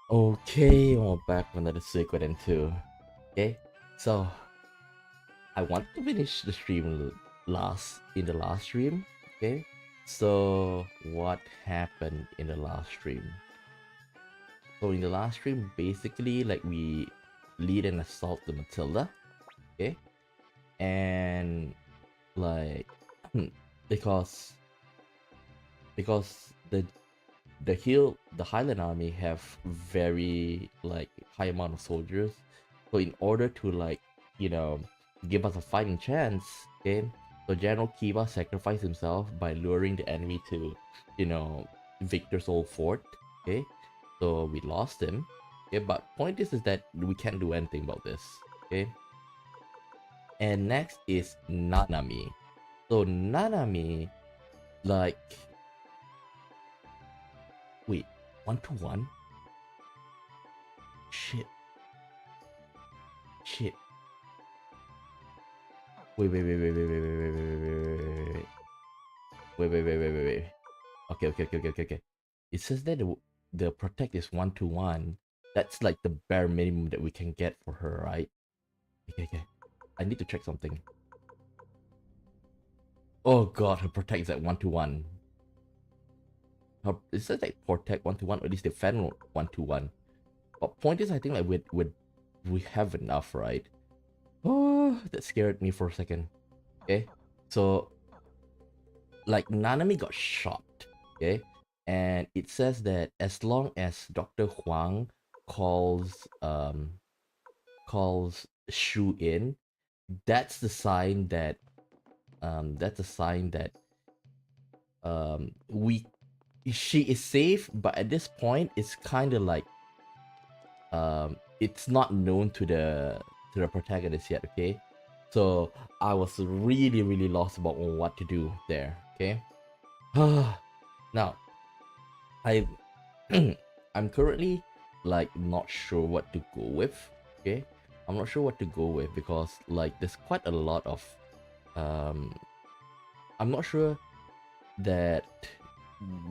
Okay, we're back with another Suikoden II. Okay, so I wanted to finish the stream in the last stream. Okay, so what happened in the last stream? So in the last stream, basically, like we lead an assault to Matilda. Okay, and like because the Highland army have very like high amount of soldiers. So in order to like, you know, give us a fighting chance, okay, so General Kiba sacrificed himself by luring the enemy to, Victor's old fort. Okay. So we lost him. Okay, but point is that we can't do anything about this. Okay. And next is Nanami. So Nanami, like, wait, 1-1? Shit. Shit. Wait. Wait. Okay. It says that the protect is 1-1. That's like the bare minimum that we can get for her, right? Okay. I need to check something. Oh god, her protect is at 1-1. It says like protect 1-1, or at least defend 1-1. But point is, I think like we have enough, right? Oh, that scared me for a second. Okay, so like Nanami got shot, okay, and it says that as long as Dr. Huang calls Shu in, that's the sign that we she is safe, but at this point it's kind of like it's not known to the protagonist yet, okay? So I was really lost about what to do there, okay? Now I I'm currently like not sure what to go with. Okay, I'm not sure what to go with because like there's quite a lot of um. I'm not sure that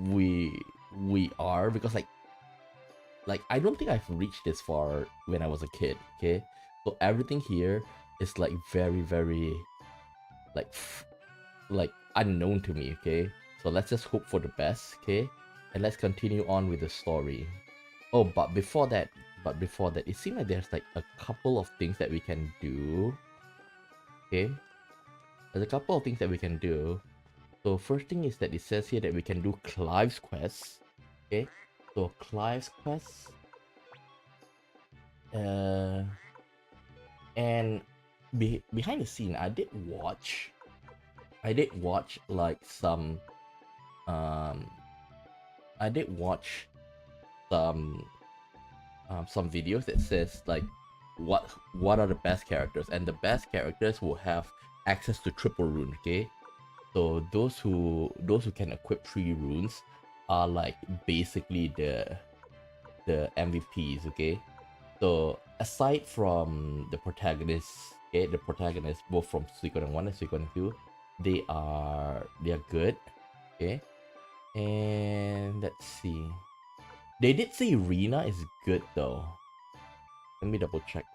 we we are because like I don't think I've reached this far when I was a kid. Okay, so everything here is like very like like unknown to me. Okay, so let's just hope for the best. Okay, and let's continue on with the story. Oh, but before that, it seems like there's like a couple of things that we can do. Okay, there's a couple of things that we can do. So first thing is that it says here that we can do Clive's quest. Okay, so Clive's quest, uh, and behind the scene, I did watch like um, I did watch some some videos that says like what are the best characters, and the best characters will have access to triple rune. Okay, so those who can equip 3 runes are like basically the MVPs. Okay, so aside from the protagonists, okay, the protagonists both from Suikoden 1 and Suikoden 2, they are good. Okay, and let's see, they did say Rina is good though. Let me double check.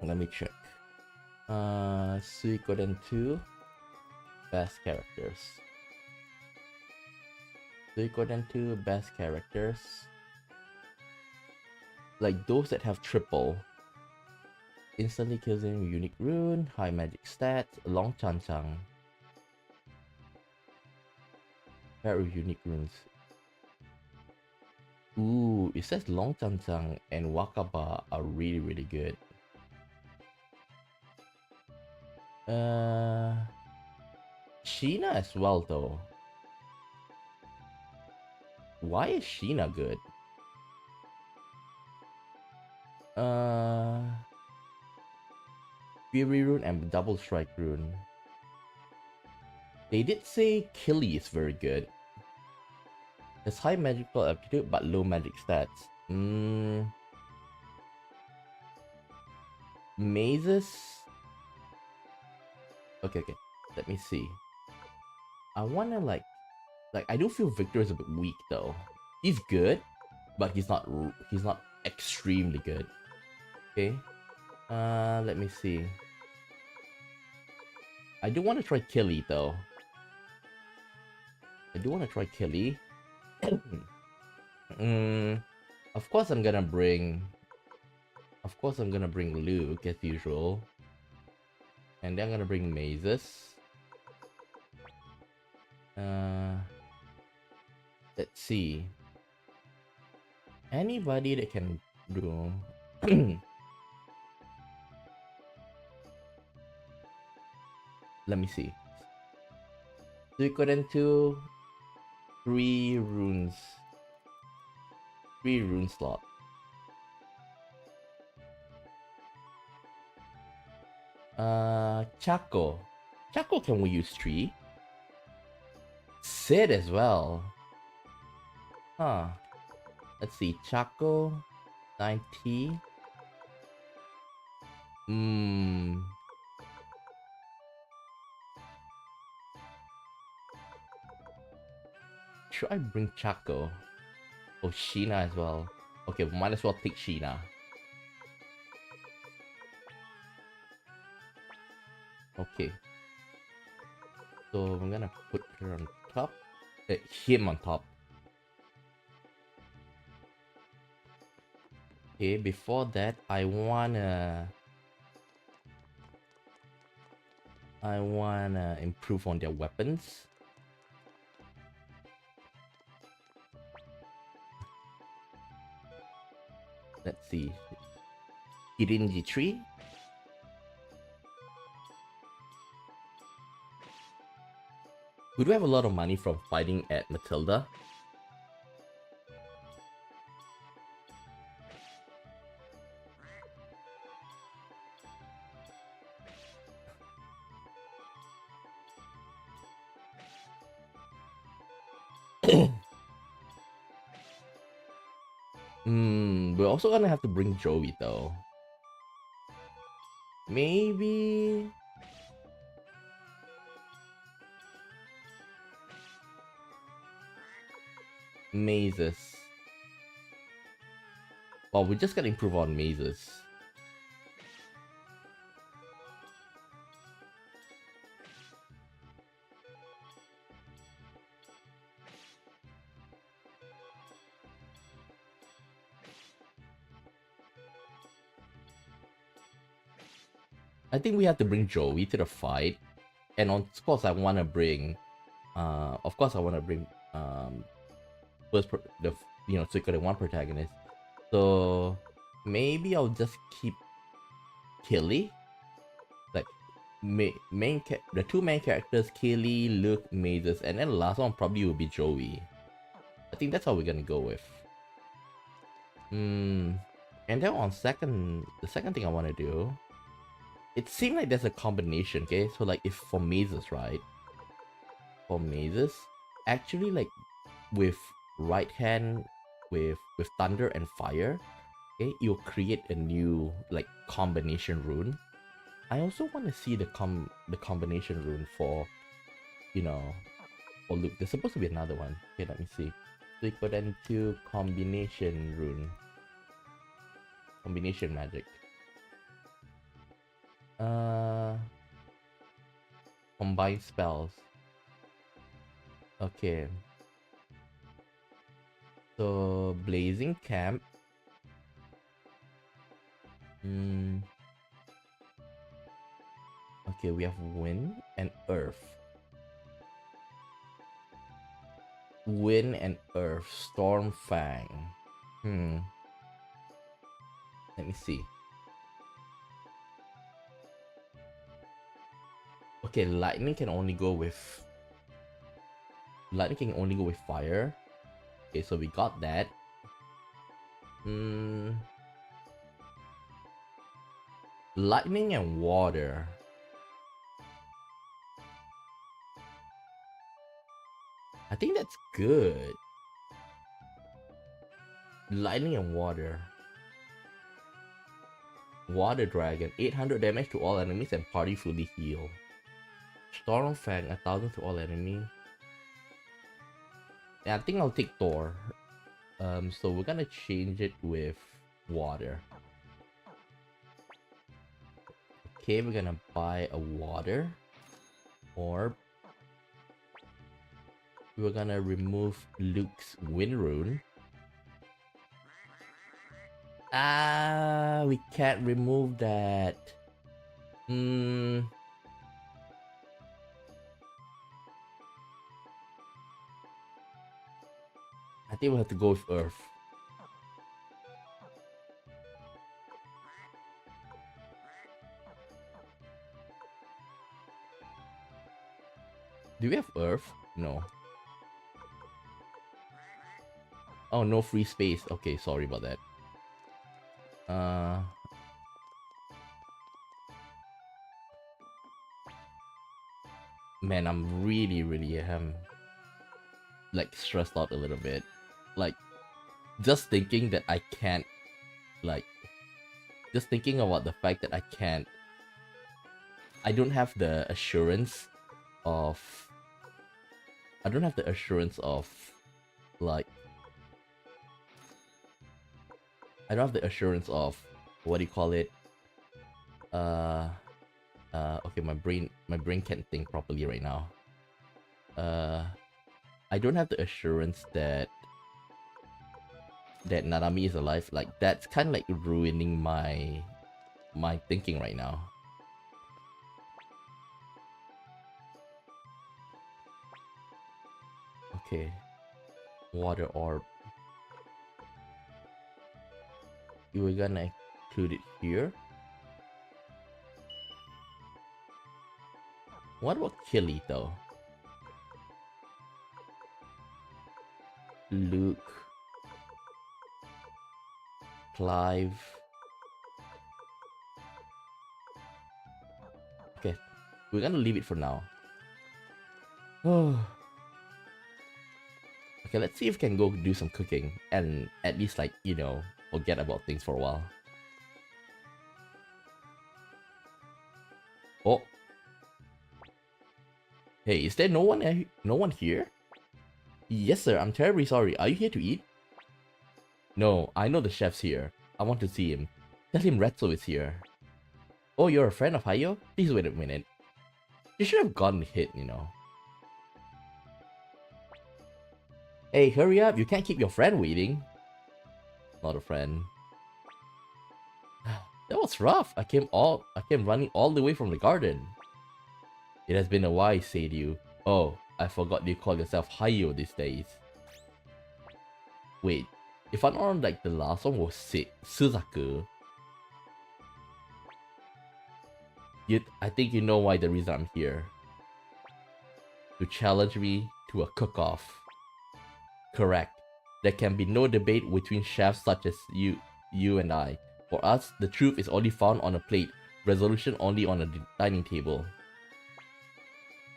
Let me check. Suikoden 2 best characters. Suikoden 2 best characters. Like those that have triple. Instantly kills him with unique rune, high magic stats, long chancang. Paired with unique runes. Ooh, it says long chancang and wakaba are really good. Sheena as well though. Why is Sheena good? Fury rune and double strike rune. They did say Killy is very good. Has high magical aptitude but low magic stats. Mazes. Okay. Let me see. I wanna like I do feel Victor is a bit weak though. He's good, but he's not extremely good. Okay. Let me see. I do want to try Killy though. I do want to try Killy. Of course I'm gonna bring. Of course I'm gonna bring Luke as usual. And then I'm gonna bring Mazes. Let's see. Anybody that can do. Let me see. Suikoden II, 3 runes. 3 rune slot. Chaco. Chaco, can we use 3? Sid as well. Huh. Let's see. Chaco, 90. Should I bring Chaco? Oh, Sheena as well. Okay, might as well take Sheena. Okay. So I'm gonna put her on top. Him on top. Okay, before that, I wanna improve on their weapons. Let's see. Kirinji tree. We do have a lot of money from fighting at Matilda. We're also gonna have to bring Jowy though. Maybe... Mazes. Well, we just gotta improve on mazes. I think we have to bring Jowy to the fight, and of course I wanna bring, the Suikoden 1 protagonist. So maybe I'll just keep Killy, like the 2 main characters, Killy, Luke, Mazes, and then the last one probably will be Jowy. I think that's how we're gonna go with. And then on the second thing I want to do, it seemed like there's a combination, okay? So like if for mazes, right? For mazes, actually like with right hand with thunder and fire, okay, you'll create a new like combination rune. I also want to see the combination rune for, for Luke. There's supposed to be another one. Okay, let me see. Suikoden II combination rune. Combination magic. Combine spells. Okay. So blazing camp. Okay, we have wind and earth. Wind and earth. Storm Fang. Let me see. Okay, lightning can only go with fire. Okay, so we got that. Lightning and water. I think that's good. Lightning and water. Water Dragon, 800 damage to all enemies and party fully heal. Storm Fang, 1000 to all enemies. Yeah, I think I'll take Thor. So we're gonna change it with water. Okay, we're gonna buy a water orb. We're gonna remove Luke's wind rune. Ah, we can't remove that. I think we'll have to go with Earth. Do we have Earth? No. Oh, no free space. Okay, sorry about that. Man, I'm really like stressed out a little bit. Like, just thinking that I can't, like, just thinking about the fact that I don't have the assurance of, like, I don't have the assurance of, what do you call it? Okay, my brain can't think properly right now. I don't have the assurance that Nanami is alive. Like, that's kind of like ruining my thinking right now. Okay, water orb. You were gonna include it here. What about Killy though? Luke, Clive. Okay, we're gonna leave it for now. Oh. Okay, let's see if we can go do some cooking and at least, like, you know, forget about things for a while. Oh. Hey, is there no one here? Yes, sir. I'm terribly sorry. Are you here to eat? No, I know the chef's here. I want to see him. Tell him Retzo is here. Oh, you're a friend of Hayo? Please wait a minute. You should have gotten hit, you know. Hey, hurry up. You can't keep your friend waiting. Not a friend. That was rough. I came running all the way from the garden. It has been a while, said you. Oh, I forgot you call yourself Hayo these days. Wait, if I'm not wrong, like the last one was Suzaku. I think you know why the reason I'm here. To challenge me to a cook-off. Correct. There can be no debate between chefs such as you and I. For us, the truth is only found on a plate, resolution only on a dining table.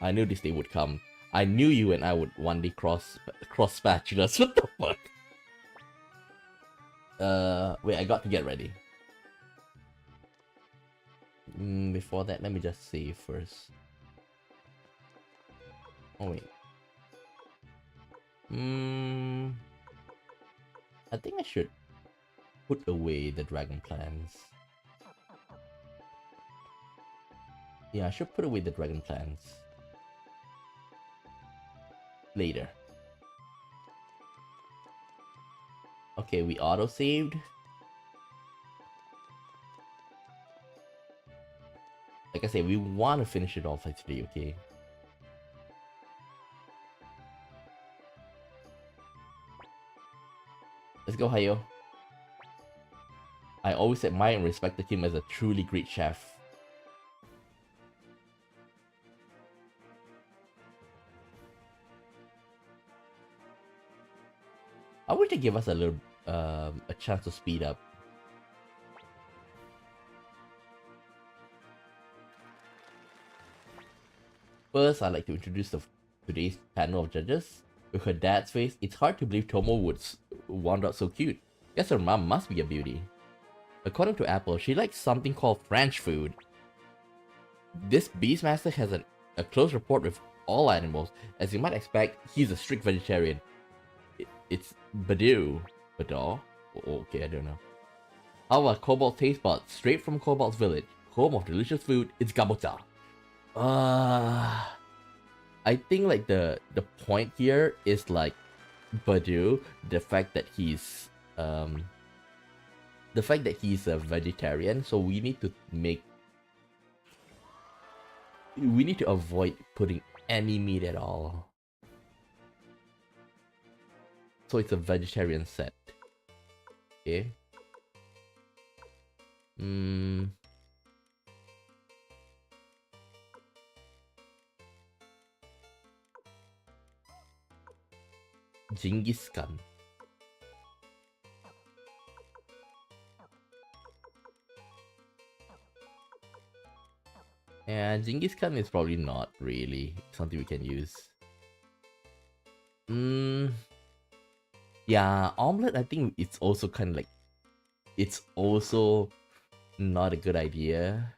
I knew this day would come. I knew you and I would one day cross spatulas. What the fuck? Wait, I got to get ready. Before that, let me just save first. Oh wait. I think I should put away the dragon plans. Yeah, I should put away the dragon plans. Later. Okay, we auto-saved. Like I said, we want to finish it off today, okay? Let's go, Hayo. I always admire and respected him as a truly great chef. I wish they give us a little, a chance to speed up. First, I'd like to introduce today's panel of judges. With her dad's face, it's hard to believe Tomo would wound out so cute. Guess her mom must be a beauty. According to Apple, she likes something called French food. This Beastmaster has a close rapport with all animals. As you might expect, he's a strict vegetarian. It's Badu. Bador? Okay, I don't know. How about Cobalt taste buds? Straight from Cobalt's village, home of delicious food, it's Gabuta. I think like the point here is like Badu, the fact that he's a vegetarian, so we need to avoid putting any meat at all. So it's a vegetarian set. Okay. Genghis Khan. Yeah, Genghis Khan is probably not really something we can use. Yeah, omelette, I think it's also kind of like, it's also not a good idea.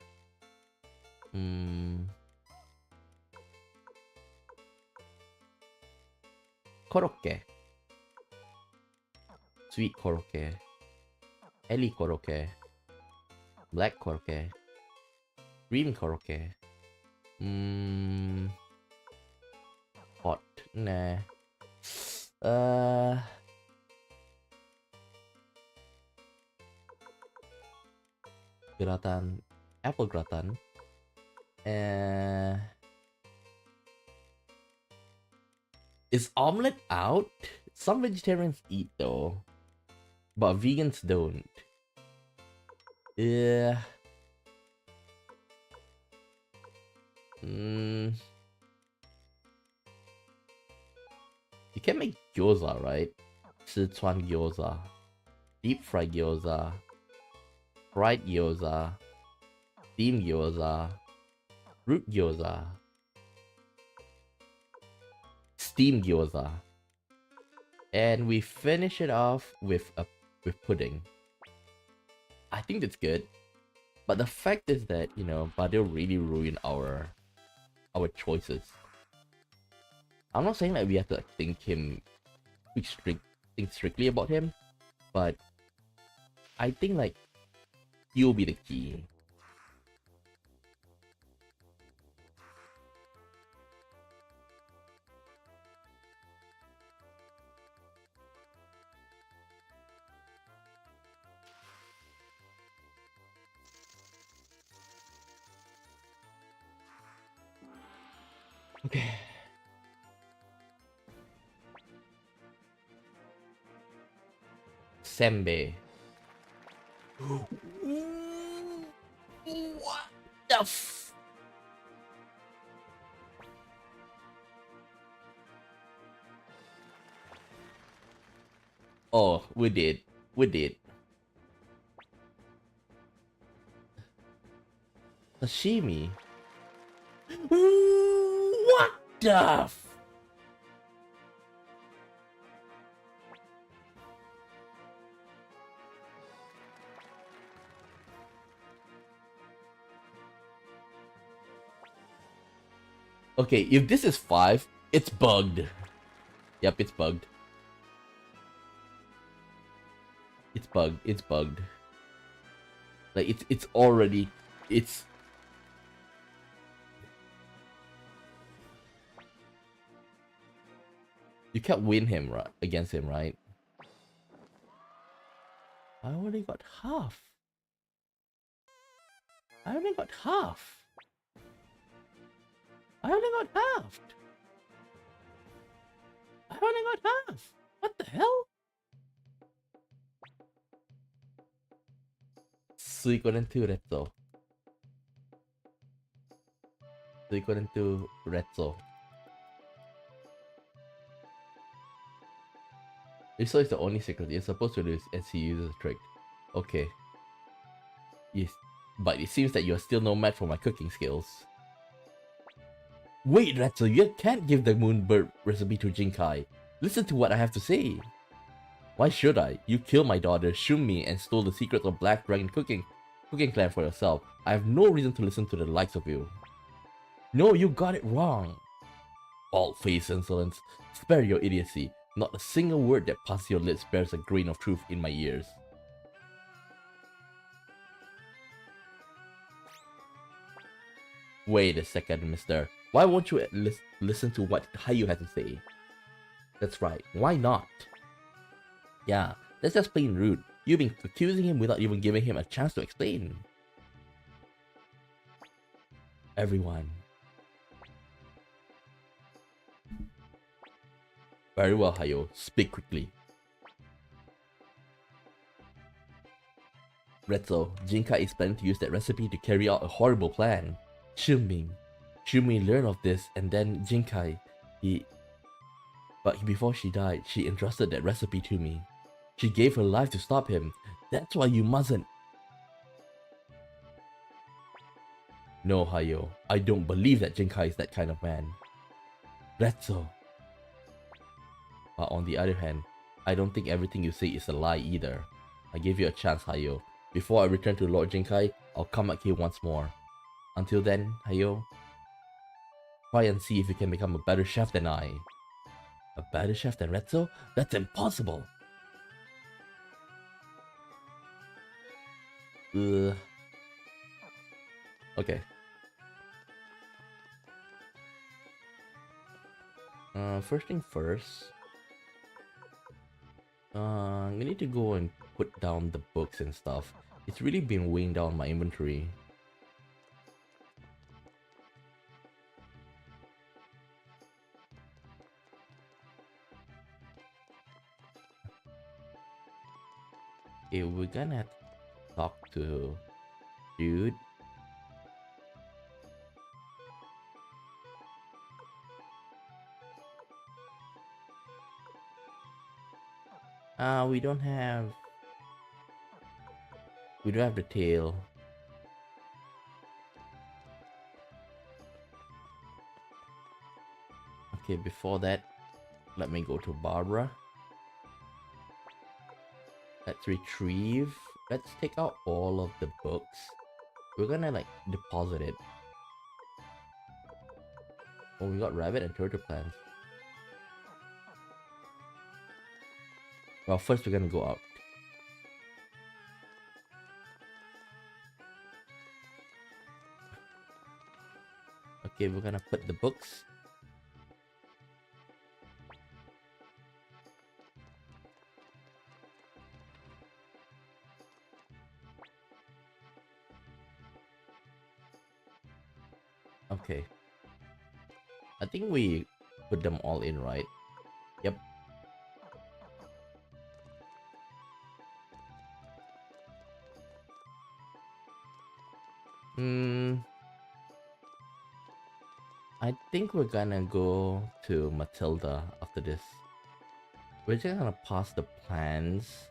Korokke. Sweet korokke. Ellie korokke. Black korokke. Green korokke. Hot. Nah. Gratin. Apple gratin. Is omelette out? Some vegetarians eat though, but vegans don't. Yeah. You can make gyoza, right? Sichuan gyoza, deep fried gyoza, fried gyoza, steamed gyoza, root gyoza, steamed gyoza, and we finish it off with pudding. I think that's good, but the fact is that, you know, Badil really ruined our choices. I'm not saying that we have to like, think strictly about him, but I think like he'll be the key. Okay. Sembe. What the f... Oh, we did. Sashimi. What the f... Okay, if this is 5, it's bugged. Yep, it's bugged. It's bugged. Like it's already you can't win him against him, right? I only got half. I only got half. What the hell? Suikoden II Retso. Suikoden II Retso. Riso is the only secret. You're supposed to lose as he uses a trick. Okay. Yes, but it seems that you're still no match for my cooking skills. Wait, Retso, you can't give the Moonbird recipe to Jinkai. Listen to what I have to say. Why should I? You killed my daughter, Shumi, and stole the secrets of Black Dragon cooking clan for yourself. I have no reason to listen to the likes of you. No, you got it wrong. Bald-faced insolence. Spare your idiocy. Not a single word that passes your lips bears a grain of truth in my ears. Wait a second, mister. Why won't you listen to what Hayu has to say? That's right, why not? Yeah, that's just plain rude. You've been accusing him without even giving him a chance to explain. Everyone. Very well, Hayo. Speak quickly. Retzo, Jinkai is planning to use that recipe to carry out a horrible plan. Shuming learned of this, and then Jinkai, But before she died, she entrusted that recipe to me. She gave her life to stop him. That's why you mustn't. No, Hayo. I don't believe that Jinkai is that kind of man. Retzo. But on the other hand, I don't think everything you say is a lie either. I gave you a chance, Hayo. Before I return to Lord Jinkai, I'll come back here once more. Until then, Hayo, try and see if you can become a better chef than I. A better chef than Retzo? That's impossible! Okay. First thing first. We need to go and put down the books and stuff. It's really been weighing down my inventory. Okay, we're gonna have to talk to dude. We don't have the tail. Okay, before that, let me go to Barbara. Let's retrieve. Let's take out all of the books. We're gonna like deposit it. Oh, we got rabbit and turtle plants. Well, first we're gonna go out. Okay, we're gonna put the books. Okay. I think we put them all in, right? Yep. I think we're gonna go to Matilda after this. We're just gonna pass the plans.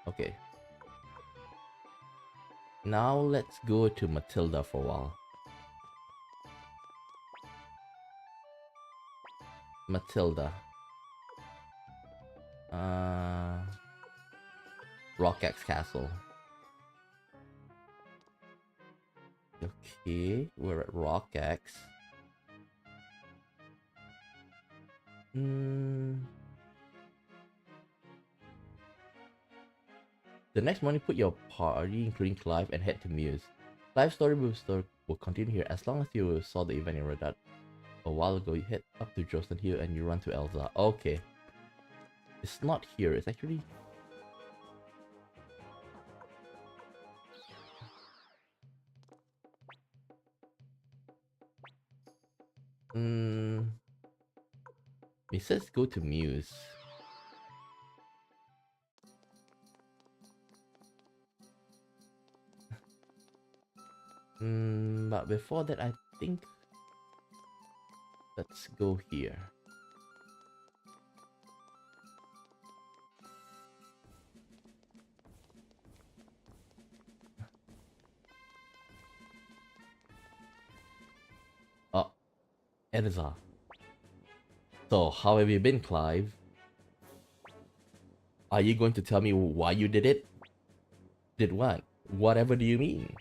Okay. Now let's go to Matilda for a while. Matilda. Rockaxe Castle. Okay, we're at Rockaxe. The next morning, put your party, including Clive, and head to Muse. Clive's story will continue here as long as you saw the event in Redat. A while ago, you head up to Jowston Hill and you run to Elza. Okay. It's not here, it's actually... It says go to Muse. But before that, I think... Let's go here. Oh, Elza. So, how have you been, Clive? Are you going to tell me why you did it? Did what? Whatever do you mean?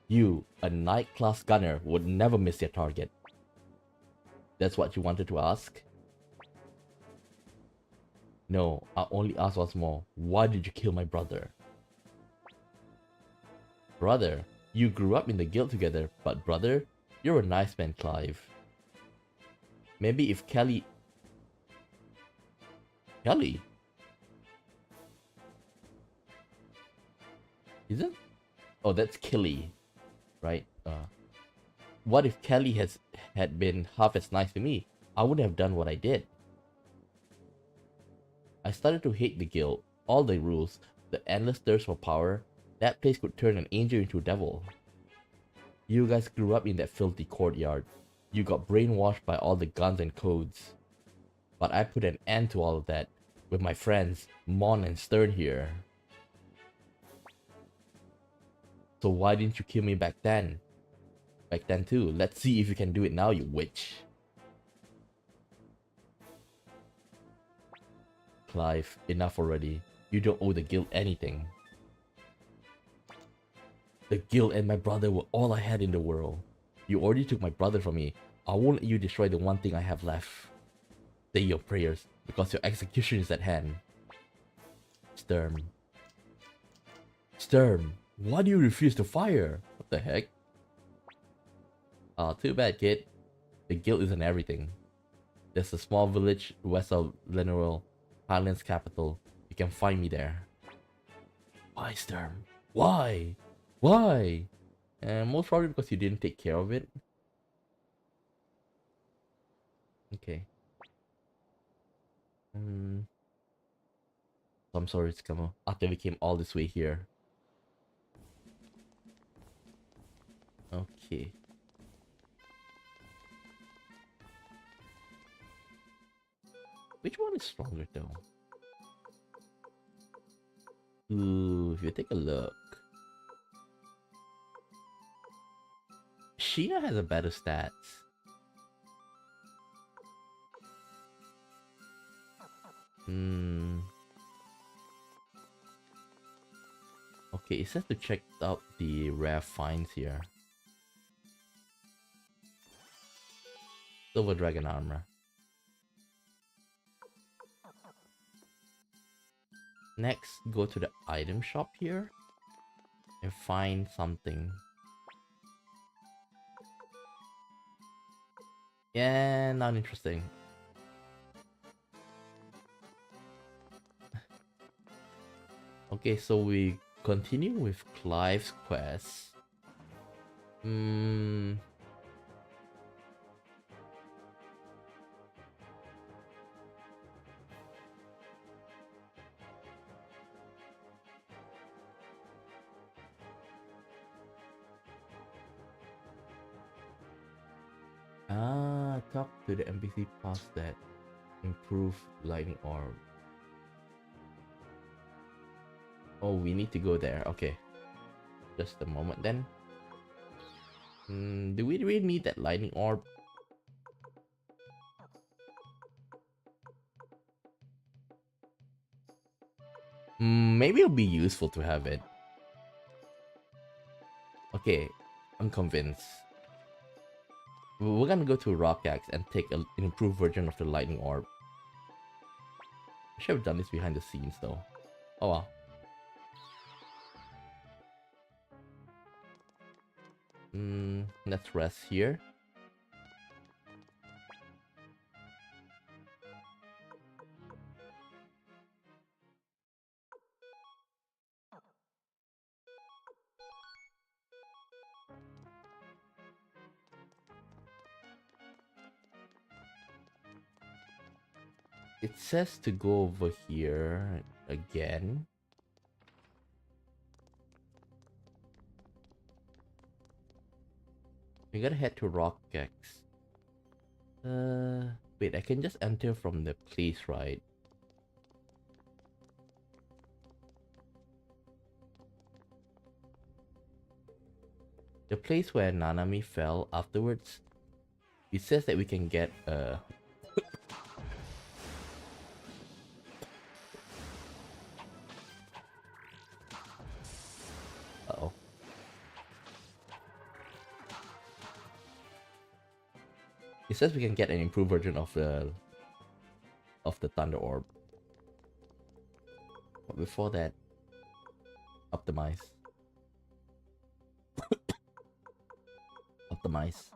You, a knight class gunner, would never miss their target. That's what you wanted to ask? No, I only asked once more. Why did you kill my brother? Brother, you grew up in the guild together, but brother, you're a nice man, Clive. Maybe if Kelly... Kelly? Isn't? Oh, that's Killy, right? What if Kelly had been half as nice to me? I wouldn't have done what I did. I started to hate the guild, all the rules, the endless thirst for power. That place could turn an angel into a devil. You guys grew up in that filthy courtyard. You got brainwashed by all the guns and codes. But I put an end to all of that with my friends, Mon and Stern here. So why didn't you kill me back then? Back then too. Let's see if you can do it now, you witch. Clive, enough already. You don't owe the guild anything. The guild and my brother were all I had in the world. You already took my brother from me. I won't let you destroy the one thing I have left. Say your prayers, because your execution is at hand. Sturm. Sturm, why do you refuse to fire? What the heck? Too bad, kid. The guild isn't everything. There's a small village west of Lenorel, Highland's capital. You can find me there. Why, Sturm? Why? Why? Most probably because you didn't take care of it. Okay. I'm sorry, Skamo. After we came all this way here. Okay. Which one is stronger though? Ooh, if you take a look. Sheena has a better stats. Okay, it says to check out the rare finds here. Silver Dragon Armor. Next, go to the item shop here and find something. Yeah, not interesting. Okay, so we continue with Clive's quest. Talk to the NPC past that. Improve lightning orb. Oh, we need to go there. Okay. Just a moment then. Do we really need that lightning orb? Maybe it'll be useful to have it. Okay, I'm convinced. We're gonna go to Rock Axe and take an improved version of the lightning orb. I should have done this behind the scenes though. Oh well. Let's rest here. It says to go over here again. We gotta head to Rock Axe. Wait, I can just enter from the place, right? The place where Nanami fell afterwards. It says that we can get Uh-oh. It says we can get an improved version of the Thunder Orb. But before that, optimize. Optimize.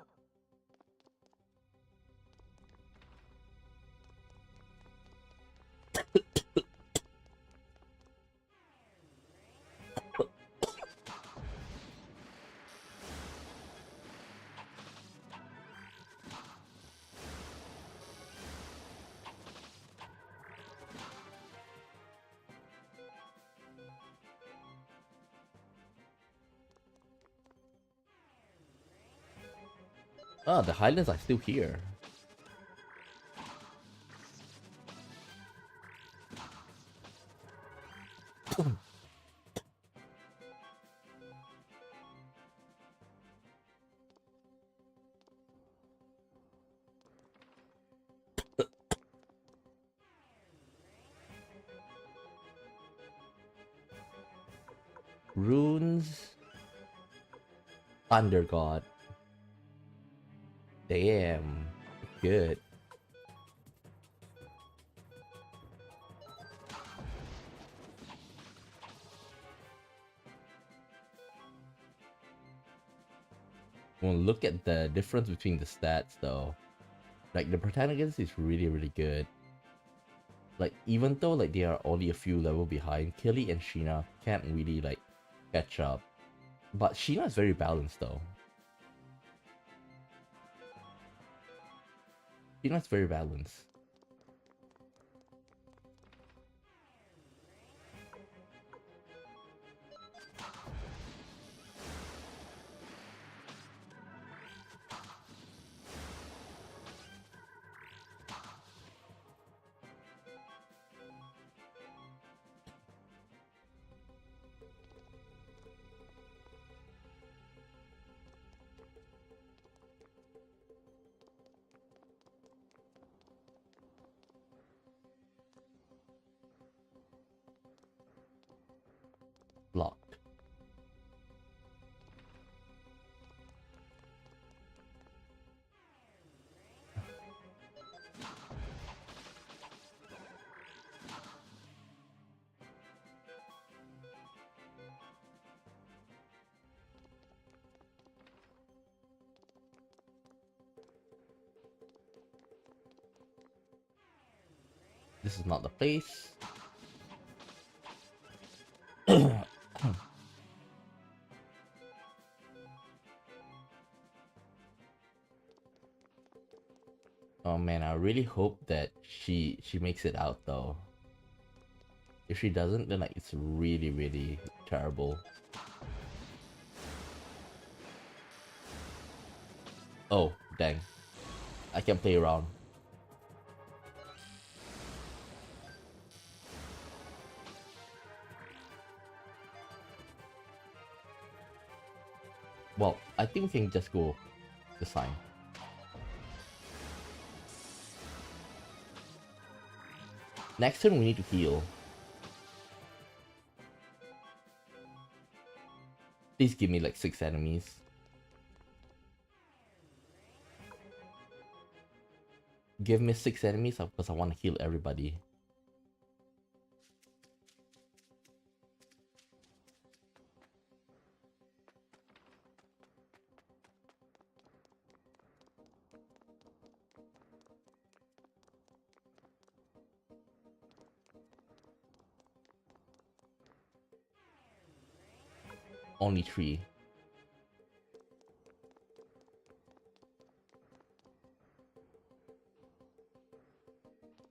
Ah, the Highlands are still here. Runes. Thunder God. Damn. Good. Well, look at the difference between the stats though. Like the protagonist is really, really good. Like even though like they are only a few level behind, Kelly and Sheena can't really like catch up. But Sheena is very balanced though. Sheena's very balanced. Blocked. This is not the place. Oh man, I really hope that she makes it out though. If she doesn't, then like it's really, really terrible. Oh, dang. I can play around. Well, I think we can just go the sign. Next turn we need to heal. Please give me like 6 enemies. Give me 6 enemies because I want to heal everybody. Only 3.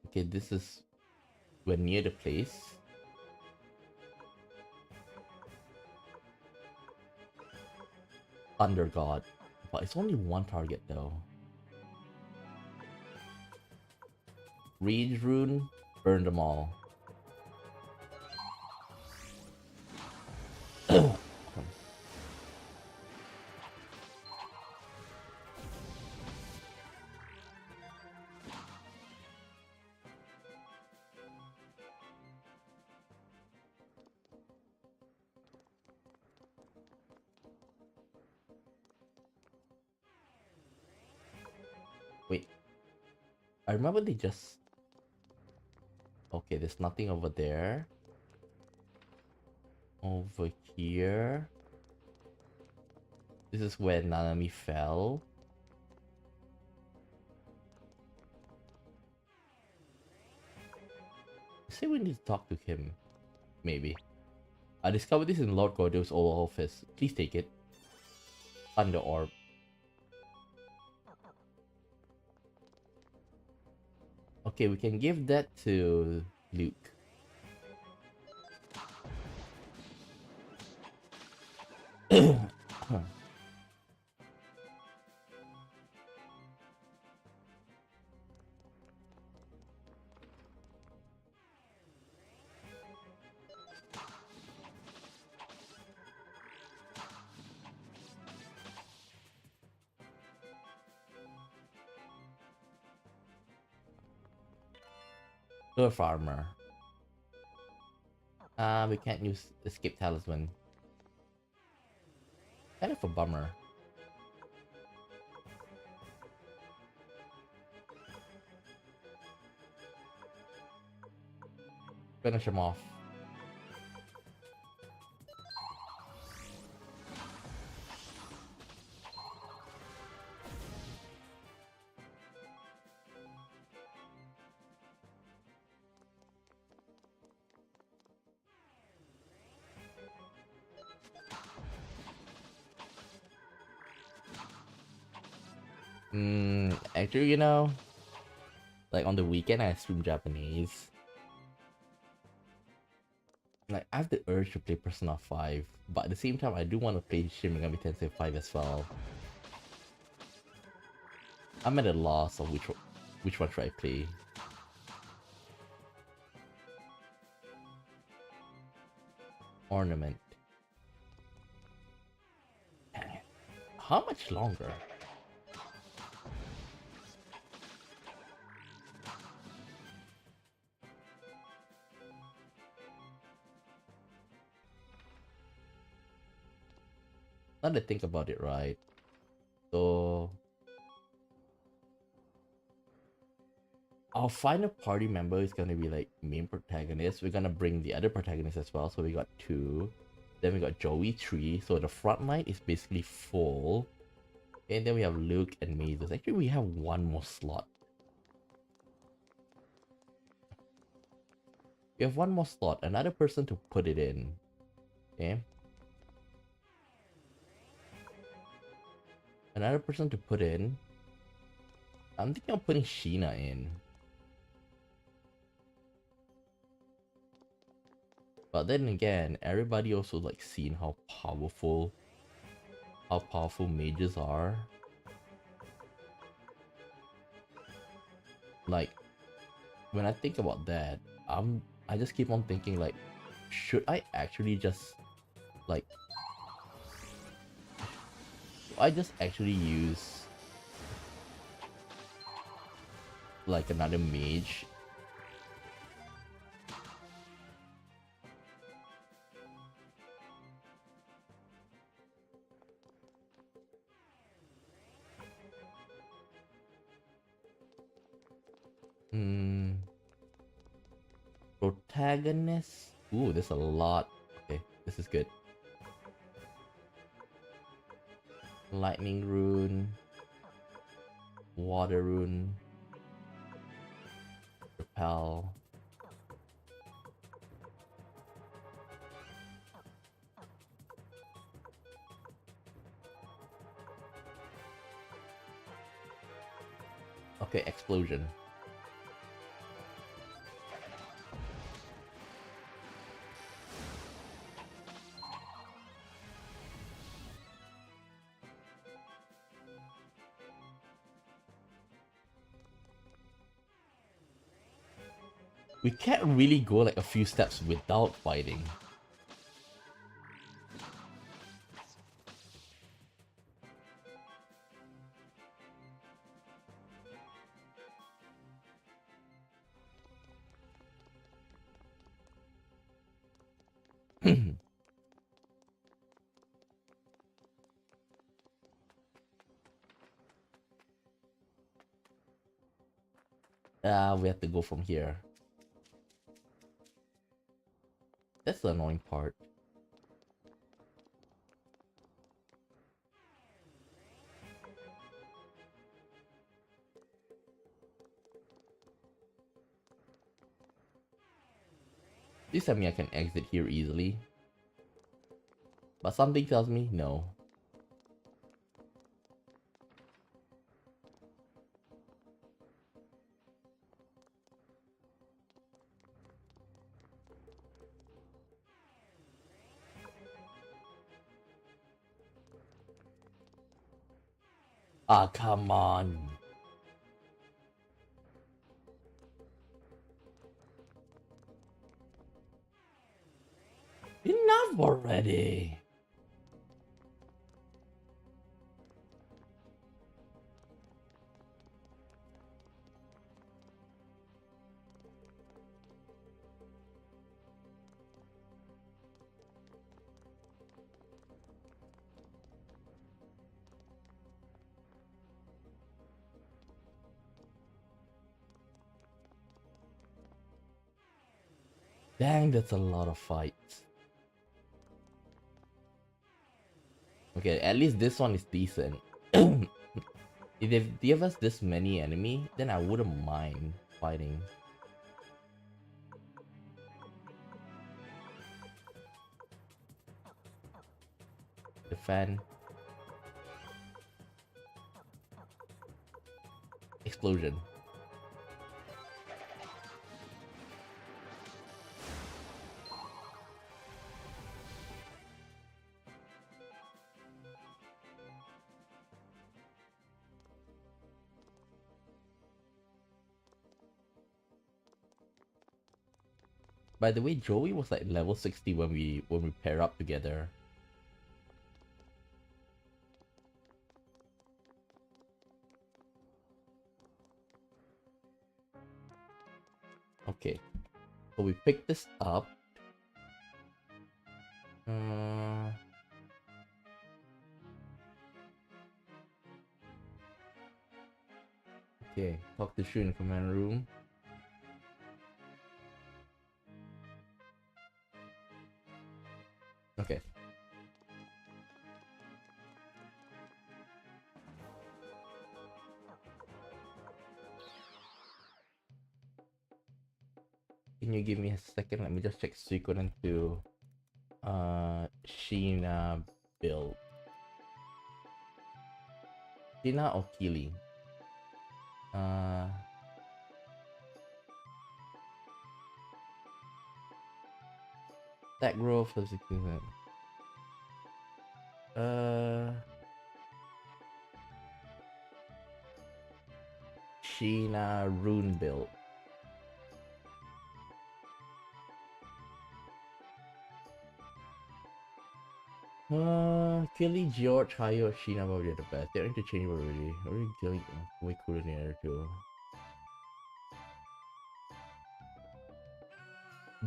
Okay, this is... we're near the place. Thunder God. But it's only one target though. Read Rune, burn them all. Wait, I remember they just... Okay, there's nothing over there. Over here. This is where Nanami fell. Say we need to talk to him. Maybe. I discovered this in Lord Gordo's old office. Please take it. Thunder Orb. Okay, we can give that to Luke. Earth Armor. We can't use Escape Talisman. Kind of a bummer. Finish him off. Actually, you know, like on the weekend I stream Japanese. Like I have the urge to play Persona 5, but at the same time I do want to play Shin Megami Tensei 5 as well. I'm at a loss of which one should I play. Ornament. How much longer? Now to think about it, right? So our final party member is gonna be like main protagonist. We're gonna bring the other protagonists as well. So we got 2. Then we got Jowy 3. So the front line is basically full. And then we have Luke and Mazes. Actually, we have one more slot. We have one more slot. Another person to put it in. Okay. Another person to put in. I'm thinking of putting Sheena in. But then again, everybody also like seen how powerful mages are. Like, when I think about that, I just keep on thinking like, should I actually just like, I just actually use like another mage? Protagonist? Ooh, there's a lot. Okay, this is good. Lightning Rune. Water Rune. Repel. Okay, Explosion. We can't really go like a few steps without fighting. We have to go from here. That's the annoying part. Please tell me I can exit here easily. But something tells me no. Ah, come on. Enough already. Dang, that's a lot of fights. Okay, at least this one is decent. If they give us this many enemy, then I wouldn't mind fighting. Defend. Explosion. By the way, Jowy was like level 60 when we pair up together. Okay, so we pick this up. Okay, talk to Shu in the command room. Okay. Can you give me a second? Let me just check Suikoden II Sheena build. Sheena or Keely? That growth for 60%. Sheena Rune build. Kelly, George, Hayo, Sheena probably are the best. They're interchangeable really. Already killing way cooler than the other two.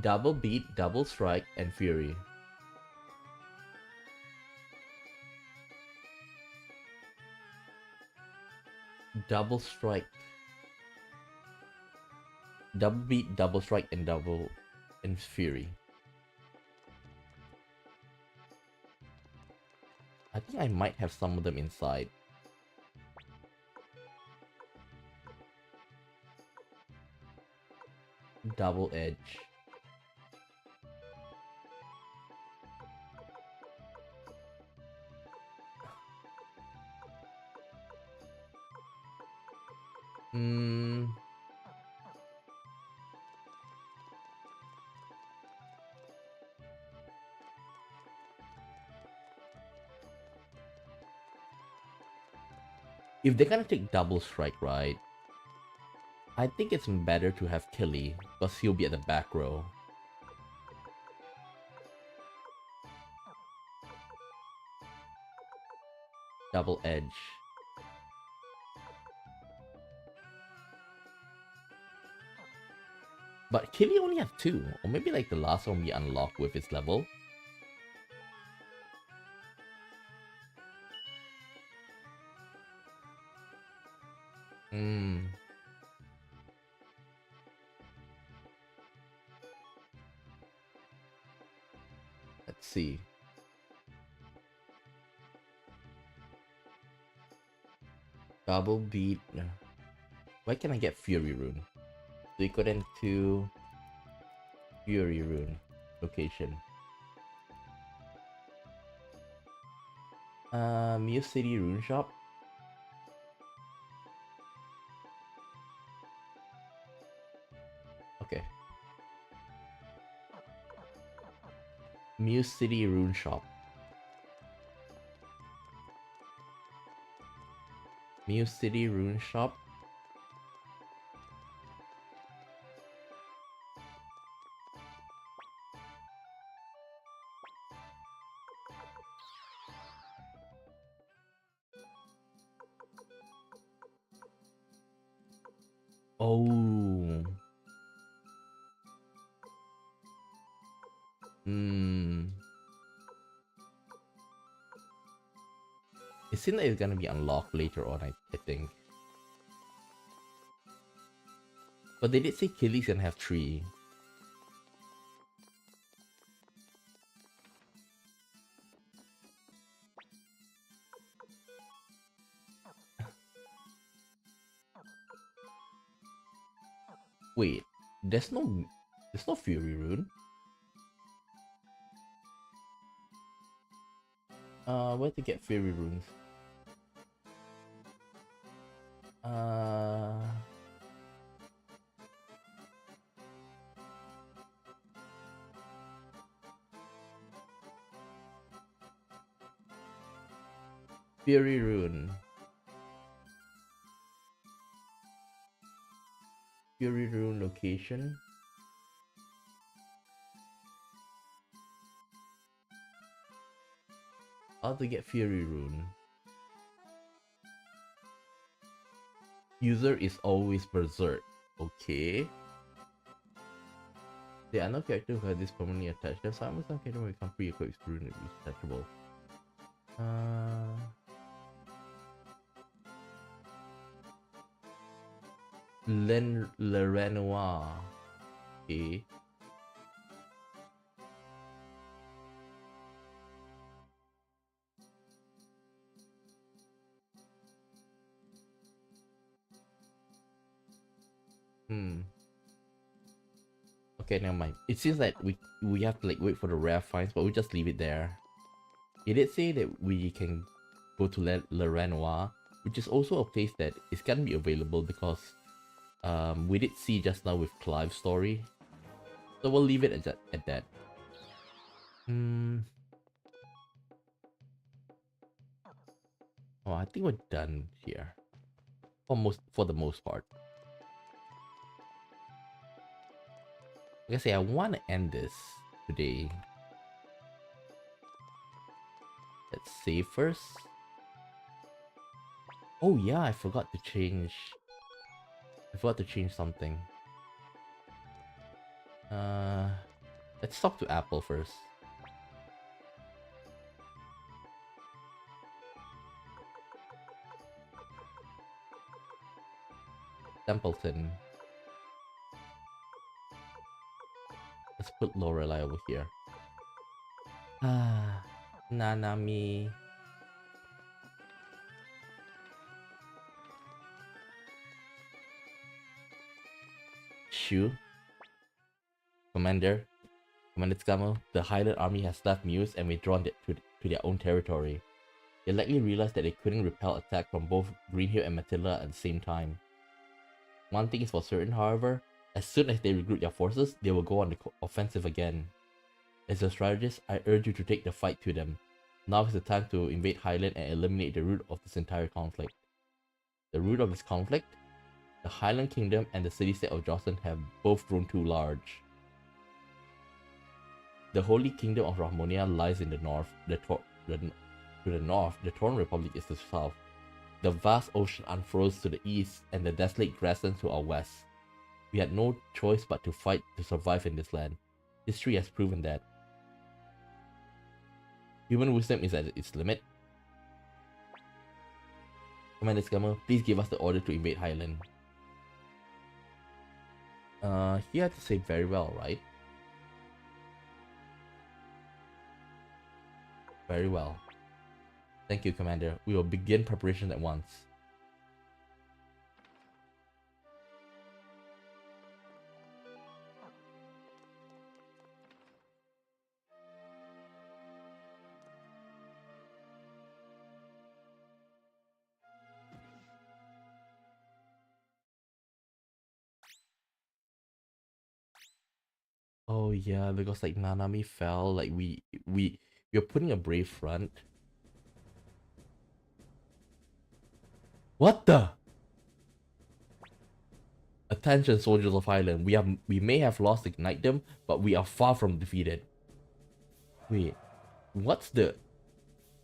Double beat, double strike, and fury. Double strike. Double beat, double strike, and double and fury. I think I might have some of them inside. Double edge. If they're gonna take double strike, right? I think it's better to have Killy, because he'll be at the back row. Double edge. But Killy only have 2, or maybe like the last one we unlock with its level. see. Double beat. Where can I get Fury Rune? Suikoden II Fury Rune location. Muse City Rune Shop. Okay. Muse City Rune Shop. Muse City Rune Shop. Oh. It seems like it's gonna be unlocked later on, I think. But they did say Killy's gonna have 3. Wait, there's no Fury Rune. Where to get Fury Runes? Fury Rune. Fury Rune location. How to get Fury Rune? User is always berserk. Okay. There are no characters who have this permanently attached. There's some character will become pre-equipped with Rune is detachable. Le Renoir. Okay. Okay, never mind. It seems like we have to like wait for the rare finds, but we just leave it there. It did say that we can go to Le Renoir, which is also a place that is gonna be available because we did see just now with Clive's story. So we'll leave it at that. Oh, I think we're done here. For the most part. Like I say, I want to end this today. Let's save first. Oh yeah, I forgot to change something. Let's talk to Apple first. Templeton. Let's put Lorelei over here. Nanami. Shu. Commander Tsukamo, the Highland army has left Muse and withdrawn to their own territory. They likely realized that they couldn't repel attack from both Greenhill and Matilda at the same time. One thing is for certain, however, as soon as they regroup their forces, they will go on the offensive again. As a strategist, I urge you to take the fight to them. Now is the time to invade Highland and eliminate the root of this entire conflict. The root of this conflict? The Highland Kingdom and the City-State of Jowston have both grown too large. The Holy Kingdom of Rahmonia lies in the north, to the north, the Torn Republic is to the south. The vast ocean unfurls to the east, and the desolate grasslands to our west. We had no choice but to fight to survive in this land. History has proven that. Human wisdom is at its limit. Commander Scammer, please give us the order to invade Highland. He had to say very well, right? Very well. Thank you, Commander. We will begin preparation at once. Oh yeah, because like Nanami fell, like we're putting a brave front. What the? Attention, soldiers of Highland. We may have lost the knightdom, but we are far from defeated. Wait, what's the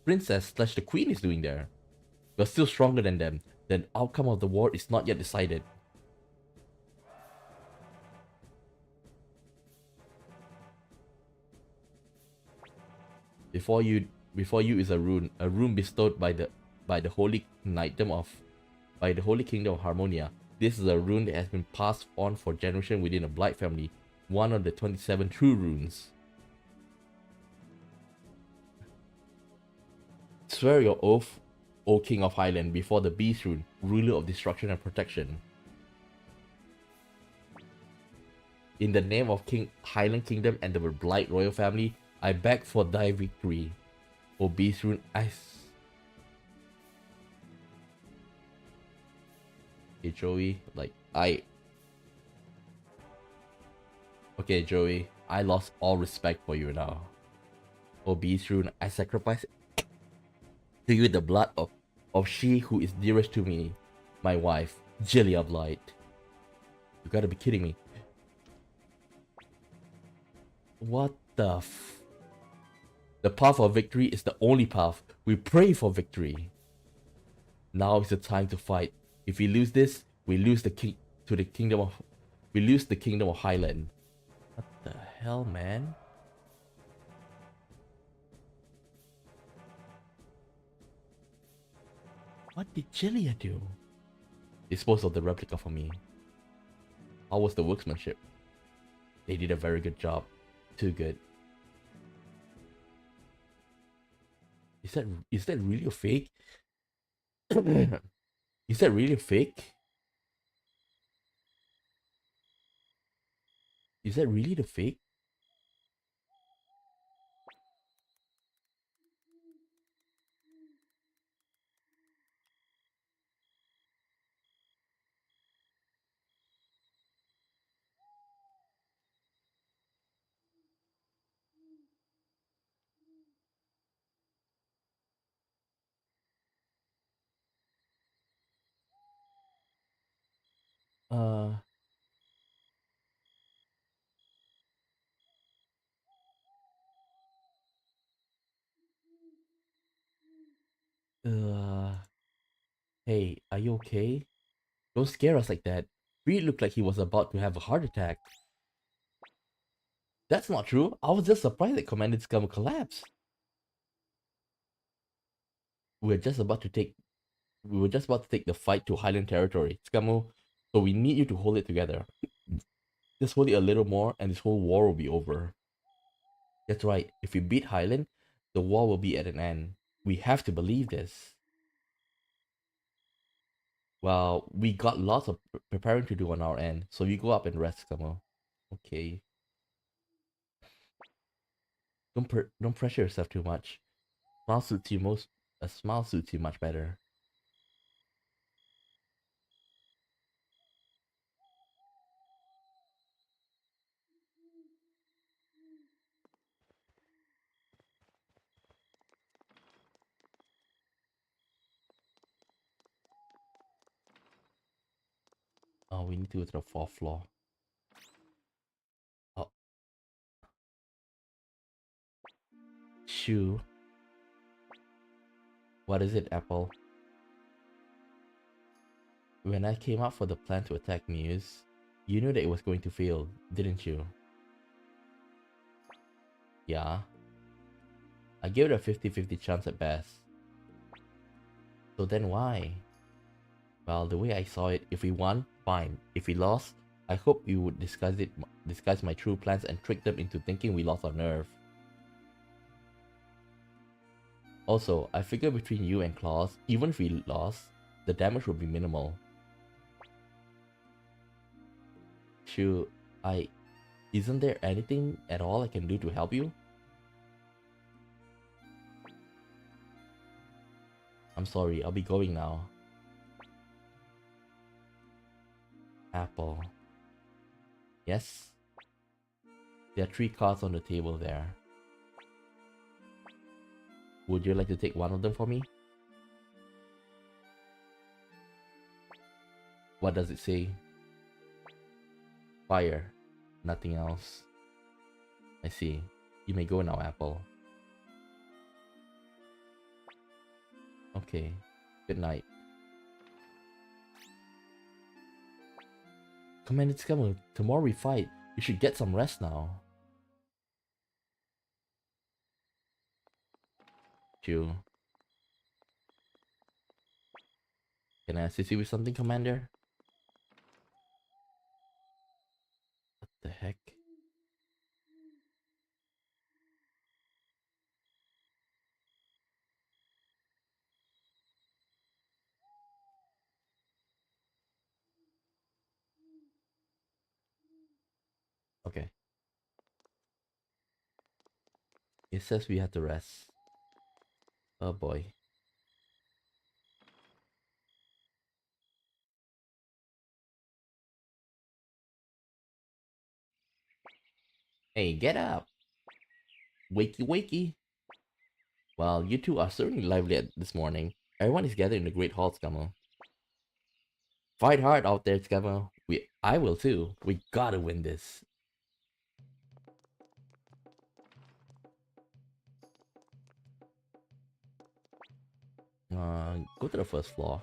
princess slash the queen is doing there? We're still stronger than them. The outcome of the war is not yet decided. Before you is a rune bestowed by the holy knightdom of by the holy kingdom of Harmonia. This is a rune that has been passed on for generations within the Blight family, one of the 27 true runes. Swear your oath, O King of Highland, before the Beast Rune, ruler of destruction and protection. In the name of Highland Kingdom and the Blight royal family, I beg for thy victory. O Beast Rune, Hey Joey, Okay Joey, I lost all respect for you now. O Beast Rune, I sacrifice to you the blood of she who is dearest to me, my wife, Jilly of Light. You gotta be kidding me. What the The path of victory is the only path. We pray for victory. Now is the time to fight. If we lose this, we lose the kingdom of Highland. What the hell, man? What did Jillia do? Dispose of the replica for me. How was the workmanship? They did a very good job. Too good. Is that really a fake? Is that really a fake? Is that really the fake? Uh, uh, hey, are you okay? Don't scare us like that. Reed looked like he was about to have a heart attack. That's not true. I was just surprised that Commander Scum collapsed. We were just about to take the fight to Highland territory, Scummo, so we need you to hold it together. Just hold it a little more and this whole war will be over. That's right, if we beat Highland, the war will be at an end. We have to believe this. Well, we got lots of preparing to do on our end, so you go up and rest, Scummo. Okay. Don't pressure yourself too much. A smile suits you much better. Oh, we need to go to the 4th floor. Oh. Shoo. What is it, Apple? When I came up for the plan to attack Muse, you knew that it was going to fail, didn't you? Yeah. I gave it a 50-50 chance at best. So then why? Well, the way I saw it, if we won, fine. If we lost, I hope you would disguise my true plans and trick them into thinking we lost our nerve. Also, I figure between you and Claws, even if we lost, the damage would be minimal. Should I... Isn't there anything at all I can do to help you? I'm sorry, I'll be going now. Apple. Yes? There are 3 cards on the table there. Would you like to take one of them for me? What does it say? Fire. Nothing else. I see. You may go now, Apple. Okay. Good night. Commander Scammer, tomorrow we fight. You should get some rest now. Chew. Can I assist you with something, Commander? What the heck? Okay. It says we have to rest. Oh boy. Hey, get up! Wakey wakey! Well, you two are certainly lively this morning. Everyone is gathered in the Great Hall, Scammer. Fight hard out there, Scammer. I will too. We gotta win this. Go to the first floor.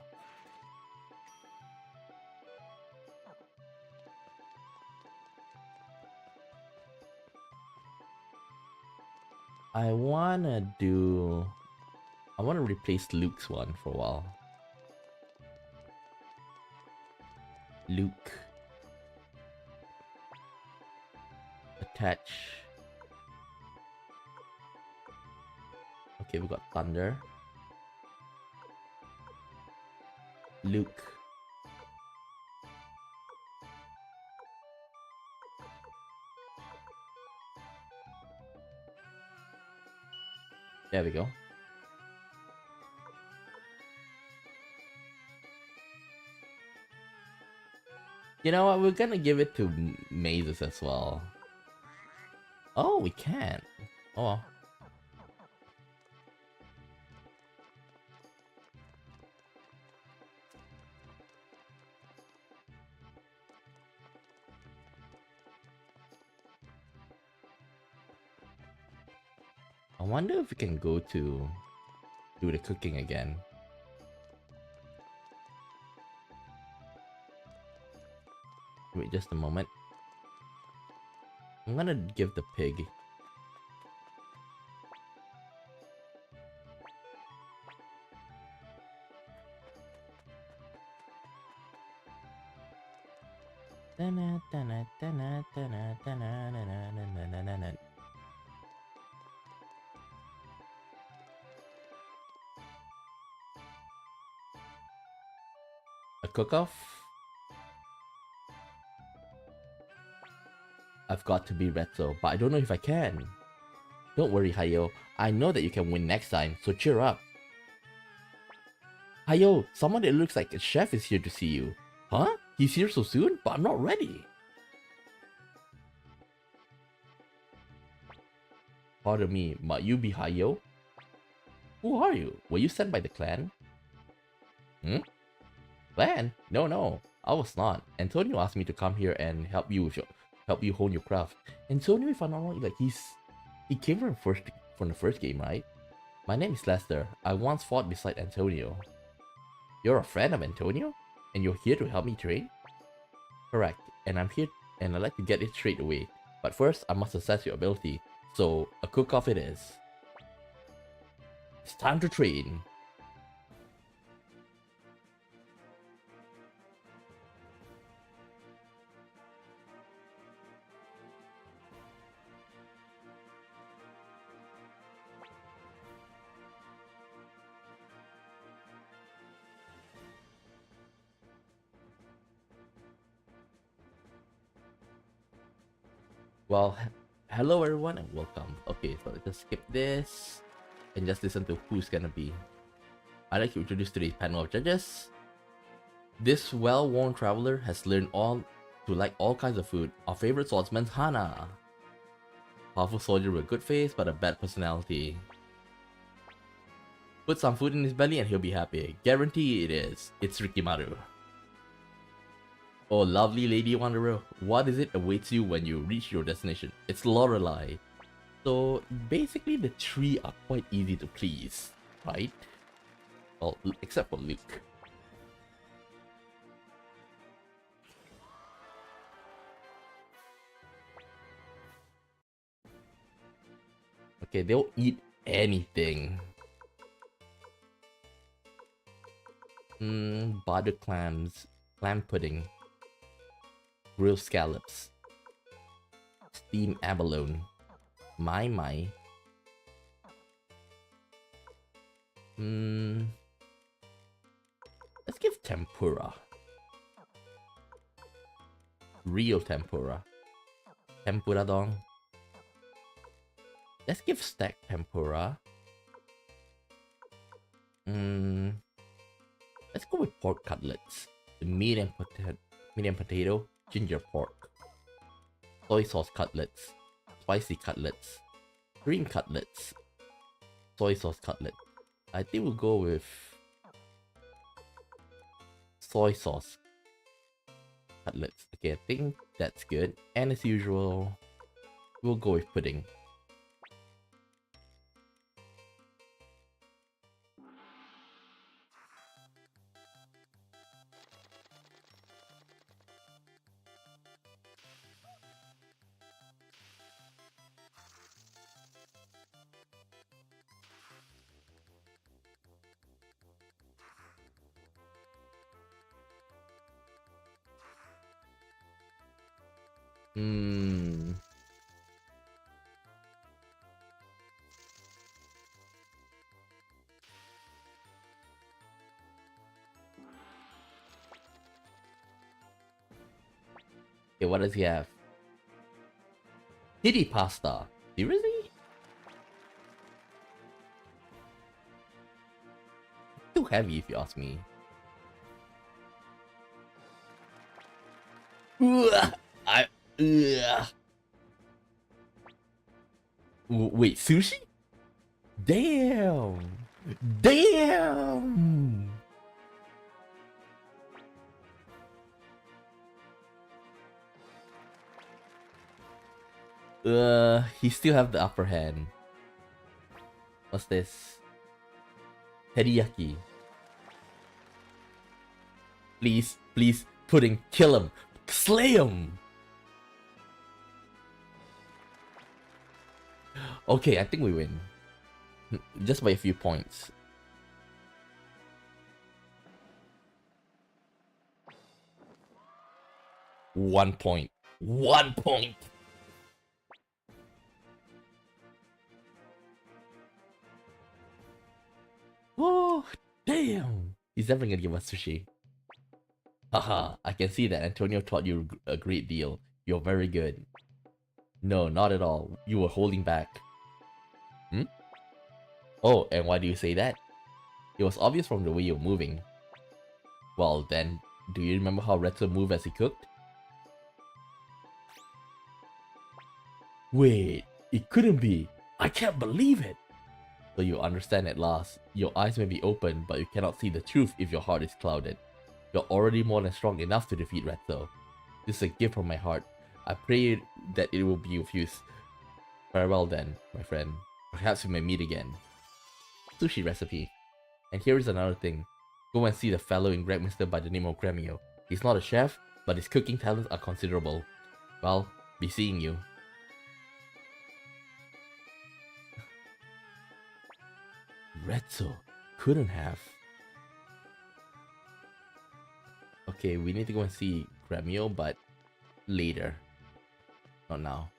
I wanna replace Luke's one for a while. Luke. Attach. Okay, we got Thunder. Luke. There we go. You know what? We're gonna give it to Mazes as well. Oh, we can't. Oh well. I wonder if we can go to do the cooking again. Wait just a moment. I'm gonna give the pig. A cook-off? I've got to be retro, but I don't know if I can. Don't worry, Hayo. I know that you can win next time, so cheer up. Hayo, someone that looks like a chef is here to see you. Huh? He's here so soon? But I'm not ready. Pardon me, might you be Hayo? Who are you? Were you sent by the clan? Hmm? Clan? No, I was not. Antonio asked me to come here and help you hone your craft. Antonio, if I'm not wrong, he came from the first game, right? My name is Lester. I once fought beside Antonio. You're a friend of Antonio? And you're here to help me train? Correct. And I'm here and I'd like to get it straight away. But first, I must assess your ability. So, a cook-off it is. It's time to train. Well, hello everyone and welcome. Okay, so let's just skip this and just listen to who's gonna be. I'd like to introduce today's panel of judges. This well-worn traveler has learned to like all kinds of food. Our favorite swordsman's Hana. Powerful soldier with a good face but a bad personality. Put some food in his belly and he'll be happy. Guarantee it is. It's Rikimaru. Oh, lovely lady wanderer, what is it awaits you when you reach your destination? It's Lorelei. So basically the three are quite easy to please, right? Well, except for Luke. Okay, they'll eat anything. Butter clams, clam pudding, grilled scallops, steamed abalone, my. Let's give tempura. Real tempura. Tempura dong. Let's give stacked tempura. Let's go with pork cutlets. The medium potato, ginger pork. Soy sauce cutlets. Spicy cutlets. Green cutlets. Soy sauce cutlet. I think we'll go with soy sauce cutlets. Okay, I think that's good. And as usual, we'll go with pudding. Okay, what does he have? Titty pasta. Seriously? Too heavy if you ask me. Wait, sushi? Damn! Damn! He still have the upper hand. What's this? Teriyaki. Please, please, pudding, kill him! Slay him! Okay, I think we win. Just by a few points. One point. 1 point! Oh, damn! He's never gonna give us sushi. Haha, I can see that Antonio taught you a great deal. You're very good. No, not at all. You were holding back. Oh, and why do you say that? It was obvious from the way you're moving. Well then, do you remember how Retsu moved as he cooked? Wait, it couldn't be. I can't believe it. So you understand at last. Your eyes may be open, but you cannot see the truth if your heart is clouded. You're already more than strong enough to defeat Retsu. This is a gift from my heart. I pray that it will be of use. Farewell then, my friend. Perhaps we may meet again. Sushi recipe. And here is another thing. Go and see the fellow in Grandmaster by the name of Gremio. He's not a chef, but his cooking talents are considerable. Well, be seeing you. Retsu couldn't have. Okay, we need to go and see Gremio, but later. Not now.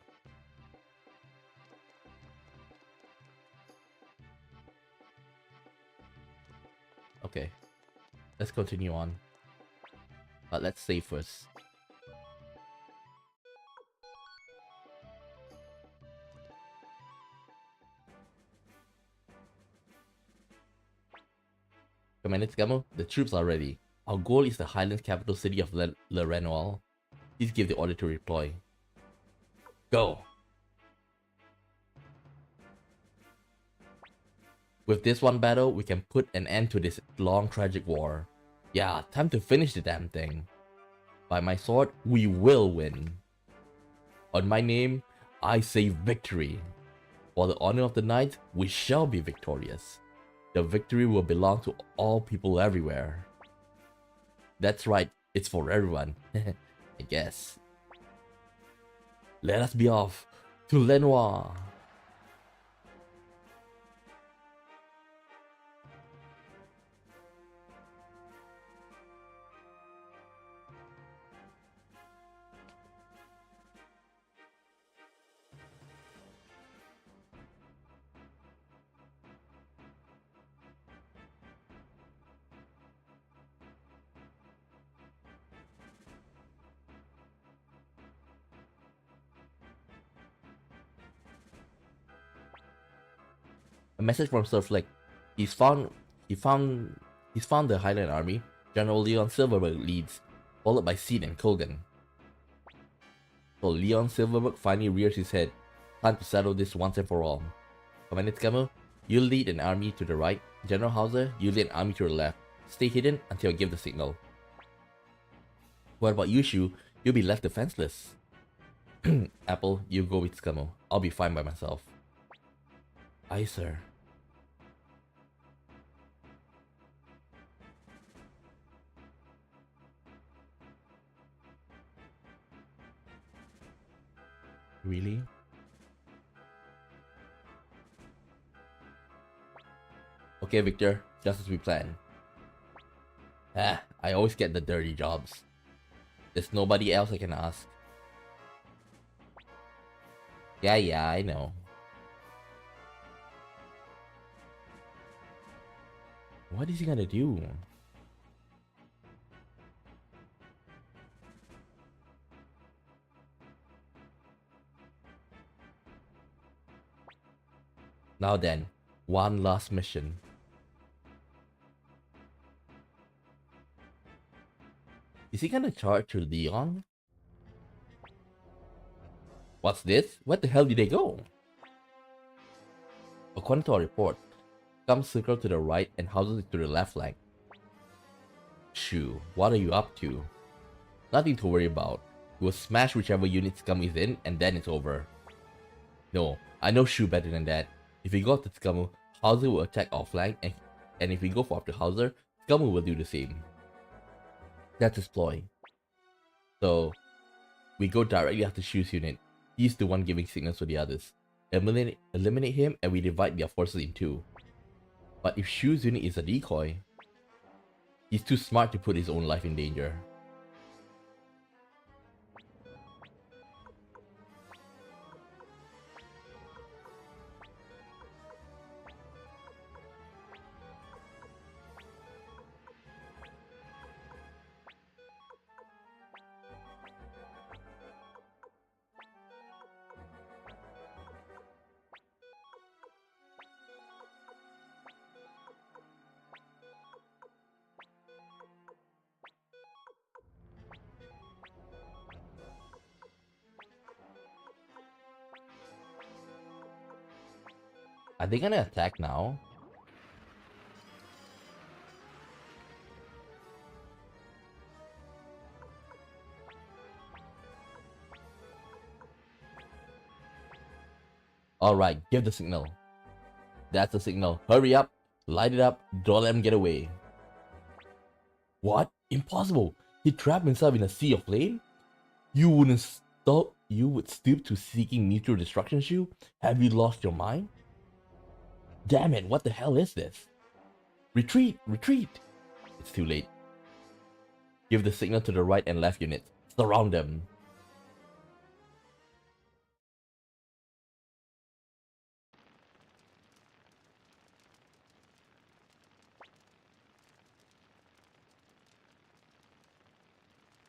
Okay, let's continue on. But let's save first. Commander Scammo, the troops are ready. Our goal is the Highlands capital city of Le Renoir. Please give the order to deploy. Go! With this one battle, we can put an end to this long tragic war. Yeah, time to finish the damn thing. By my sword, we will win. On my name, I say victory. For the honor of the knights, we shall be victorious. The victory will belong to all people everywhere. That's right, it's for everyone, I guess. Let us be off to Lenoir. A message from Sir Flick. He's found the Highland army. General Leon Silverberg leads, followed by Seed and Kogan. So Leon Silverberg finally rears his head. Time to settle this once and for all. Commander Scammo, you lead an army to the right. General Hauser, you lead an army to the left. Stay hidden until I give the signal. What about you, Shu? You'll be left defenseless. Apple, you go with Scammo. I'll be fine by myself. Aye, sir. Really? Okay, Victor, just as we planned. Ah, I always get the dirty jobs. There's nobody else I can ask. Yeah, I know. What is he gonna do? Now then, one last mission. Is he gonna charge to Leon? What's this? Where the hell did they go? According to our report, some circle to the right and houses to the left flank. Shoo, what are you up to? Nothing to worry about. We'll smash whichever unit Scum is in and then it's over. No, I know Shu better than that. If we go after Scum, Hauser will attack our flank, and if we go for after Hauser, Scum will do the same. That's his ploy. So, we go directly after Shu's unit. He's the one giving signals to the others. Eliminate him and we divide their forces in two. But if Shu's unit is a decoy, he's too smart to put his own life in danger. Are they gonna attack now? Alright, give the signal. That's the signal. Hurry up, light it up, don't let him get away. What? Impossible! He trapped himself in a sea of flame? You would stoop to seeking mutual destruction, Shu? Have you lost your mind? Damn it, what the hell is this? Retreat! Retreat! It's too late. Give the signal to the right and left units. Surround them.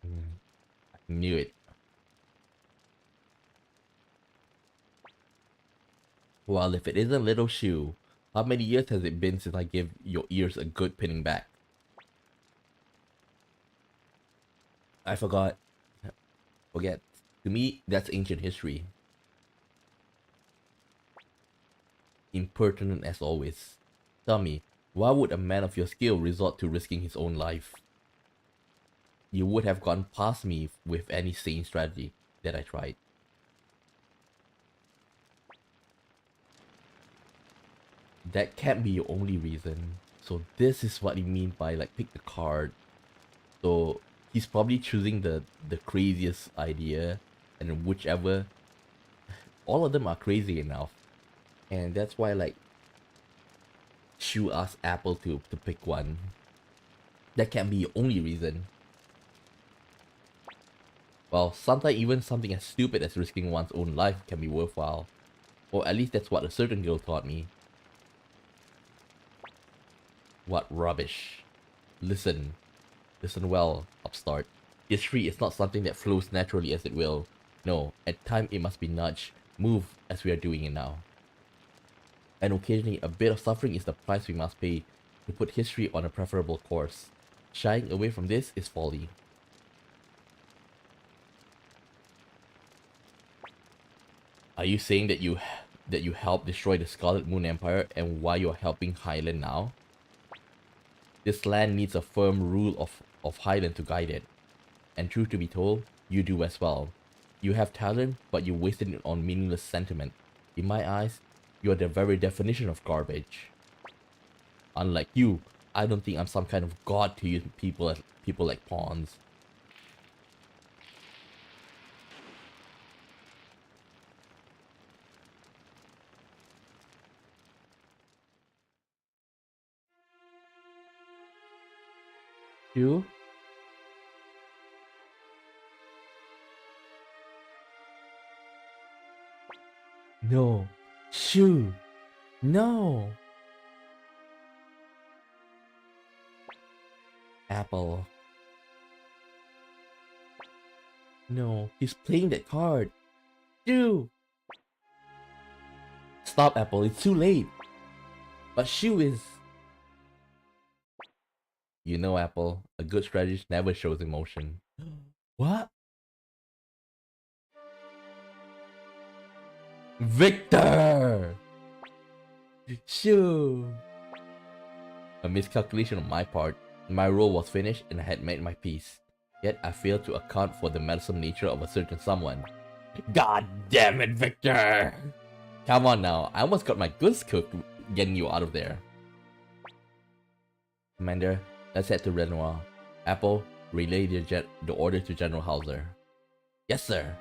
I knew it. Well, if it isn't Little Shu, how many years has it been since I gave your ears a good pinning back? I forgot. Forget. To me, that's ancient history. Impertinent as always. Tell me, why would a man of your skill resort to risking his own life? You would have gone past me with any sane strategy that I tried. That can't be your only reason. So this is what you mean by like pick the card. So he's probably choosing the craziest idea, and whichever, all of them are crazy enough. And that's why like Shu asked Apple to pick one. That can't be your only reason. Well, sometimes even something as stupid as risking one's own life can be worthwhile. Or at least that's what a certain girl taught me. What rubbish. Listen. Listen well, upstart. History is not something that flows naturally as it will. No, at times it must be nudged, moved as we are doing it now. And occasionally a bit of suffering is the price we must pay to put history on a preferable course. Shying away from this is folly. Are you saying that you helped destroy the Scarlet Moon Empire and why you're helping Highland now? This land needs a firm rule of Highland to guide it. And truth to be told, you do as well. You have talent, but you wasted it on meaningless sentiment. In my eyes, you are the very definition of garbage. Unlike you, I don't think I'm some kind of god to use people like pawns. You? No. Shoo. No. Apple. No, he's playing that card. Shoo. Stop, Apple, it's too late. But Shoo is... You know, Apple, a good strategist never shows emotion. What? Victor! Shoo! A miscalculation on my part. My role was finished and I had made my peace. Yet I failed to account for the meddlesome nature of a certain someone. God damn it, Victor! Come on now, I almost got my goods cooked getting you out of there. Commander, let's head to Renoir. Apple, relay the order to General Hauser. Yes, sir.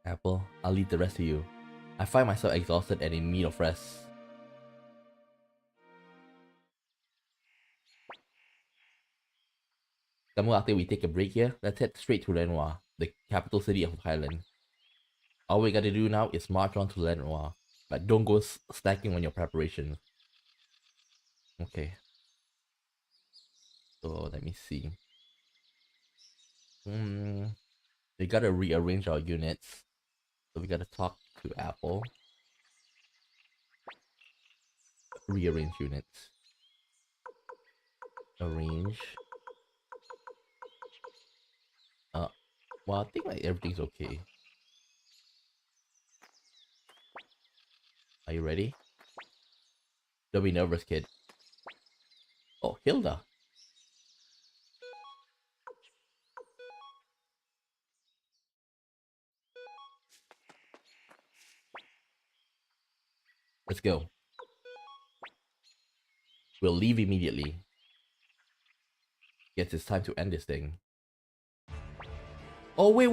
Apple, I'll leave the rest to you. I find myself exhausted and in need of rest. Somewhere after we take a break here, let's head straight to Renoir, the capital city of Highland. All we gotta do now is march on to Renoir, but don't go slacking on your preparations. Okay. So let me see. We gotta rearrange our units. So we gotta talk to Apple. Rearrange units. Arrange. Well, I think like everything's okay. Are you ready? Don't be nervous, kid. Oh, Hilda. Let's go. We'll leave immediately. Guess it's time to end this thing. Oh, wait.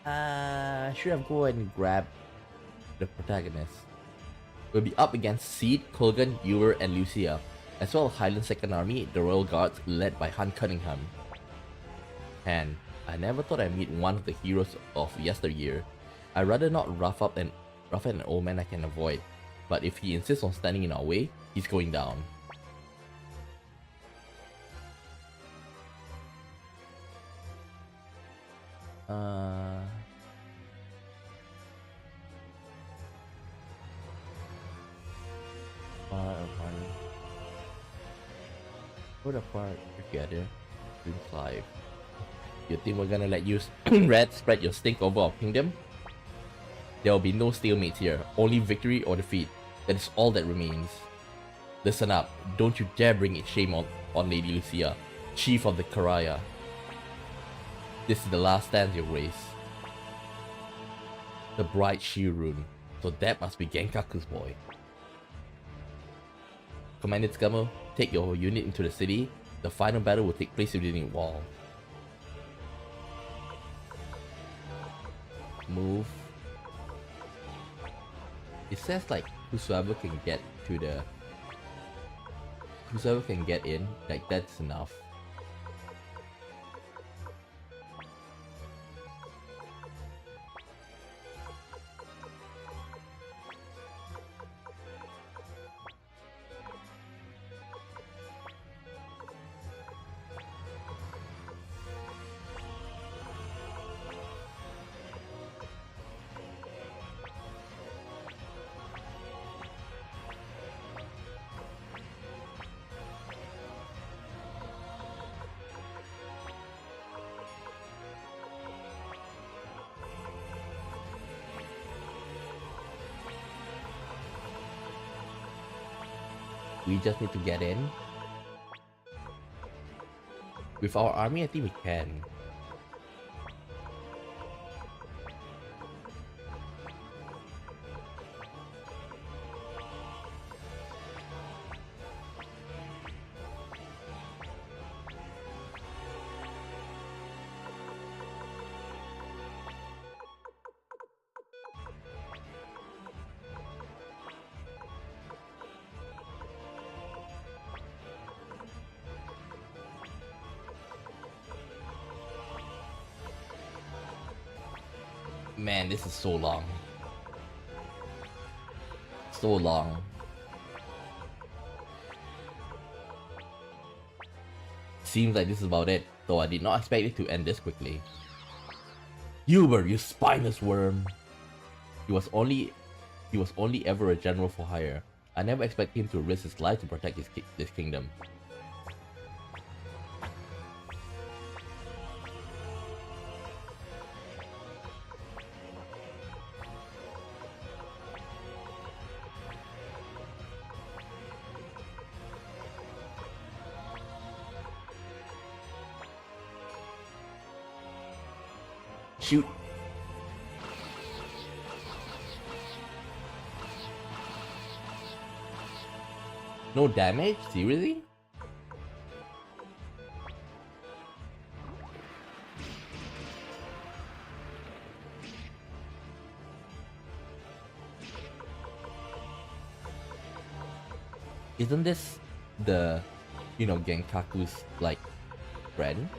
I should have go and grab the protagonist. We'll be up against Seed, Colgan, Ewer, and Lucia, as well as Highland Second Army, the Royal Guards led by Hunt Cunningham. And I never thought I'd meet one of the heroes of yesteryear. I'd rather not rough up an old man I can avoid, but if he insists on standing in our way, he's going down. Put apart together. Dream Clive. You think we're gonna let you Red spread your stink over our kingdom? There will be no stalemates here, only victory or defeat. That is all that remains. Listen up, don't you dare bring shame on Lady Lucia, chief of the Karaya. This is the last stand, your grace. The bright Rune. So that must be Genkaku's boy. Commander Tsukumo, take your unit into the city. The final battle will take place within the wall. Move. It says like whosoever can get in, like that's enough. We just need to get in. With our army, I think we can. Man, this is so long. So long. Seems like this is about it, though I did not expect it to end this quickly. Hubert, you spineless worm! He was only ever a general for hire. I never expected him to risk his life to protect this kingdom. Shoot. No damage? Seriously? Isn't this the, Genkaku's, like, friend?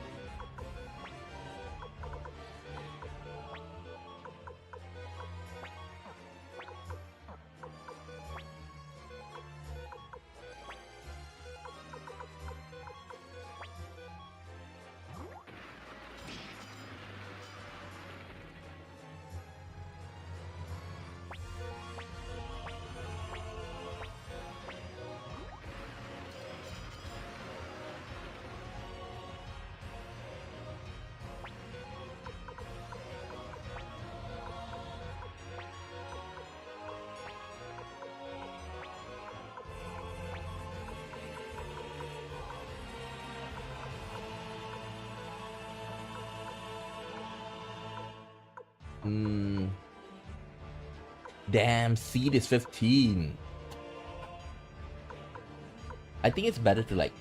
Damn, seed is 15. I think it's better to, like,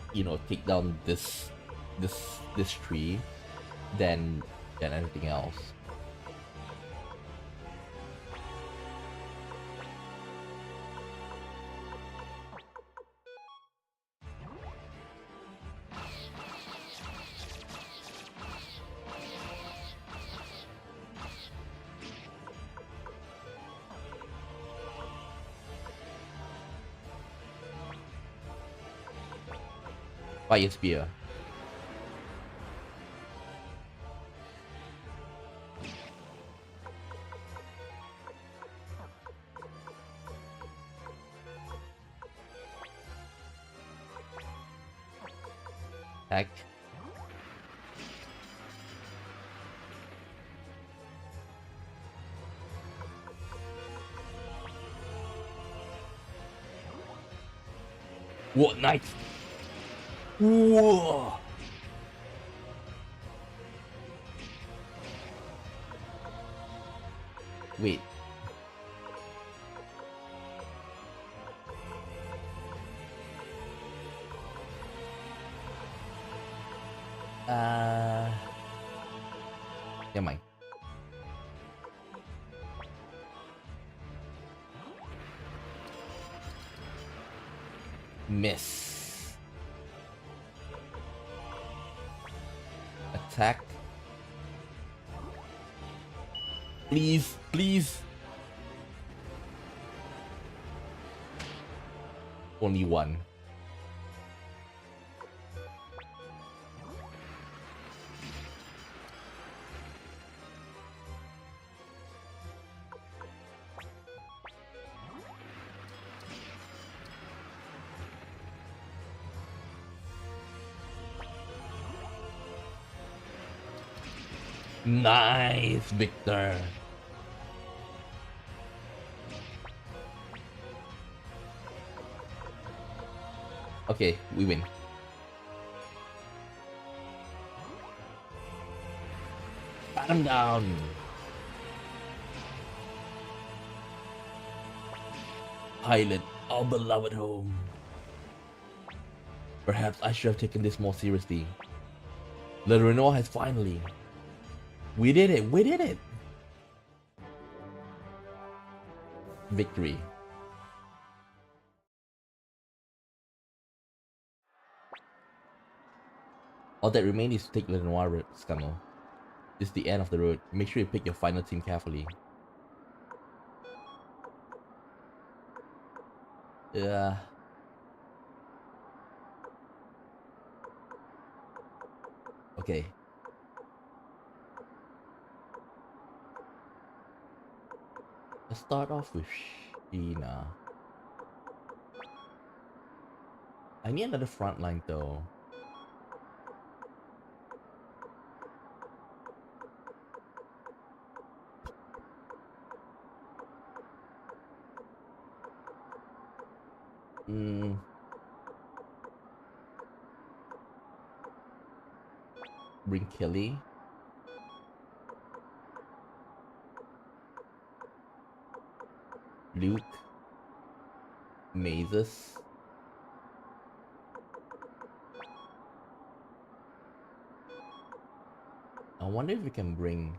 take down this tree than anything else. Fire spear. Heck. What nice! Whoa! Wait. Never mind. Miss. Attack. Please, please. Only one. Nice, Victor. Okay, we win. Pat him down. Highland, our beloved home. Perhaps I should have taken this more seriously. Le Renoir has finally. We did it! We did it! Victory. All that remains is to take Le Noir, Scannel. This is the end of the road. Make sure you pick your final team carefully. Yeah. Okay. Let's start off with Sheena. I need another front line though. Bring Kelly. Luke. Mazes. I wonder if we can bring...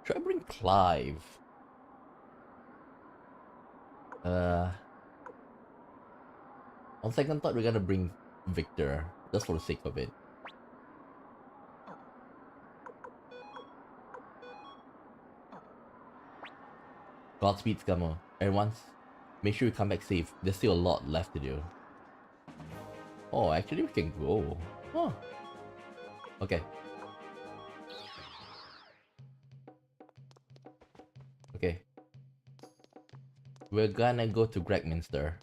Should I bring Clive? On second thought, we're gonna bring Victor, just for the sake of it. Godspeed, Scammer. Everyone, make sure you come back safe. There's still a lot left to do. Oh, actually we can go. Huh. Okay. Okay. We're gonna go to Gregminster.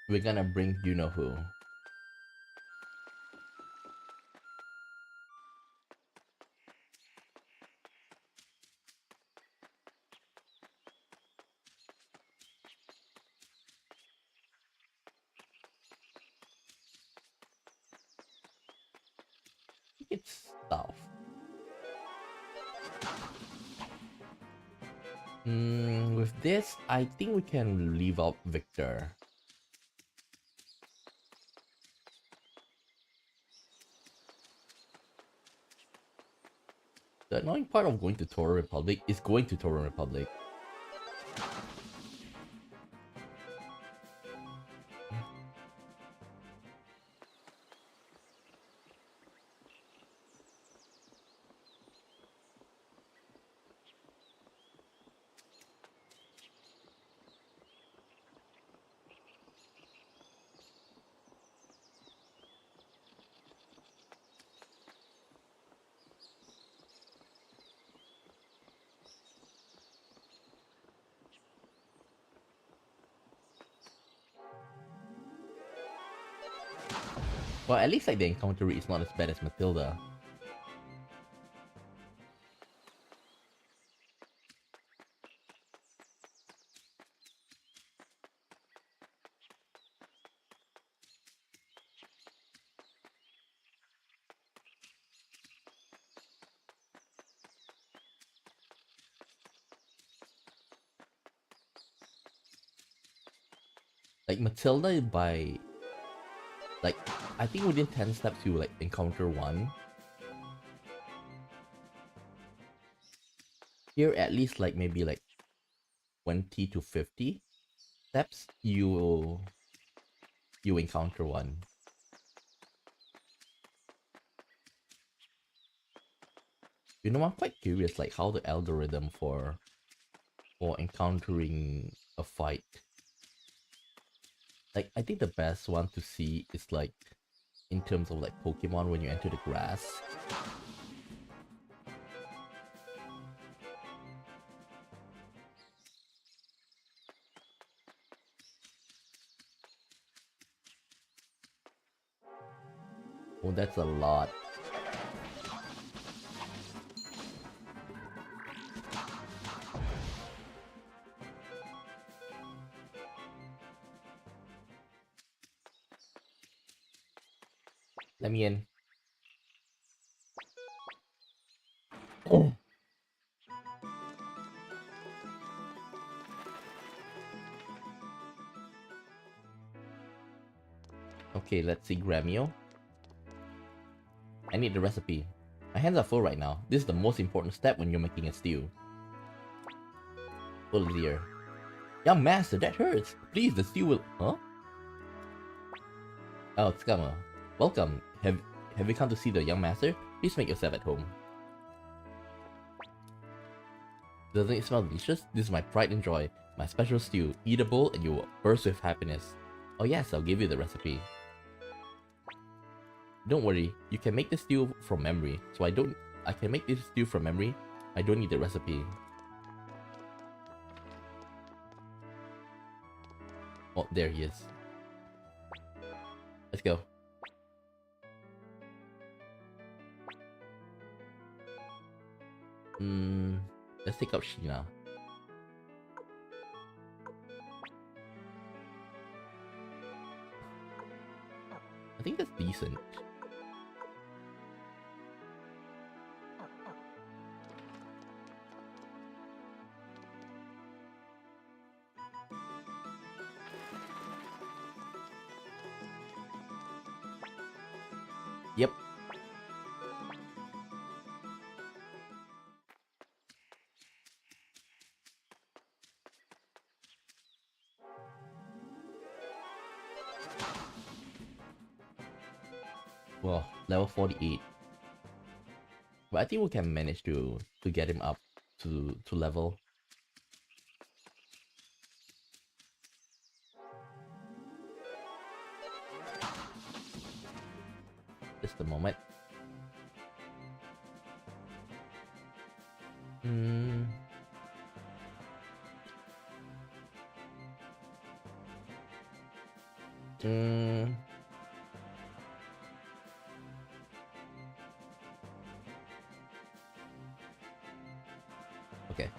We're gonna bring you-know-who. It's stuff. With this, I think we can leave out Victor. The annoying part of going to Toro Republic is going to Toro Republic. Well, at least like the encounter rate is not as bad as Matilda. Like Matilda by like I think within 10 steps you like encounter one. Here at least like maybe like 20 to 50 steps you encounter one. You know, I'm quite curious like how the algorithm for encountering a fight. Like I think the best one to see is like in terms of like Pokemon when you enter the grass. Oh, that's a lot. Let me in. Okay, let's see Gremio. I need the recipe. My hands are full right now. This is the most important step when you're making a stew. Oh dear. Young master, that hurts! Please, the stew will... Huh? Oh, Tsukama. Welcome. Have you come to see the young master? Please make yourself at home. Doesn't it smell delicious? This is my pride and joy. My special stew. Eat a bowl and you will burst with happiness. Oh yes, I'll give you the recipe. Don't worry, you can make the stew from memory. I can make this stew from memory. I don't need the recipe. Oh, there he is. Let's go. Let's take out Sheena. I think that's decent. Yep. Well, level 48. But I think we can manage to get him up to level. Just a moment. Okay.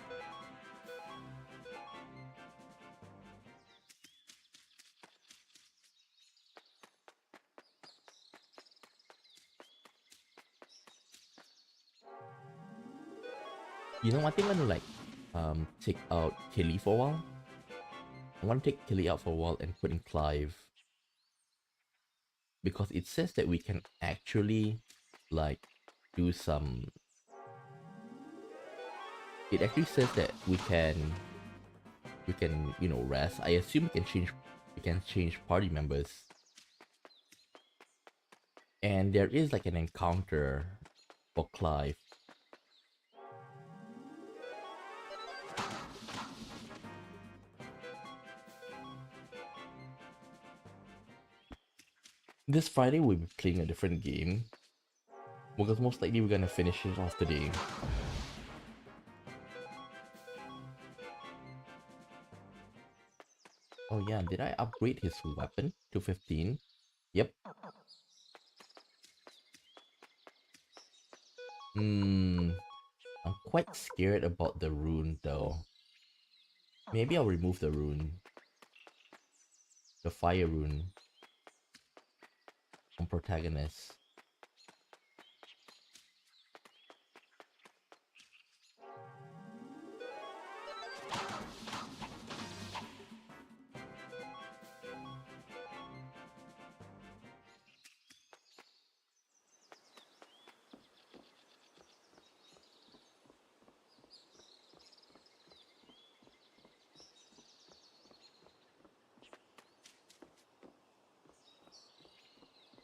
You know, I think I'm gonna like take out Killy for a while. I want to take Killy out for a while and put in Clive. Because it says that we can actually like do some... It actually says that we can, you know, rest. I assume we can change party members. And there is like an encounter for Clive. This Friday we'll be playing a different game. Because most likely we're gonna finish it off today. Oh yeah, did I upgrade his weapon to 15? Yep. Hmm, I'm quite scared about the rune though. Maybe I'll remove the rune. The fire rune on protagonist.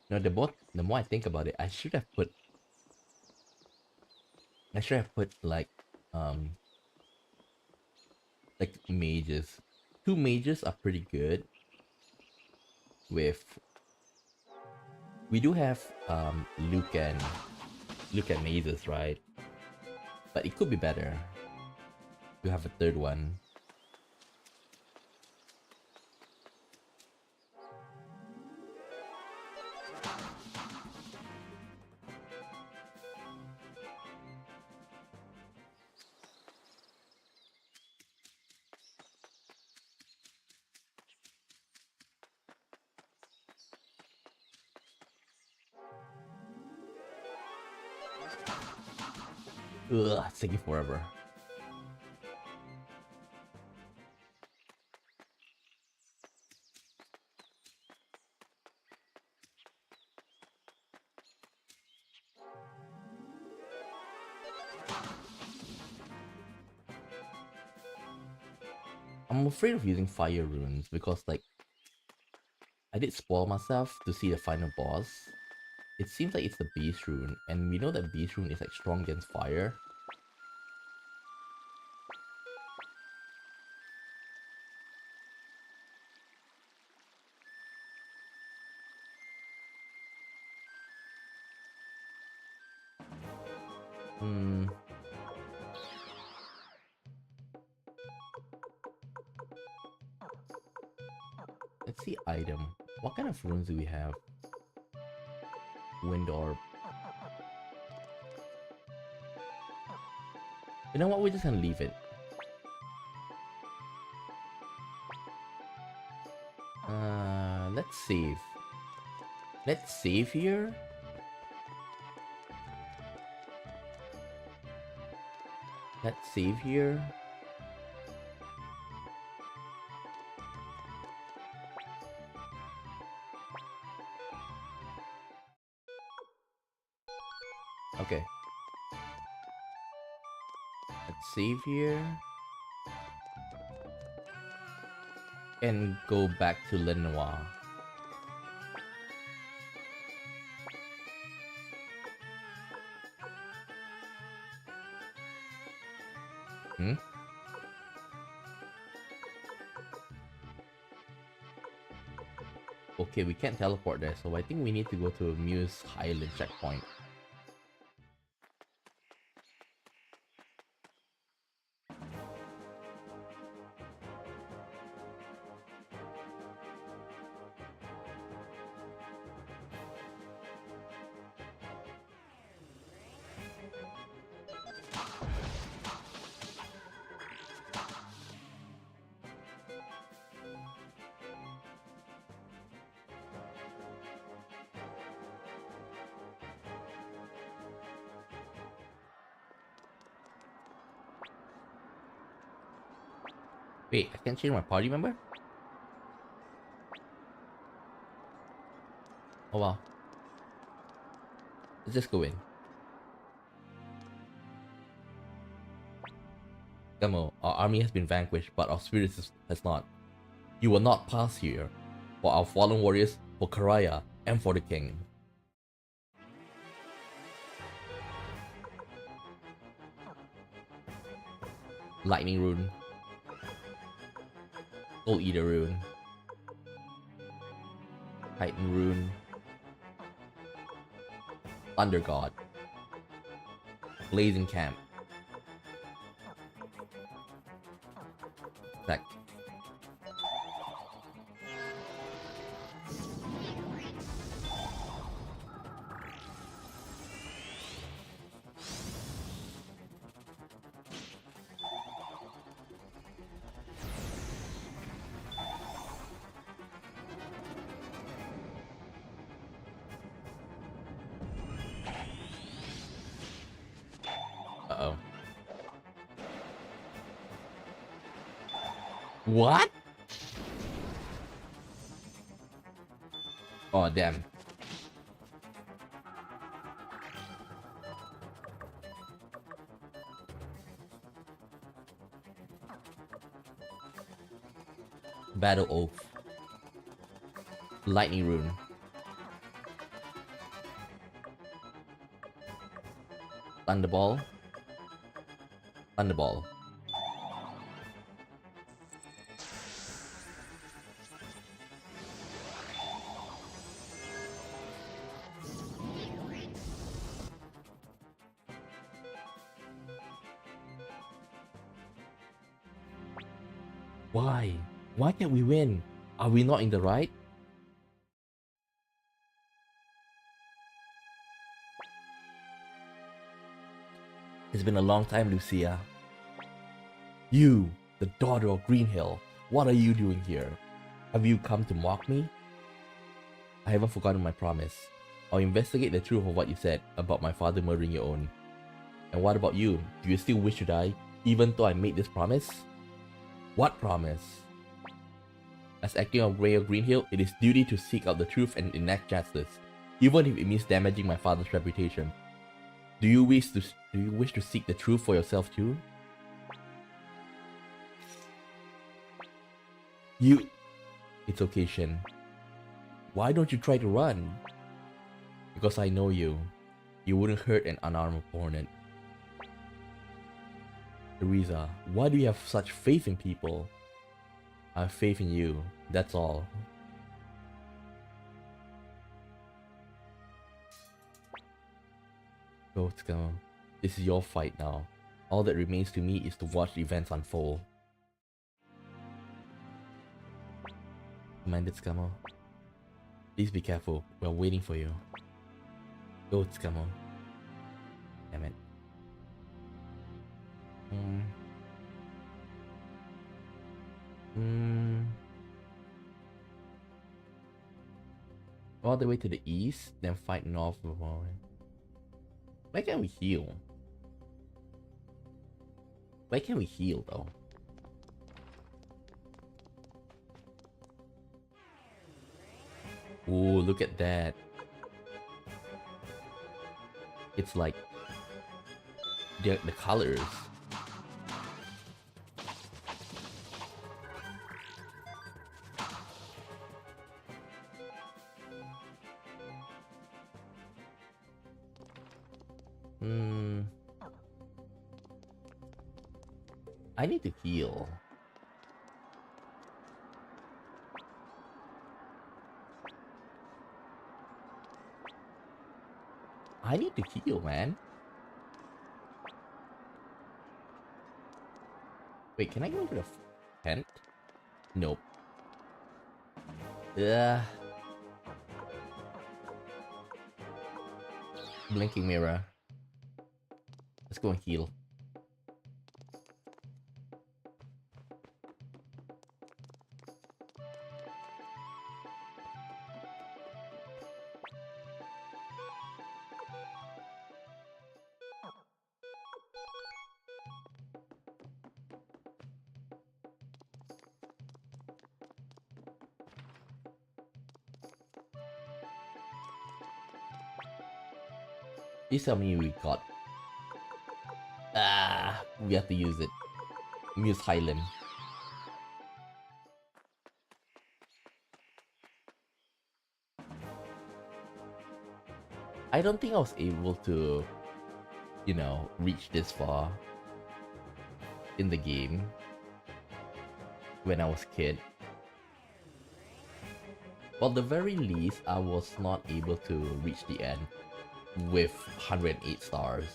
No, the more I think about it, I should have put um like mages. Two mages are pretty good. With we do have Luke and mazes, right? But it could be better to have a third one. Ugh, it's taking forever. I'm afraid of using fire runes because like I did spoil myself to see the final boss. It seems like it's the beast rune, and we know that beast rune is like strong against fire. Hmm. Let's see item. What kind of runes do we have? Wind orb. You know what? We're just gonna leave it. Let's save. Let's save here. Let's save here. Okay. Let's save here. And go back to Lenoir. Hmm? Okay, we can't teleport there, so I think we need to go to Muse Highland checkpoint. Wait, I can't change my party member? Oh wow. Let's just go in. Gamo, our army has been vanquished, but our spirit has not. You will not pass here. For our fallen warriors, for Karaya, and for the king. Lightning rune. Soul Eater rune. Titan rune. Thunder God. Blazing Camp. Sec. What? Oh, damn. Battle Oath. Lightning Rune. Thunderball. Thunderball. Why? Why can't we win? Are we not in the right? It's been a long time, Lucia. You, the daughter of Greenhill, what are you doing here? Have you come to mock me? I haven't forgotten my promise. I'll investigate the truth of what you said about my father murdering your own. And what about you? Do you still wish to die, even though I made this promise? What promise? As acting on Way of Greenhill, it is duty to seek out the truth and enact justice, even if it means damaging my father's reputation. Do you wish to seek the truth for yourself too? It's okay, Shin. Why don't you try to run? Because I know you. You wouldn't hurt an unarmed opponent. Teresa, why do you have such faith in people? I have faith in you, that's all. Go, Tsukamo. This is your fight now. All that remains to me is to watch the events unfold. Commander Tsukamo. Please be careful, we're waiting for you. Go, Tsukamo. Damn it. All the way to the east, then fight north before. Where can we heal? Where can we heal though? Ooh, look at that. It's like the colors. I need to heal. I need to heal, man. Wait, can I go into the tent? Nope. Yeah. Blinking mirror. Let's go and heal. Please tell me we got... Ah, we have to use it. Use Highland. I don't think I was able to, you know, reach this far in the game when I was a kid. Well, at the very least, I was not able to reach the end with 108 stars.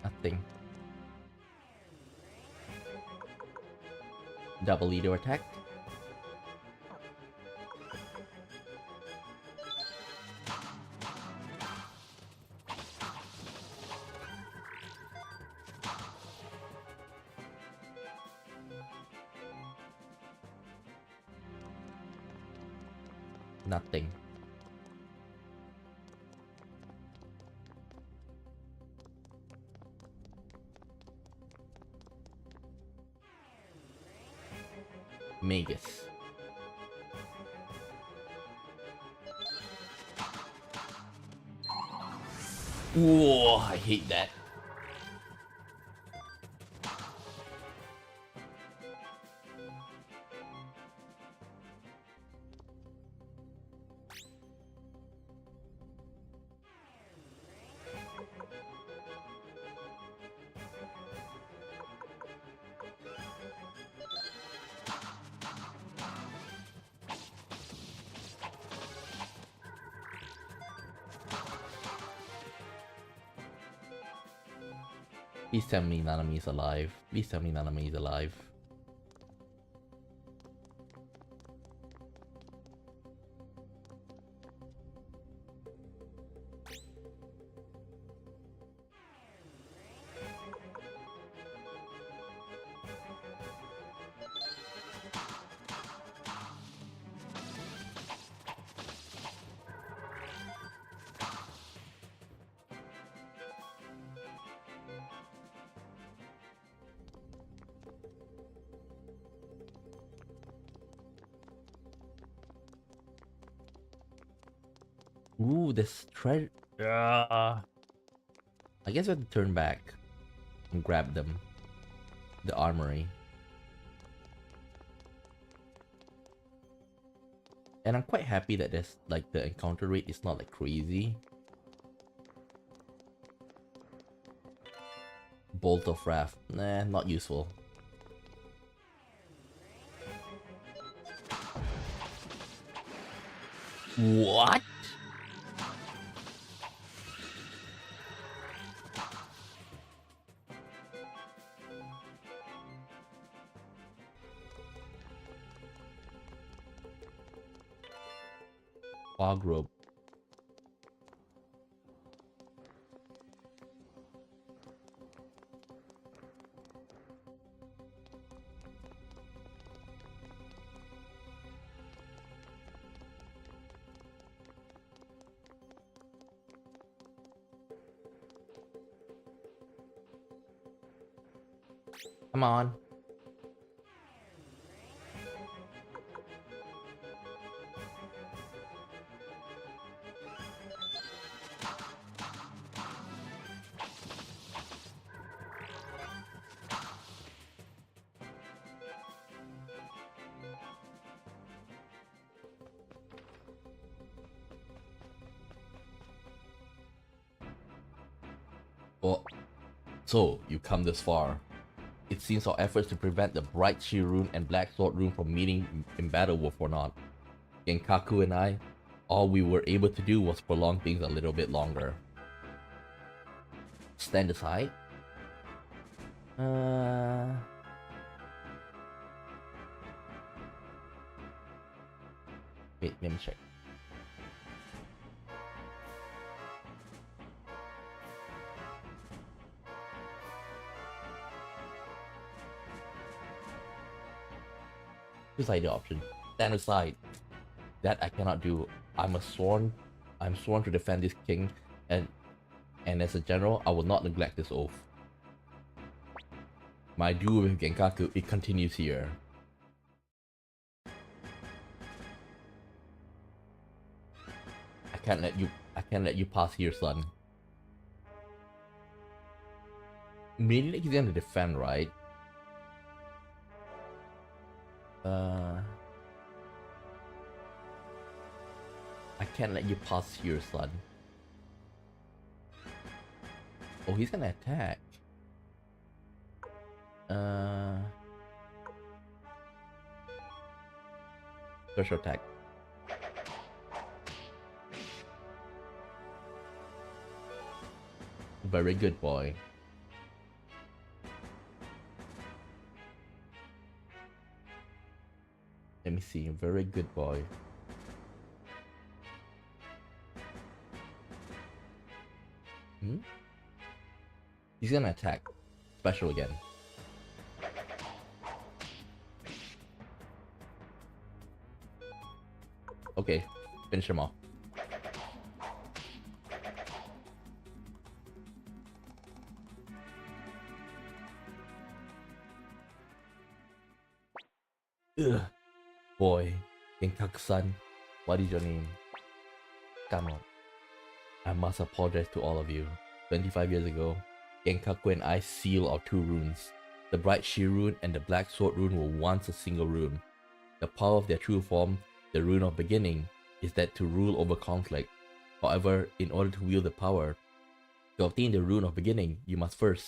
Nothing. Double leader attack. Nothing. Magus. Whoa, I hate that. Please tell me Nanami is alive. Please tell me Nanami is alive. Ooh, this treasure. I guess we have to turn back and grab them. The armory. And I'm quite happy that there's like the encounter rate is not like crazy. Bolt of Wrath. Nah, not useful. What? Fog rope. Come on. Well, so you come this far. It seems our efforts to prevent the Bright Shield Rune and Black Sword Rune from meeting in battle were for naught. Genkaku and I, all we were able to do was prolong things a little bit longer. Stand aside? Wait, let me check. Suicide option. Stand aside. That I cannot do. I'm sworn to defend this king, and as a general, I will not neglect this oath. My duel with Genkaku, it continues here. I can't let you pass here, son. Mainly he's gonna defend, right? I can't let you pass here, son. Oh, he's gonna attack. Special attack. Very good, boy. me see. Very good boy. He's gonna attack. Special again. Okay, finish him off. Ugh. Boy, Genkaku-san, what is your name? Come on. I must apologize to all of you. 25 years ago, Genkaku and I sealed our two runes. The Bright Shield rune and the Black Sword rune were once a single rune. The power of their true form, the Rune of Beginning, is that to rule over conflict. However, in order to wield the power, to obtain the Rune of Beginning, you must first...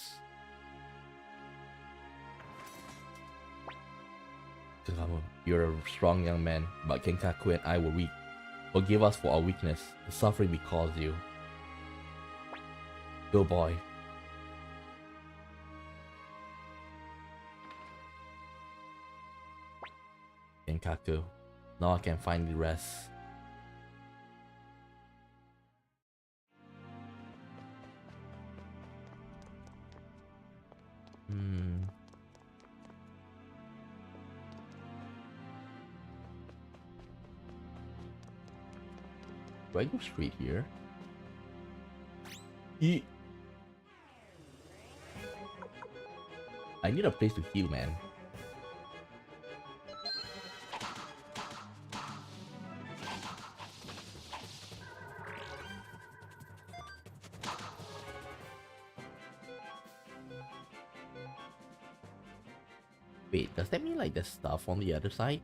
Tsukamu, you're a strong young man, but Genkaku and I were weak. Forgive us for our weakness, the suffering we caused you. Go boy. Genkaku, now I can finally rest. Do I go straight here? I need a place to heal, man. Wait, does that mean like there's stuff on the other side?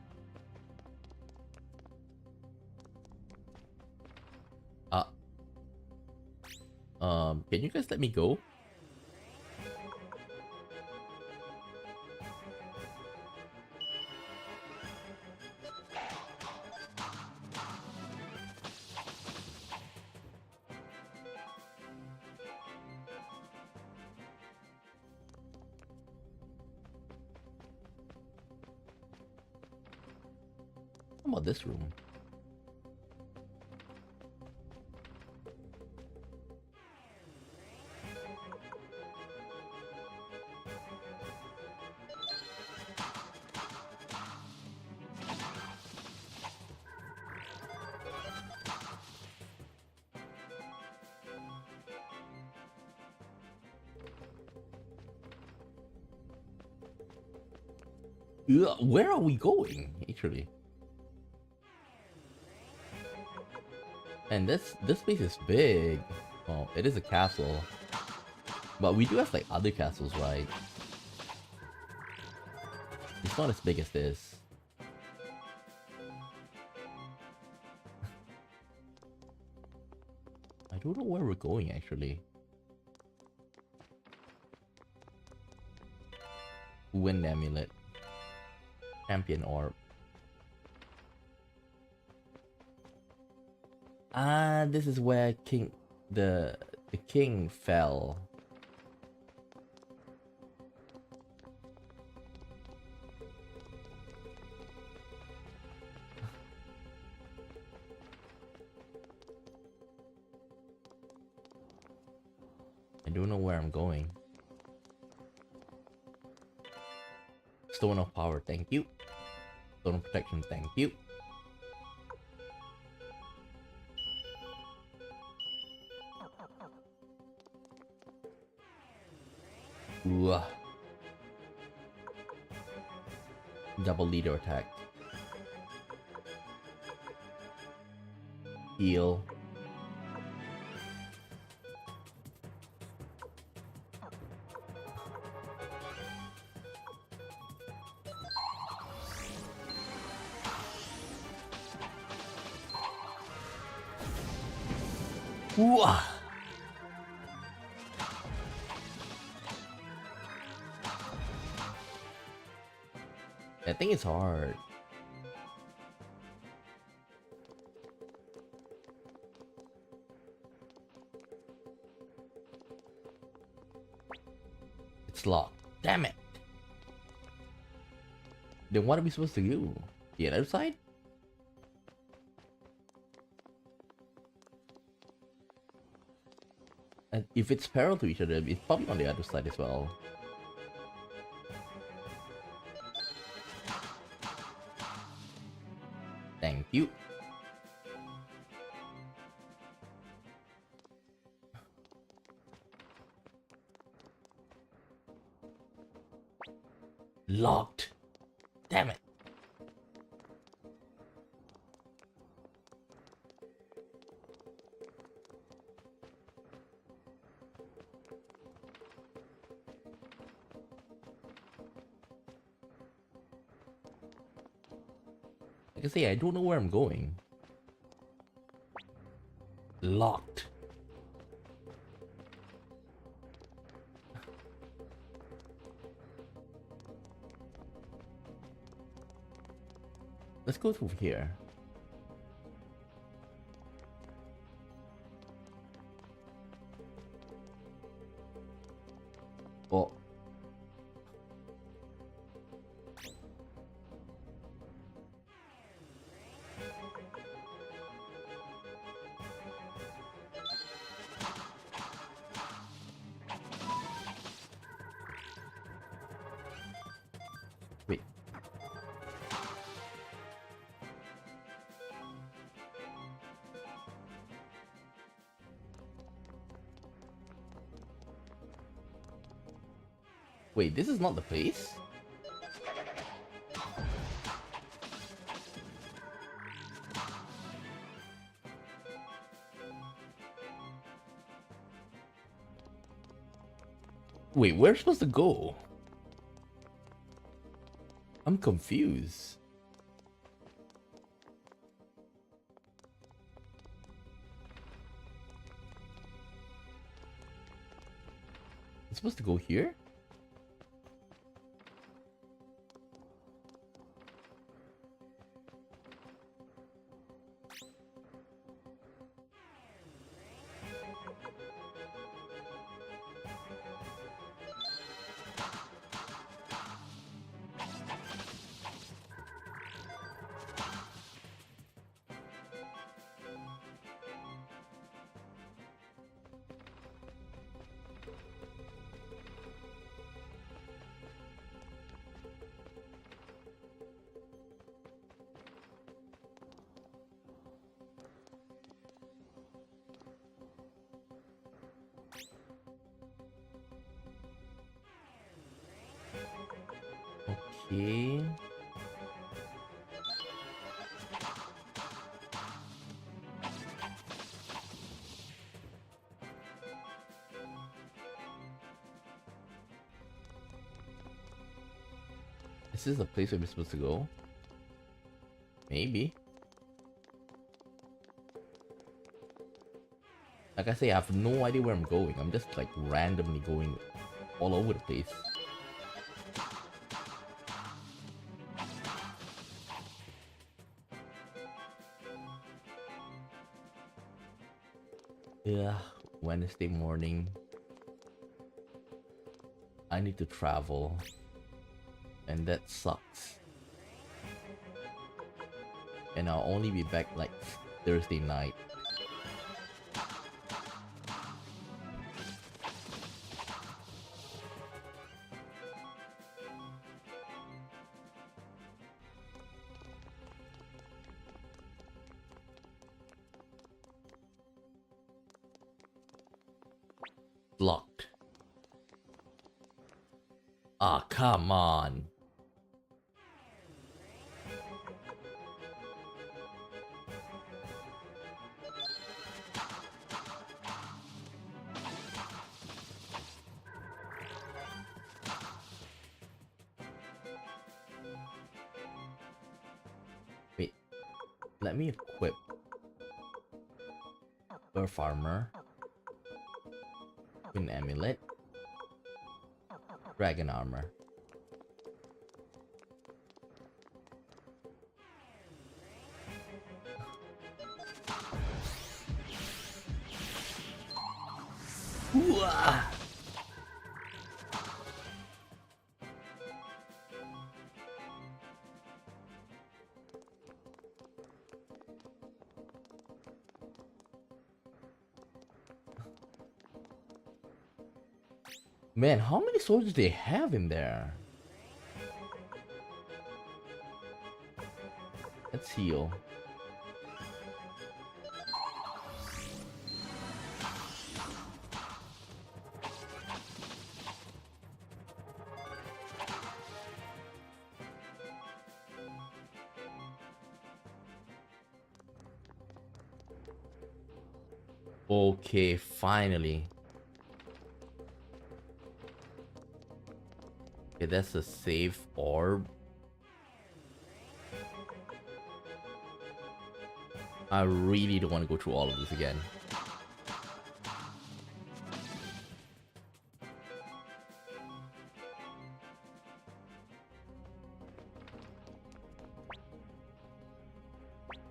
Can you guys let me go? How about this room? Where are we going, actually? And this place is big. Oh, it is a castle. But we do have like other castles, right? It's not as big as this. I don't know where we're going, actually. Wind Amulet. Champion Orb. Ah, this is where the king fell. I don't know where I'm going. Stone of Power, thank you. Stone of Protection, thank you. Ooh. Double leader attack. Heal. Ooh. I think it's hard. It's locked. Damn it. Then what are we supposed to do? The other side? And if it's parallel to each other, it's probably on the other side as well. Thank you. Locked. Damn it. Like I say, I don't know where I'm going. Locked. Let's go through here. Oh. Wait. Wait, this is not the place? Wait, where are we supposed to go? I'm confused. I'm supposed to go here? Okay. Is this the place where we're supposed to go? Maybe. Like I say, I have no idea where I'm going. I'm just like randomly going all over the place. Yeah, Wednesday morning. I need to travel. And that sucks. And I'll only be back like Thursday night. Locked. Ah, come on. Wait, let me equip Earth Armor, Twin Amulet, Dragon Armor. Ooh-ah! Man, how many soldiers do they have in there? Let's heal. Okay, finally. Okay, that's a safe orb. I really don't want to go through all of this again.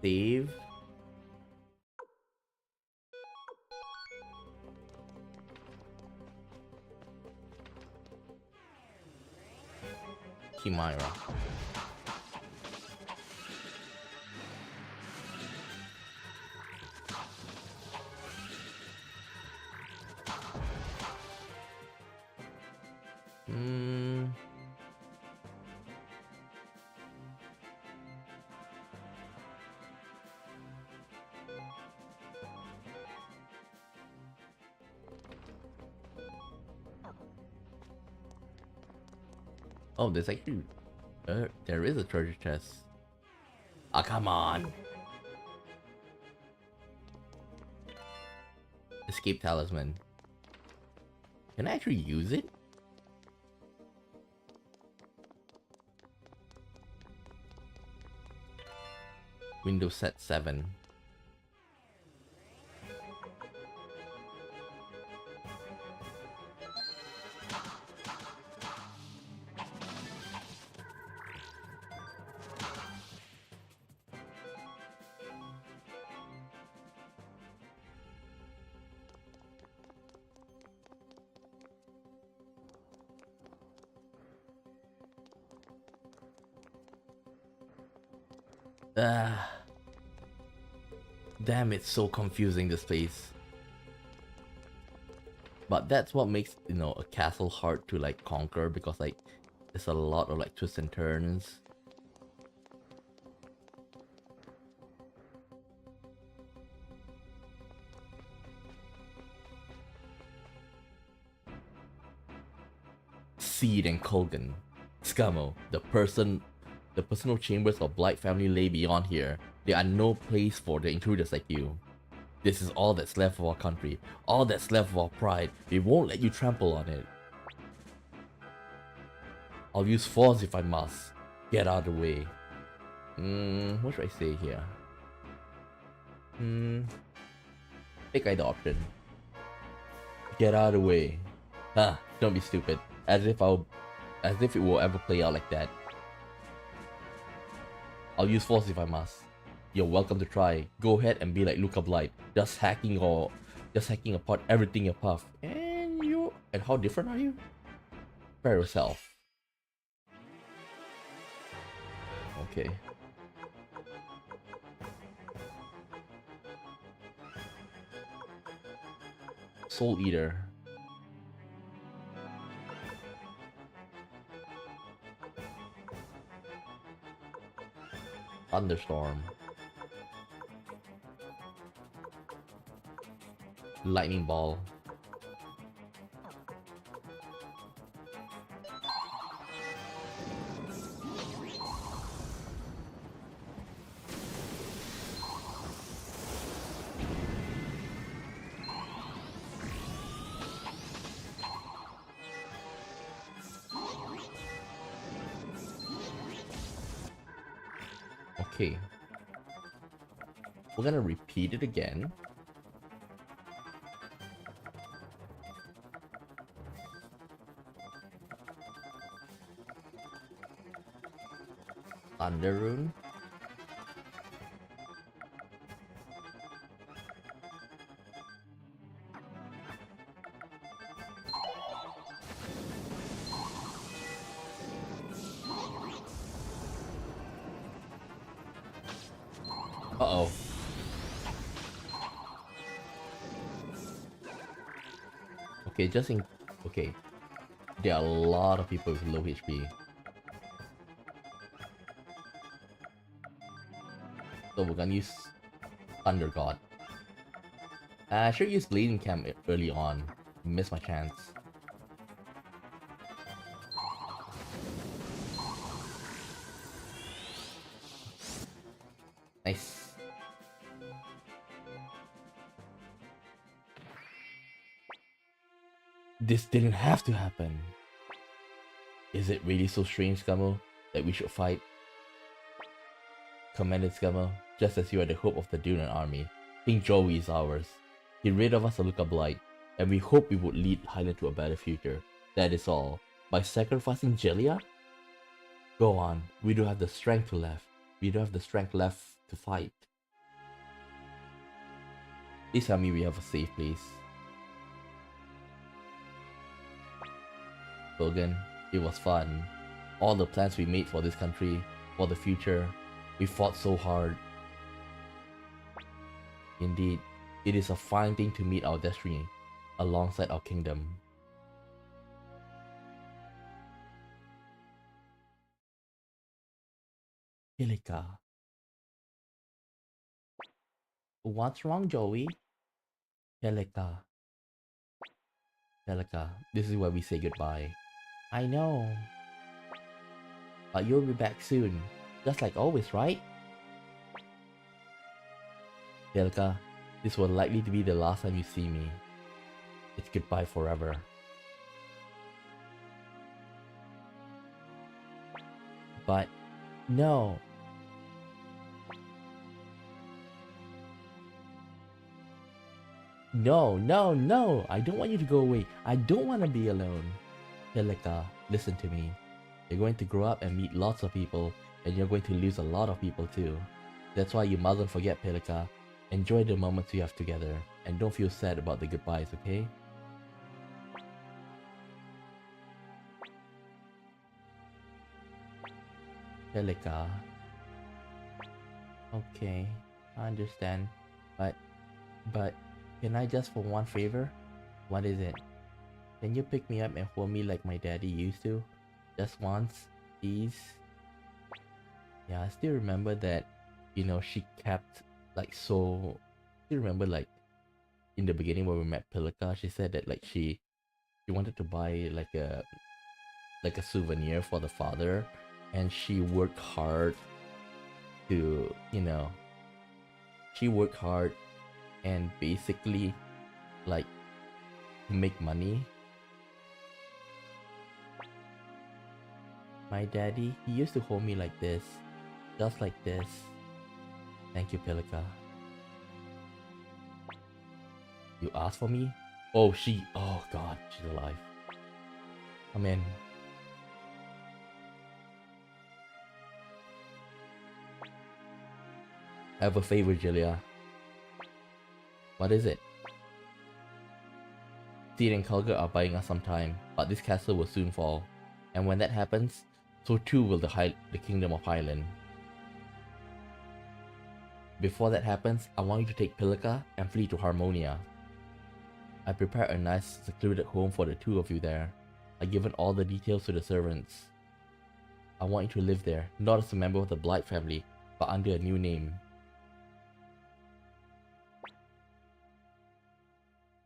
Save. Chimera. Oh, there's actually there is a treasure chest. Ah, come on. Escape talisman. Can I actually use it? Windows set 7. Damn, it's so confusing, this place. But that's what makes, you know, a castle hard to like conquer, because like there's a lot of like twists and turns. Seed and Colgan. Scamo, the personal chambers of Blight family lay beyond here. They are no place for the intruders like you. This is all that's left of our country, all that's left of our pride. We won't let you trample on it. I'll use force if I must. Get out of the way. What should I say here? Take either option. Get out of the way. Ah, don't be stupid. As if it will ever play out like that. I'll use force if I must. You're welcome to try. Go ahead and be like Luca Blight, just hacking apart everything in your path. And how different are you? Prepare yourself. Okay. Soul Eater. Thunderstorm. Lightning Ball. Okay. We're gonna repeat it again. Thunder Rune. Uh-oh. Okay, okay. There are a lot of people with low HP. So we're gonna use Thunder God. I should use Bleeding Camp early on. Missed my chance. Nice. This didn't have to happen. Is it really so strange, Scummo, that we should fight? Commander Scummo, just as you are the hope of the Dunan army, King Jowy is ours. He rid of us a look of blight, and we hope we would lead Highland to a better future. That is all. By sacrificing Jelia? Go on, we don't have the strength left. We don't have the strength left to fight. Please tell me we have a safe place. Logan, it was fun. All the plans we made for this country, for the future, we fought so hard. Indeed, it is a fine thing to meet our destiny alongside our kingdom. Hilika. What's wrong, Jowy? Hilika. Hilika, this is where we say goodbye. I know. But you'll be back soon. Just like always, right? Hilika, this will likely to be the last time you see me. It's goodbye forever. But, no. No, no, no! I don't want you to go away. I don't want to be alone. Hilika, listen to me. You're going to grow up and meet lots of people, and you're going to lose a lot of people too. That's why you mustn't forget, Hilika. Enjoy the moments you have together, and don't feel sad about the goodbyes, okay? Hilika. Okay, I understand. But, can I just for one favor? What is it? Can you pick me up and hold me like my daddy used to? Just once, please? Yeah, I still remember that, you know, she kept, like, so... I still remember, like, in the beginning when we met Pilika, she said that, like, she wanted to buy, like a souvenir for the father, and she worked hard to, you know... She worked hard and basically, like, to make money. My daddy, he used to hold me like this. Just like this. Thank you, Pilika. You asked for me? Oh, oh god, she's alive. Come in. I have a favor, Julia. What is it? Seed and Kulga are buying us some time, but this castle will soon fall. And when that happens, so too will the Kingdom of Highland. Before that happens, I want you to take Pilika and flee to Harmonia. I prepared a nice secluded home for the two of you there. I've given all the details to the servants. I want you to live there, not as a member of the Blight family, but under a new name.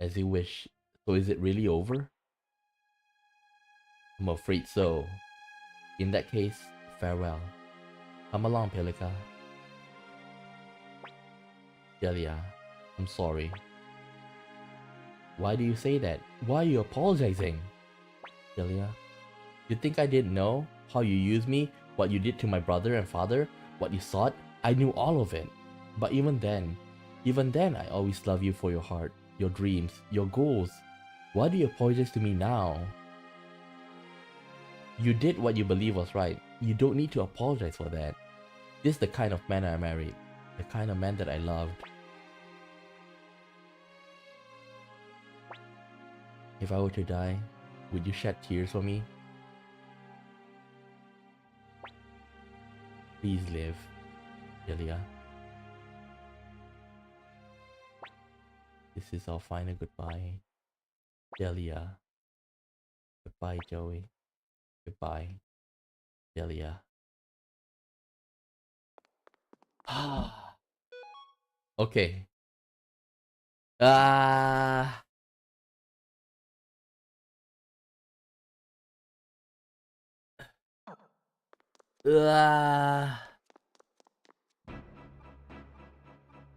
As you wish. So is it really over? I'm afraid so. In that case, farewell. Come along, Pilika. Delia, I'm sorry. Why do you say that? Why are you apologizing? Delia, you think I didn't know how you used me, what you did to my brother and father, what you sought? I knew all of it. But even then, I always loved you for your heart, your dreams, your goals. Why do you apologize to me now? You did what you believe was right. You don't need to apologize for that. This is the kind of man I married. The kind of man that I loved. If I were to die, would you shed tears for me? Please live, Delia. This is our final goodbye. Delia. Goodbye, Joey. Goodbye, Delia. Ah. Okay. Ah.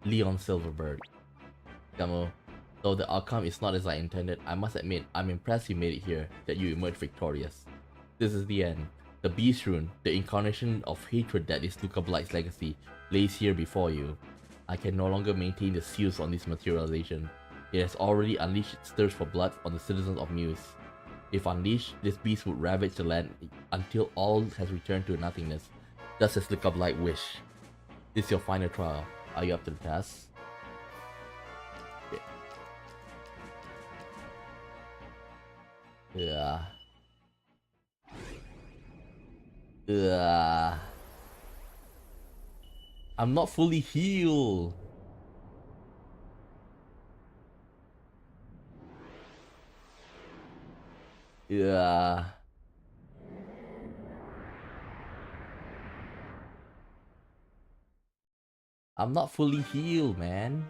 Leon Silverberg. Demo. Though the outcome is not as I intended, I must admit, I'm impressed you made it here, that you emerged victorious. This is the end. The Beast Rune, the incarnation of hatred that is Luca Blight's legacy, lays here before you. I can no longer maintain the seals on this materialization. It has already unleashed its thirst for blood on the citizens of Muse. If unleashed, this beast would ravage the land until all has returned to nothingness, just as Luca Blight wished. This is your final trial. Are you up to the task? Yeah. I'm not fully healed. Yeah. I'm not fully healed, man.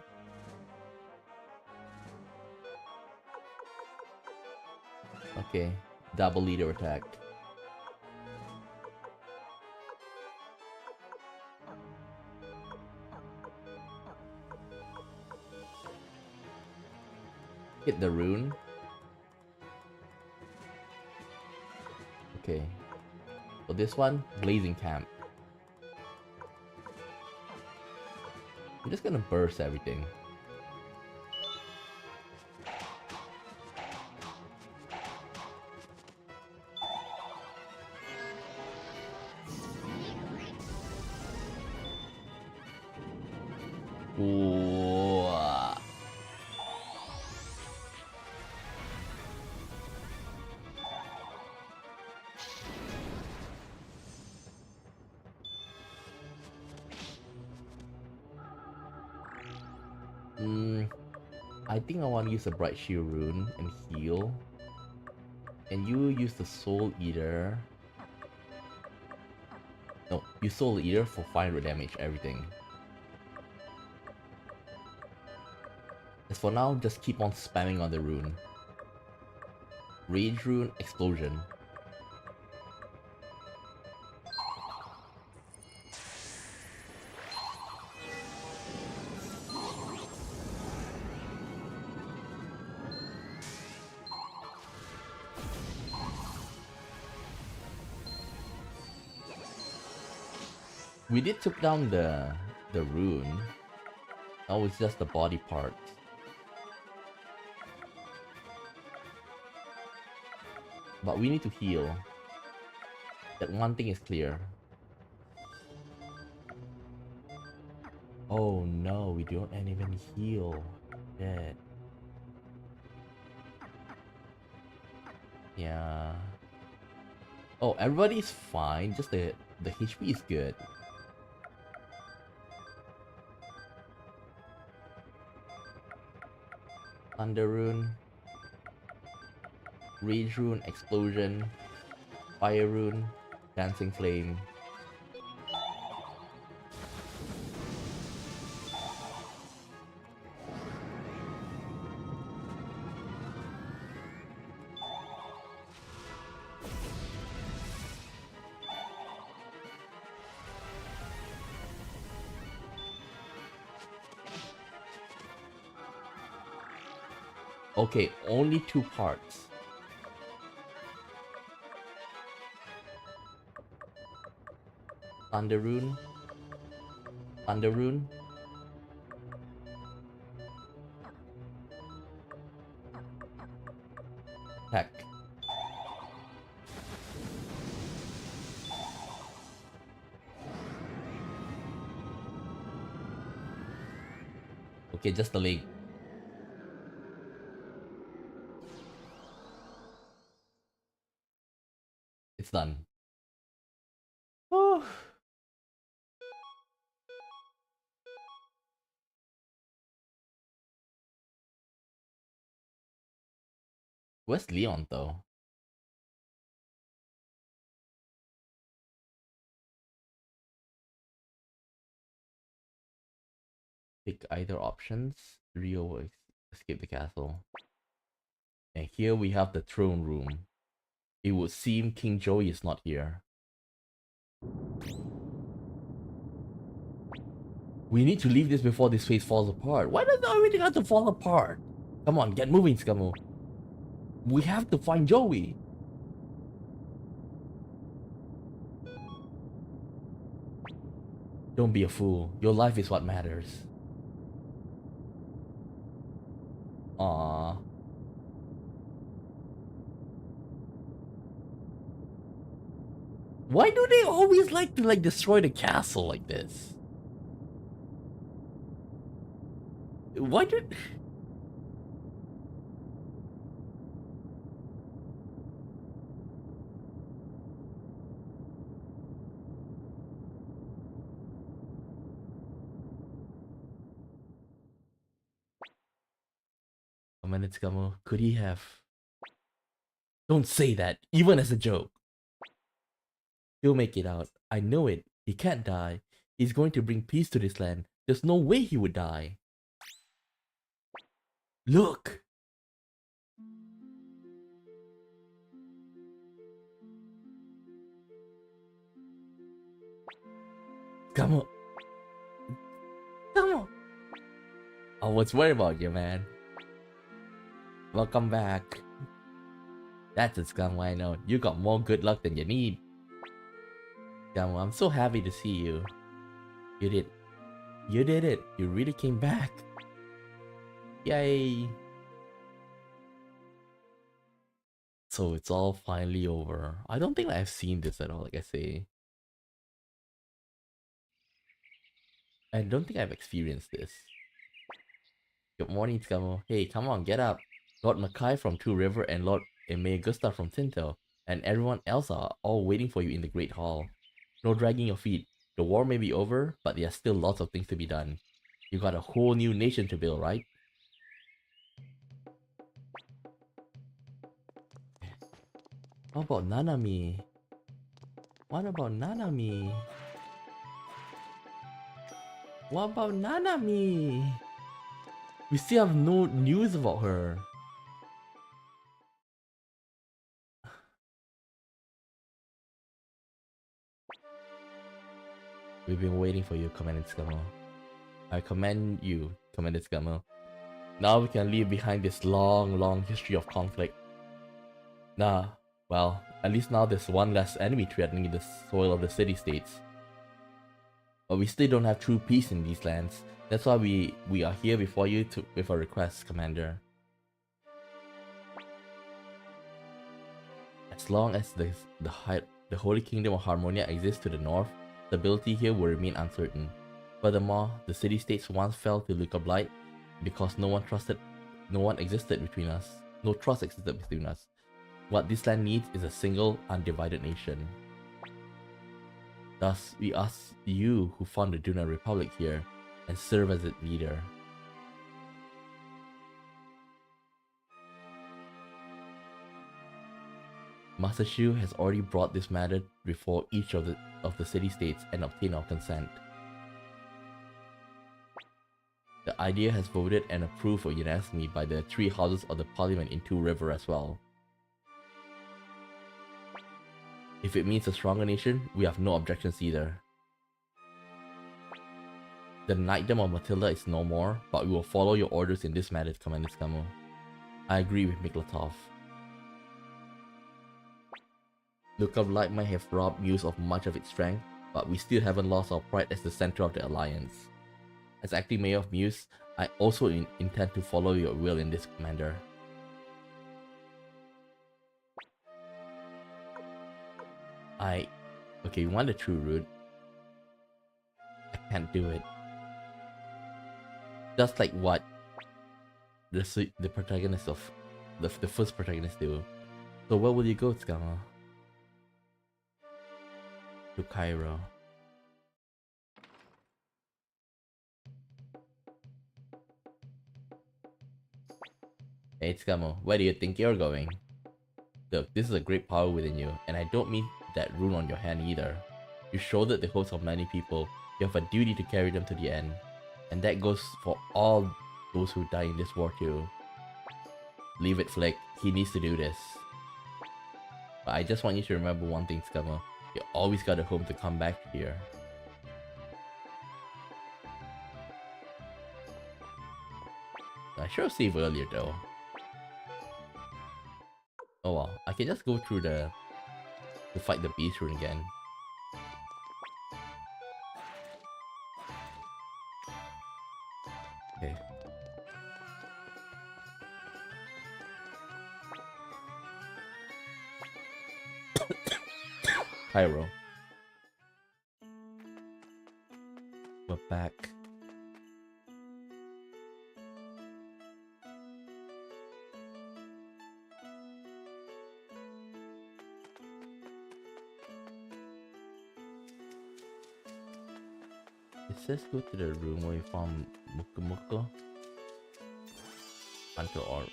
Okay. Double leader attack. Hit the rune. Okay. So this one, Blazing Camp. I'm just gonna burst everything. Ooh. I think I want to use a Bright Shield rune and heal. And you use the Soul Eater. No, use Soul Eater for 500 damage, everything. As for now, just keep on spamming on the rune. Rage Rune, Explosion. We did took down the rune. Now it's just the body part. But we need to heal. That one thing is clear. Oh no, we don't even heal. Dead. Yeah. Oh, everybody's fine. Just the HP is good. Thunder Rune, Rage Rune, Explosion, Fire Rune, Dancing Flame. Okay, only 2 parts. Thunder Rune, Thunder Rune. Heck. Okay, just the leg. It's done. Whew. Where's Leon though? Pick either options. Rio will escape the castle. And here we have the throne room. It would seem King Jowy is not here. We need to leave this before this place falls apart. Why does everything have to fall apart? Come on, get moving, Scammo. We have to find Jowy. Don't be a fool. Your life is what matters. Aww. Why do they always like to destroy the castle like this? Why do... A minute, Scammo. Could he have... Don't say that, even as a joke. He'll make it out. I know it. He can't die. He's going to bring peace to this land. There's no way he would die. Look! Come on. Come on. I was worried about you, man. Welcome back. That's a scum, I know. You got more good luck than you need. Scum, I'm so happy to see you. You did. You did it. You really came back. Yay. So it's all finally over. I don't think I've seen this at all, like I say. I don't think I've experienced this. Good morning, Scammo. Hey, come on, get up. Lord Mackay from Two River and Lord Eme Gustav from Tinto and everyone else are all waiting for you in the Great Hall. No dragging your feet. The war may be over, but there's still lots of things to be done. You got a whole new nation to build, right? What about Nanami? What about Nanami? What about Nanami? We still have no news about her. We've been waiting for you, Commander Scammo. I commend you, Commander Scammo. Now we can leave behind this long history of conflict. Well, at least now there's one less enemy threatening the soil of the city-states. But we still don't have true peace in these lands. That's why we are here before you with a request, Commander. As long as the Holy Kingdom of Harmonia exists to the north, stability here will remain uncertain. Furthermore, the city-states once fell to Luca Blight because no one existed between us. No trust existed between us. What this land needs is a single, undivided nation. Thus, we ask you who found the Dunan Republic here and serve as its leader. Master Shu has already brought this matter before each of the city-states and obtained our consent. The idea has voted and approved unanimously by the three houses of the parliament in Two River as well. If it means a stronger nation, we have no objections either. The Knightdom of Matilda is no more, but we will follow your orders in this matter, Commander Scammo. I agree with Miklatov. Luca Blight might have robbed Muse of much of its strength, but we still haven't lost our pride as the center of the Alliance. As acting mayor of Muse, I also intend to follow your will in this, Commander. Okay, you want the true route? I can't do it. Just like what the protagonist of the first protagonist do. So where will you go, Scammo? To Cairo. Hey Scammo, where do you think you're going? Look, this is a great power within you, and I don't mean that rune on your hand either. You shouldered the hopes of many people. You have a duty to carry them to the end. And that goes for all those who die in this war too. Leave it, Flick. He needs to do this. But I just want you to remember one thing, Scummer. You always got a home to come back here. I should have saved earlier though. Oh well, I can just go through to fight the beast rune again. Okay. Pyro. We're back. It says go to the room where you found Mukumoko. Hunter orb.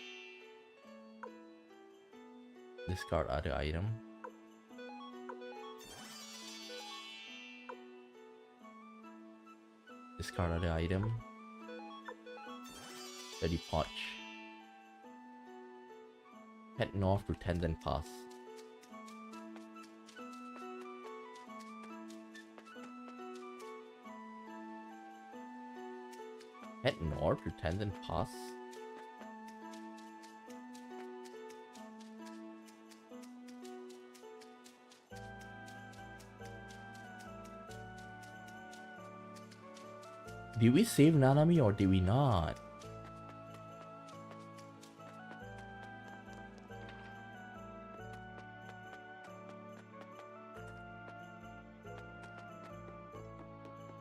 Discard other item. Discard other item. 30 Potch. Head north to Tendon Pass. Head north to Tendon Pass. Did we save Nanami or did we not?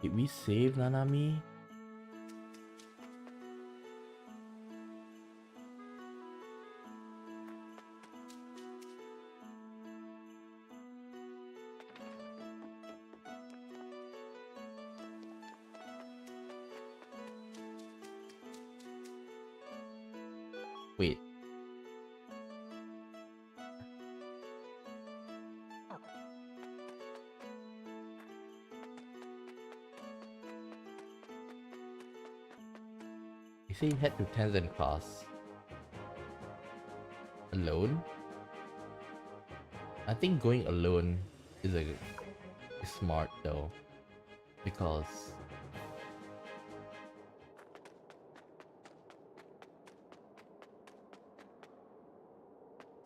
Did we save Nanami? Wait. You say head to Tenzin Pass. Alone? I think going alone is smart though. Because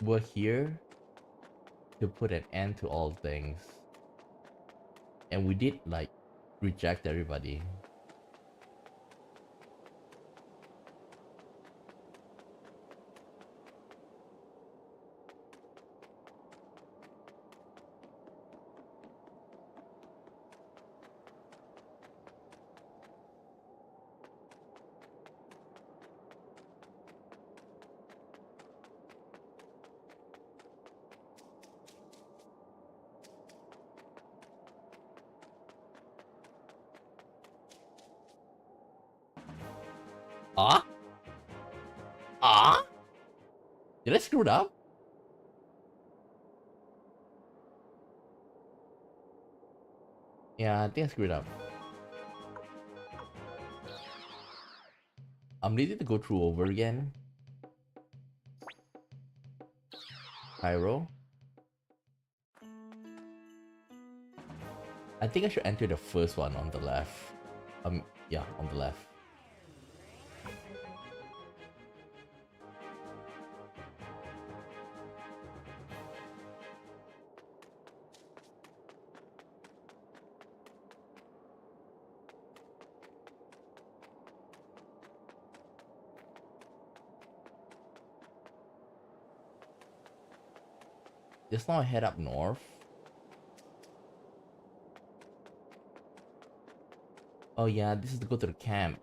we're here to put an end to all things. And we did like reject everybody. Ah? Ah? Did I screw it up? Yeah, I think I screwed up. I'm needing to go through over again. Pyro. I think I should enter the first one on the left. Yeah, on the left. Just now I head up north. Oh yeah, this is to go to the camp.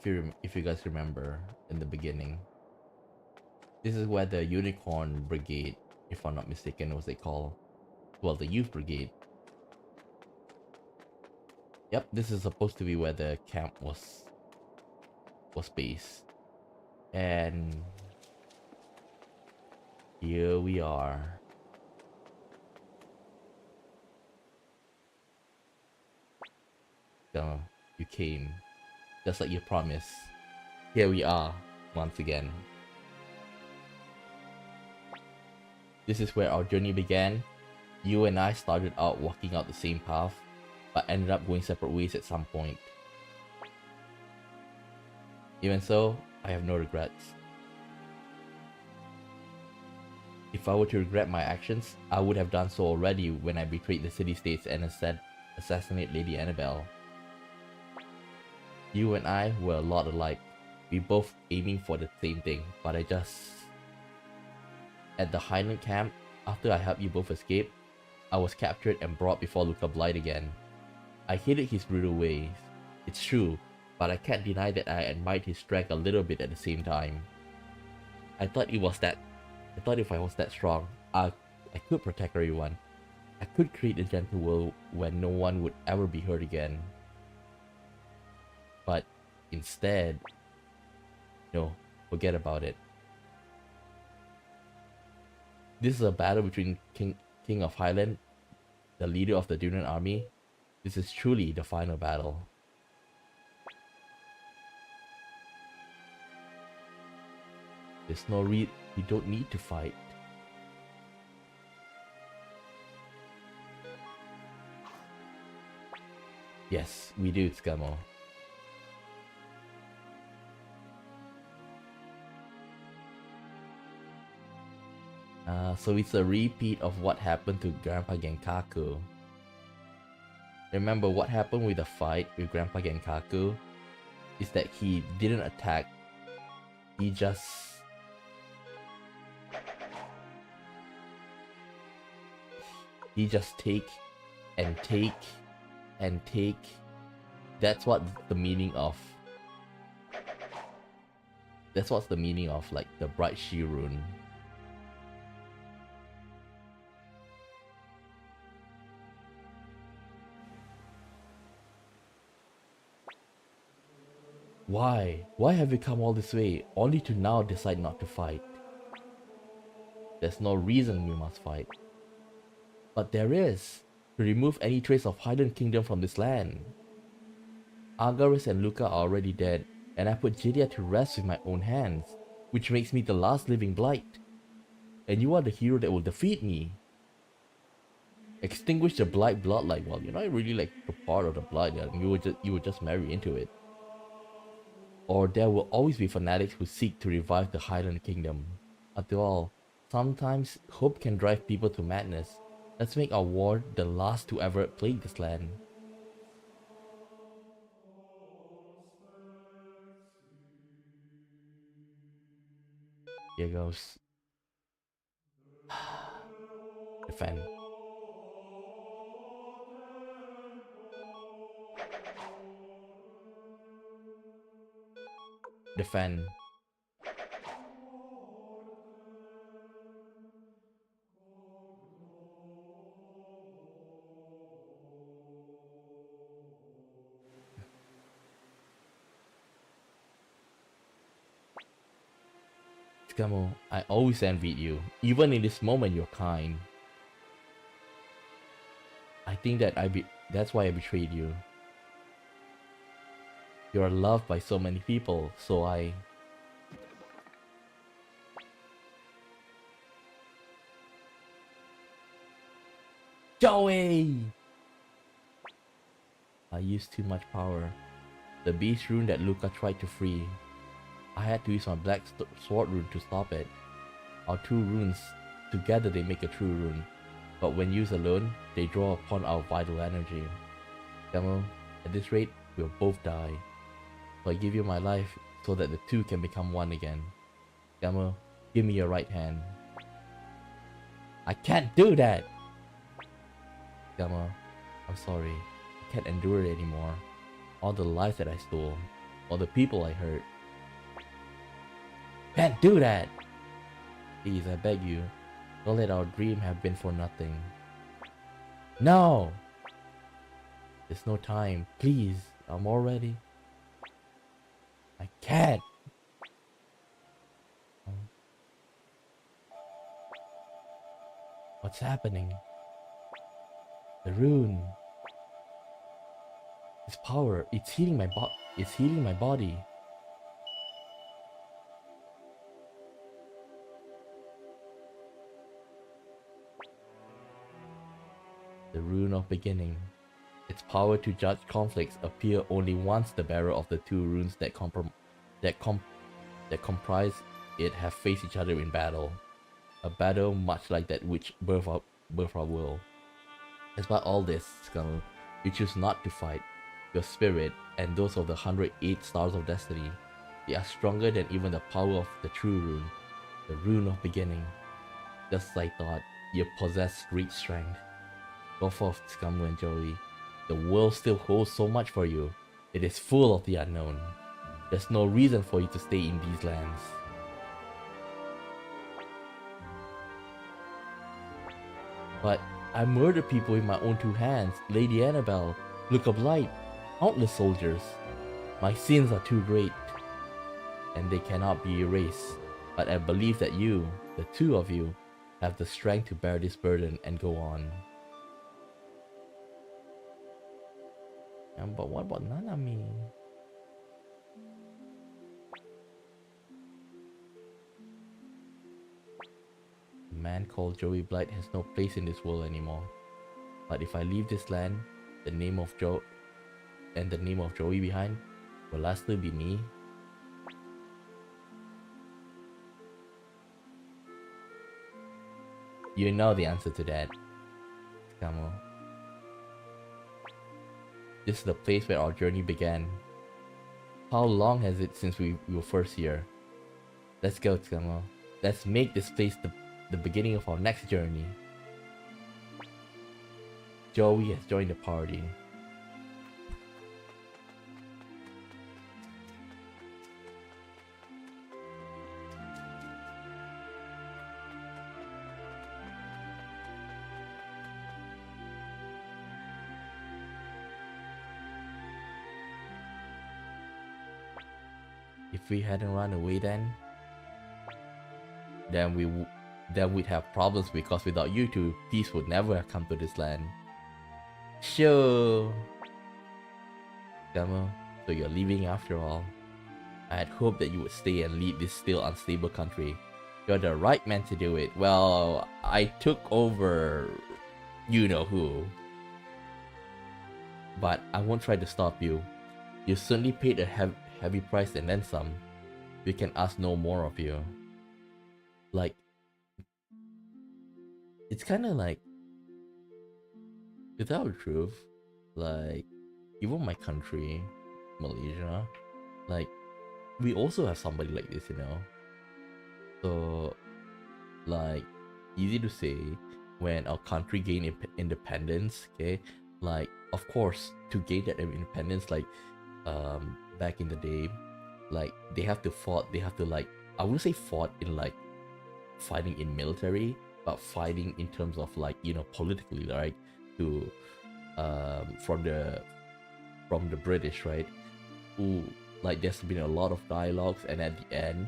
If you guys remember in the beginning. This is where the Unicorn Brigade, if I'm not mistaken, was they call. Well, the Youth Brigade. Yep, this is supposed to be where the camp was based. And here we are. Skama, you came. Just like you promised. Here we are, once again. This is where our journey began. You and I started out walking out the same path, but ended up going separate ways at some point. Even so, I have no regrets. If I were to regret my actions, I would have done so already when I betrayed the city-states and assassinated Lady Annabelle. You and I were a lot alike. We both aiming for the same thing, but I just... At the Highland camp, after I helped you both escape, I was captured and brought before Luca Blight again. I hated his brutal ways. It's true, but I can't deny that I admired his strength a little bit at the same time. I thought if I was that strong, I could protect everyone. I could create a gentle world where no one would ever be hurt again. But instead, no, forget about it. This is a battle between King of Highland, the leader of the Dunan army. This is truly the final battle. There's no we don't need to fight. Yes, we do, Skamo. So it's a repeat of what happened to Grandpa Genkaku. Remember what happened with the fight with Grandpa Genkaku? Is that he didn't attack. He just... take and take and take. That's what the meaning of... That's what's the meaning of like the Bright Shi Rune. Why? Why have we come all this way, only to now decide not to fight? There's no reason we must fight. But there is, to remove any trace of Highland Kingdom from this land. Agaris and Luca are already dead, and I put Jydia to rest with my own hands, which makes me the last living Blight. And you are the hero that will defeat me. Extinguish the Blight bloodline. Well, you're not really like a part of the bloodline, you would just marry into it. Or there will always be fanatics who seek to revive the Highland Kingdom. After all, sometimes hope can drive people to madness. Let's make our war the last to ever plague this land. Here goes. Defend. Defend. Skamo, I always envied you. Even in this moment, you're kind. I think that that's why I betrayed you. You are loved by so many people, so I... Jowy! I used too much power. The beast rune that Luca tried to free. I had to use my black sword rune to stop it. Our two runes, together they make a true rune. But when used alone, they draw upon our vital energy. Skamo, at this rate, we'll both die. So I give you my life so that the two can become one again. Skamo, give me your right hand. I can't do that! Skamo, I'm sorry. I can't endure it anymore. All the lives that I stole, all the people I hurt. Can't do that! Please, I beg you, don't let our dream have been for nothing. No! There's no time. Please, I'm all ready. I can't! What's happening? The rune. Its power, it's healing my it's healing my body. The Rune of Beginning. Its power to judge conflicts appear only once the bearer of the two runes that comprise it have faced each other in battle. A battle much like that which birthed our world. Despite all this, Scuttle, you choose not to fight. Your spirit, and those of the 108 stars of destiny, they are stronger than even the power of the true rune, the Rune of Beginning. Just as I thought, you possess great strength. Go forth, Scummo and Jowy. The world still holds so much for you. It is full of the unknown. There's no reason for you to stay in these lands. But I murdered people with my own two hands. Lady Annabelle, Look of Light, countless soldiers. My sins are too great, and they cannot be erased. But I believe that you, the two of you, have the strength to bear this burden and go on. But what about Nanami? A man called Jowy Blight has no place in this world anymore. But if I leave this land, the name of Jowy behind, will that still be me? You know the answer to that, Skamo. This is the place where our journey began. How long has it since we were first here? Let's go, Skamo. Let's make this place the beginning of our next journey. Jowy has joined the party. If we hadn't run away then we'd have problems, because without you two, peace would never have come to this land. Sure. Gamo, so you're leaving after all. I had hoped that you would stay and lead this still unstable country. You're the right man to do it. Well, I took over you know who. But I won't try to stop you. You certainly paid a heavy price and then some. We can ask no more of you. Like, it's kind of like, to tell the truth, like, even my country, Malaysia, like, we also have somebody like this, you know. So, like, easy to say, when our country gained independence, okay, like, of course, to gain that independence, like, back in the day, like, they have to like, I wouldn't say fought in like fighting in military, but fighting in terms of like, you know, politically, right? To from the British, right? Who, like, there's been a lot of dialogues, and at the end,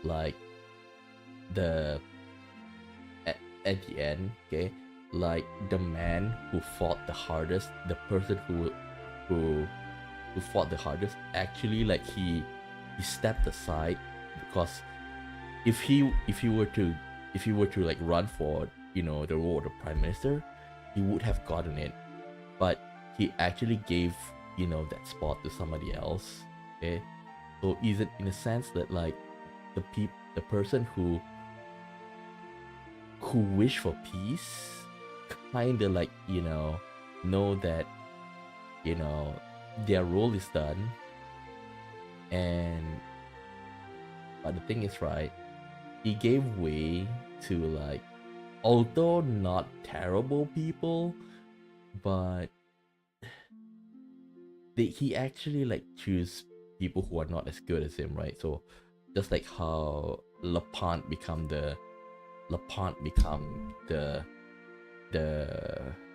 like, at the end, okay, like, the man who fought the hardest, the person who fought the hardest, actually, like, he stepped aside, because if he were to like run for, you know, the role of the prime minister, he would have gotten it, but he actually gave, you know, that spot to somebody else. Okay, so is it in a sense that, like, the person who wish for peace kind of, like, you know that, you know, their role is done, but the thing is, right, he gave way to, like, although not terrible people, but he actually, like, choose people who are not as good as him, right? So just like how Lepant become the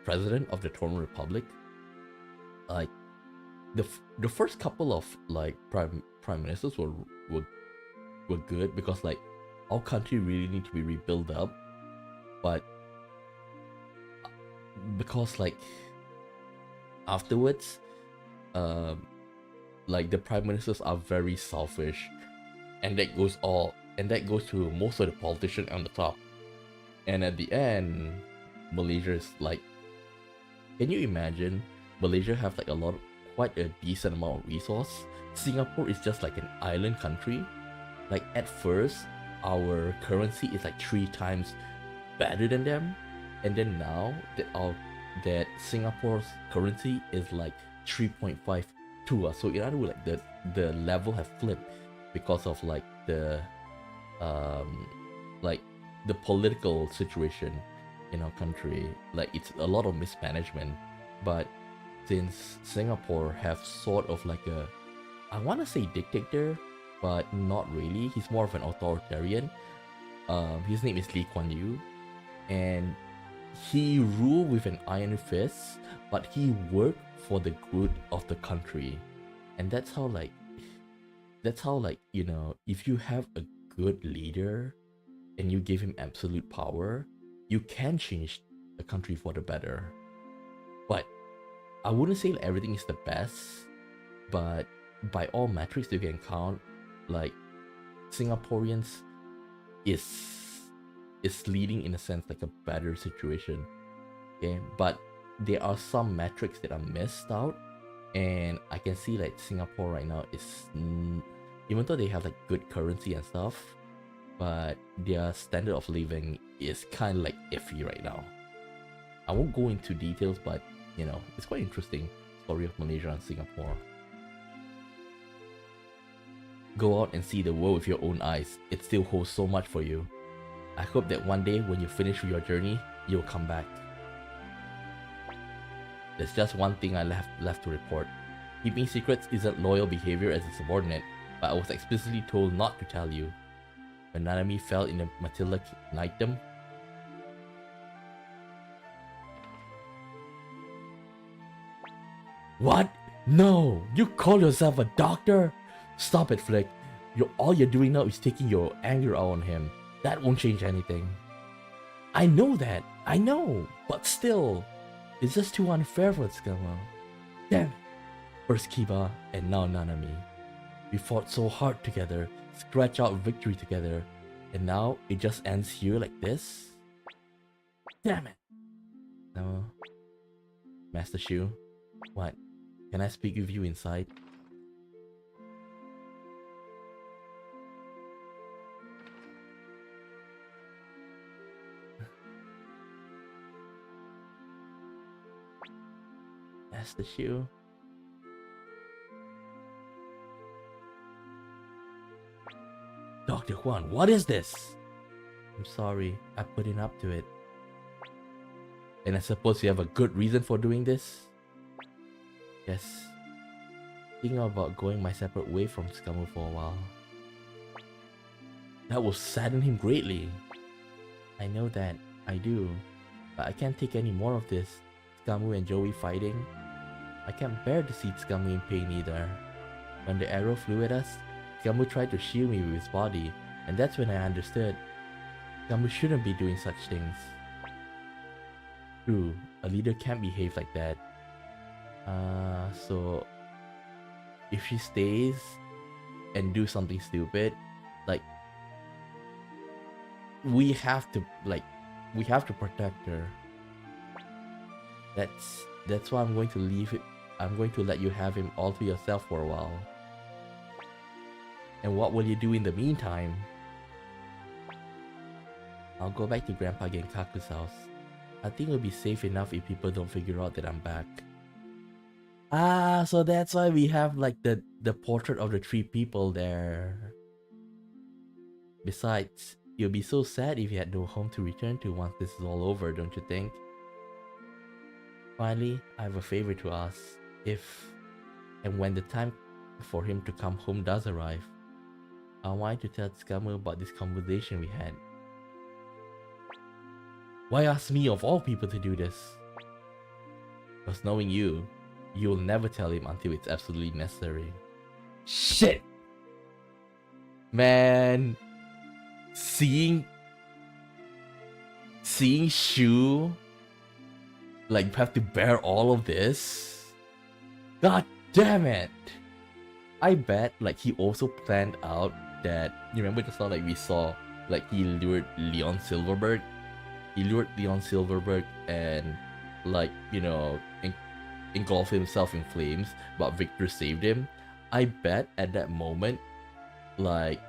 president of the Torn Republic, like, the first couple of, like, prime ministers were good, because, like, our country really need to be rebuilt up, but because, like, afterwards, like the prime ministers are very selfish, and that goes to most of the politicians on the top. And at the end, Malaysia is like, can you imagine Malaysia have like quite a decent amount of resource? Singapore is just like an island country. Like at first, our currency is like 3 times better than them, and then now that Singapore's currency is like 3.5 to us. So in other words, like the level have flipped because of like the political situation in our country. Like it's a lot of mismanagement, but since Singapore have sort of like a, I want to say dictator, but not really. He's more of an authoritarian. His name is Lee Kuan Yew, and he ruled with an iron fist, but he worked for the good of the country. And that's how you know, if you have a good leader and you give him absolute power, you can change the country for the better. But I wouldn't say like everything is the best, but by all metrics you can count, like Singaporeans is leading in a sense like a better situation. Okay, but there are some metrics that are missed out, and I can see like Singapore right now is, even though they have like good currency and stuff, but their standard of living is kind of like iffy right now. I won't go into details, but you know, it's quite interesting story of Malaysia and Singapore. Go out and see the world with your own eyes. It still holds so much for you. I hope that one day when you finish your journey, you'll come back. There's just one thing I left to report. Keeping secrets isn't loyal behavior as a subordinate, but I was explicitly told not to tell you. When KONAMI fell in the Matilda Knightdom, what? No! You call yourself a doctor? Stop it, Flick. All you're doing now is taking your anger out on him. That won't change anything. I know that. I know. But still, it's just too unfair for Tsukama. Damn. First Kiba and now KONAMI. We fought so hard together, scratch out victory together, and now it just ends here like this? Damn it. No. Master Shu, what? Can I speak with you inside? Master Shu? Dr. Huan, what is this? I'm sorry, I put in up to it. And I suppose you have a good reason for doing this? Yes. Thinking about going my separate way from Tsukamu for a while. That will sadden him greatly. I know that, I do. But I can't take any more of this. Tsukamu and Jowy fighting. I can't bear to see Tsukamu in pain either. When the arrow flew at us, Tsukamu tried to shield me with his body, and that's when I understood. Tsukamu shouldn't be doing such things. True, a leader can't behave like that. So if she stays and do something stupid, like we have to protect her. That's why I'm going to leave it. I'm going to let you have him all to yourself for a while. And what will you do in the meantime? I'll go back to Grandpa Genkaku's house. I think it'll be safe enough if people don't figure out that I'm back. Ah, so that's why we have like the portrait of the 3 people there. Besides, you'll be so sad if you had no home to return to once this is all over, don't you think? Finally, I have a favor to ask. If and when the time for him to come home does arrive, I want you to tell Tsukamu about this conversation we had. Why ask me of all people to do this? Because knowing you, you'll never tell him until it's absolutely necessary. Shit! Man, seeing Shu like have to bear all of this. God Damn it! I bet like he also planned out that, you remember just now like we saw like he lured Leon Silverberg? He lured Leon Silverberg and like, you know, engulfed himself in flames, but Victor saved him. I bet at that moment, like,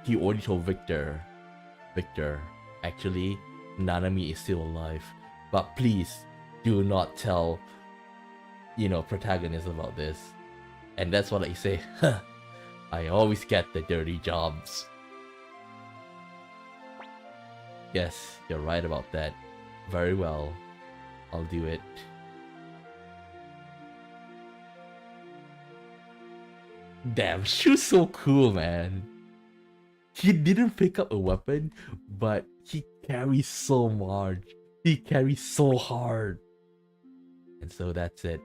he already told Victor, actually, Nanami is still alive, but please do not tell, you know, protagonist about this. And that's what I say. I always get the dirty jobs. Yes, you're right about that. Very well. I'll do it. Damn, she was so cool, man. He didn't pick up a weapon, but he carries so much. He carries so hard. And so that's it.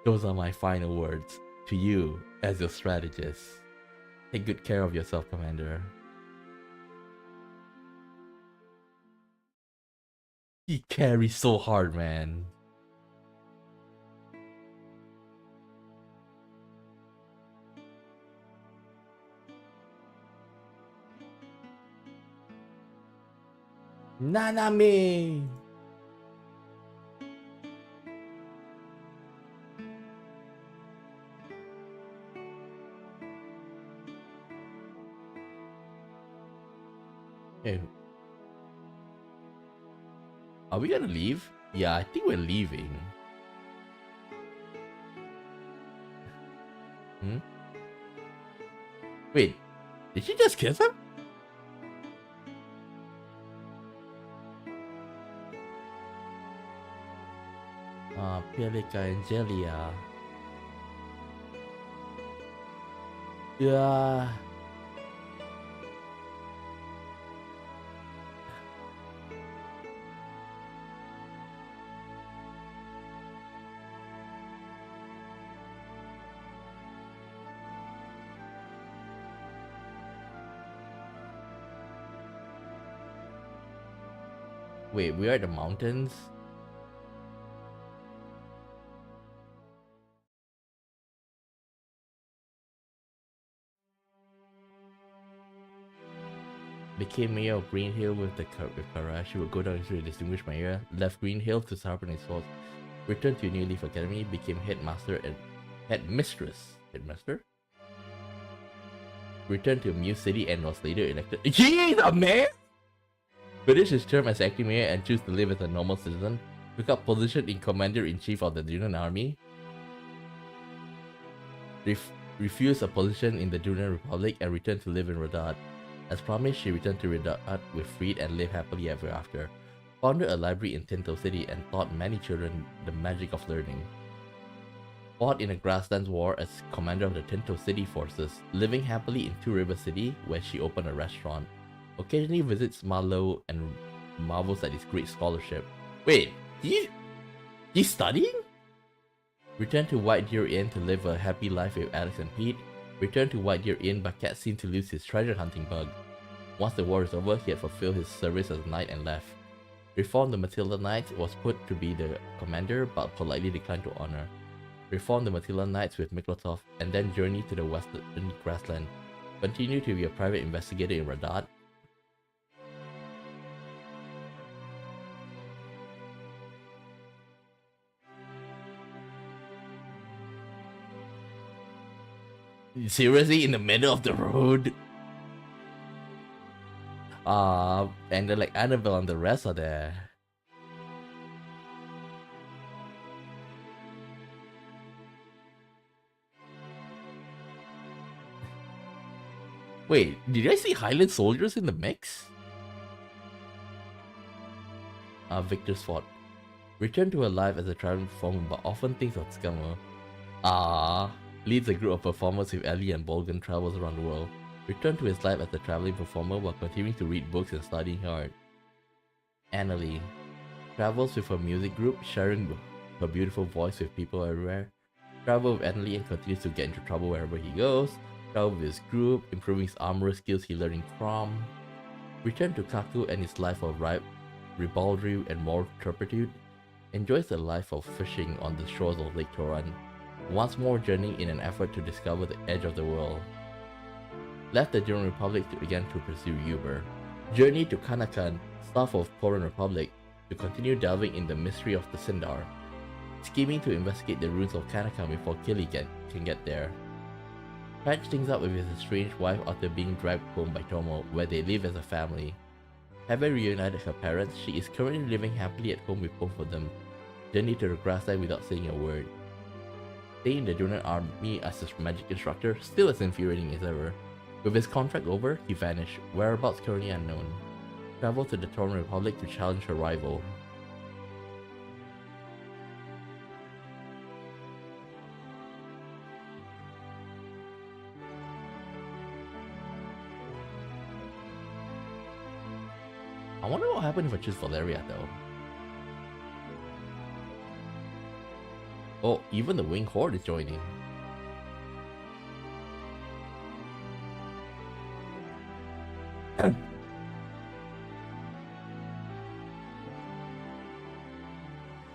Those are my final words to you as your strategist. Take good care of yourself, Commander. He carries so hard, man. Nanami! Hey. Are we gonna leave? Yeah, I think we're leaving. Hmm? Wait, did she just kiss him? Pelica Angelia. Yeah. Wait, we're at the mountains? Became mayor of Green Hill with courage. She would go down into the distinguished mayor, left Green Hill to sharpen his swords, returned to New Leaf Academy, became headmaster and headmaster? Returned to Muse City and was later elected. He's a mayor! Finished his term as acting mayor and chose to live as a normal citizen. Took up position in Commander-in-Chief of the Dunan Army. Refused a position in the Dunan Republic and returned to live in Radat. As promised, she returned to Radat with freed and lived happily ever after. Founded a library in Tinto City and taught many children the magic of learning. Fought in a grasslands war as commander of the Tinto City forces, living happily in Two River City, where she opened a restaurant. Occasionally visits Marlowe and marvels at his great scholarship. Wait, he's studying? Returned to White Deer Inn to live a happy life with Alex and Pete. Returned to White Deer Inn, but Cat seemed to lose his treasure hunting bug. Once the war is over, he had fulfilled his service as a knight and left. Reformed the Matilda Knights, was put to be the commander, but politely declined to honor. Reformed the Matilda Knights with Miklatov, and then journeyed to the western grassland. Continued to be a private investigator in Radat. Seriously, in the middle of the road? And then like Annabelle and the rest are there. Wait, did I see Highland soldiers in the mix? Victor's fought. Returned to her life as a traveling performer, but often thinks of Scummer. Leads a group of performers with Ellie and Bolgan, travels around the world. Returned to his life as a traveling performer while continuing to read books and studying hard. Annalie travels with her music group, sharing her beautiful voice with people everywhere. Travel with Annalie and continues to get into trouble wherever he goes. Travel with his group, improving his armor skills he learned in Crom. Returned to Kaku and his life of ribaldry and moral turpitude. Enjoys the life of fishing on the shores of Lake Toran. once more journeying in an effort to discover the edge of the world. Left the Dunan Republic to again to pursue Uber. Journeyed to Kanakan, south of Korean Republic, to continue delving in the mystery of the Sindar, scheming to investigate the ruins of Kanakan before Killy can get there. Patched things up with his estranged wife after being dragged home by Tomo, where they live as a family. Having reunited her parents, she is currently living happily at home with both of them. Journeyed to the grassland without saying a word. Staying in the Dunan army as his magic instructor, still as infuriating as ever. With his contract over, he vanished, whereabouts currently unknown. Traveled to the Torn Republic to challenge her rival. I wonder what happened if I choose Valeria though. Oh, even the Wing Horde is joining.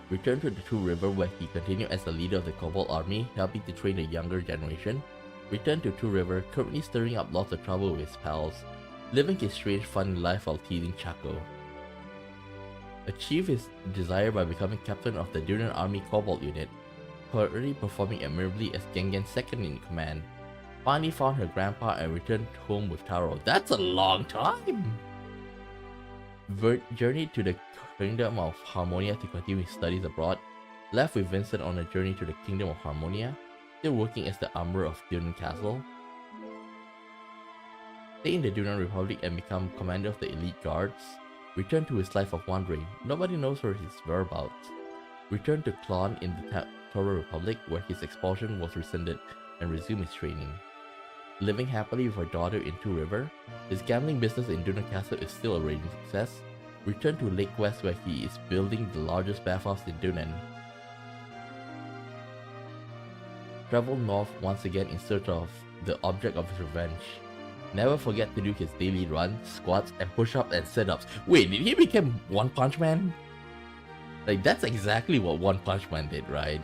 Returned to the Two River where he continued as the leader of the Cobalt army, helping to train the younger generation. Returned to Two River, currently stirring up lots of trouble with his pals, living his strange fun life while teasing Chaco. Achieved his desire by becoming captain of the Dunan Army Cobalt unit, currently performing admirably as Gengen's second in command. Finally found her grandpa and returned home with Taro. That's a long time! Journeyed to the Kingdom of Harmonia to continue his studies abroad. Left with Vincent on a journey to the Kingdom of Harmonia, still working as the armorer of Dunan Castle. Stay in the Dunan Republic and become commander of the elite guards. Return to his life of wandering. Nobody knows where his whereabouts. Return to Klon in the Toro Republic where his expulsion was rescinded and resume his training. Living happily with her daughter in Two River, his gambling business in Dunan Castle is still a raging success. Return to Lake West where he is building the largest bathhouse in Dunan. Travel north once again in search of the object of his revenge. Never forget to do his daily run, squats, and push-ups and sit-ups. Wait, did he become One Punch Man? Like, that's exactly what One Punch Man did, right?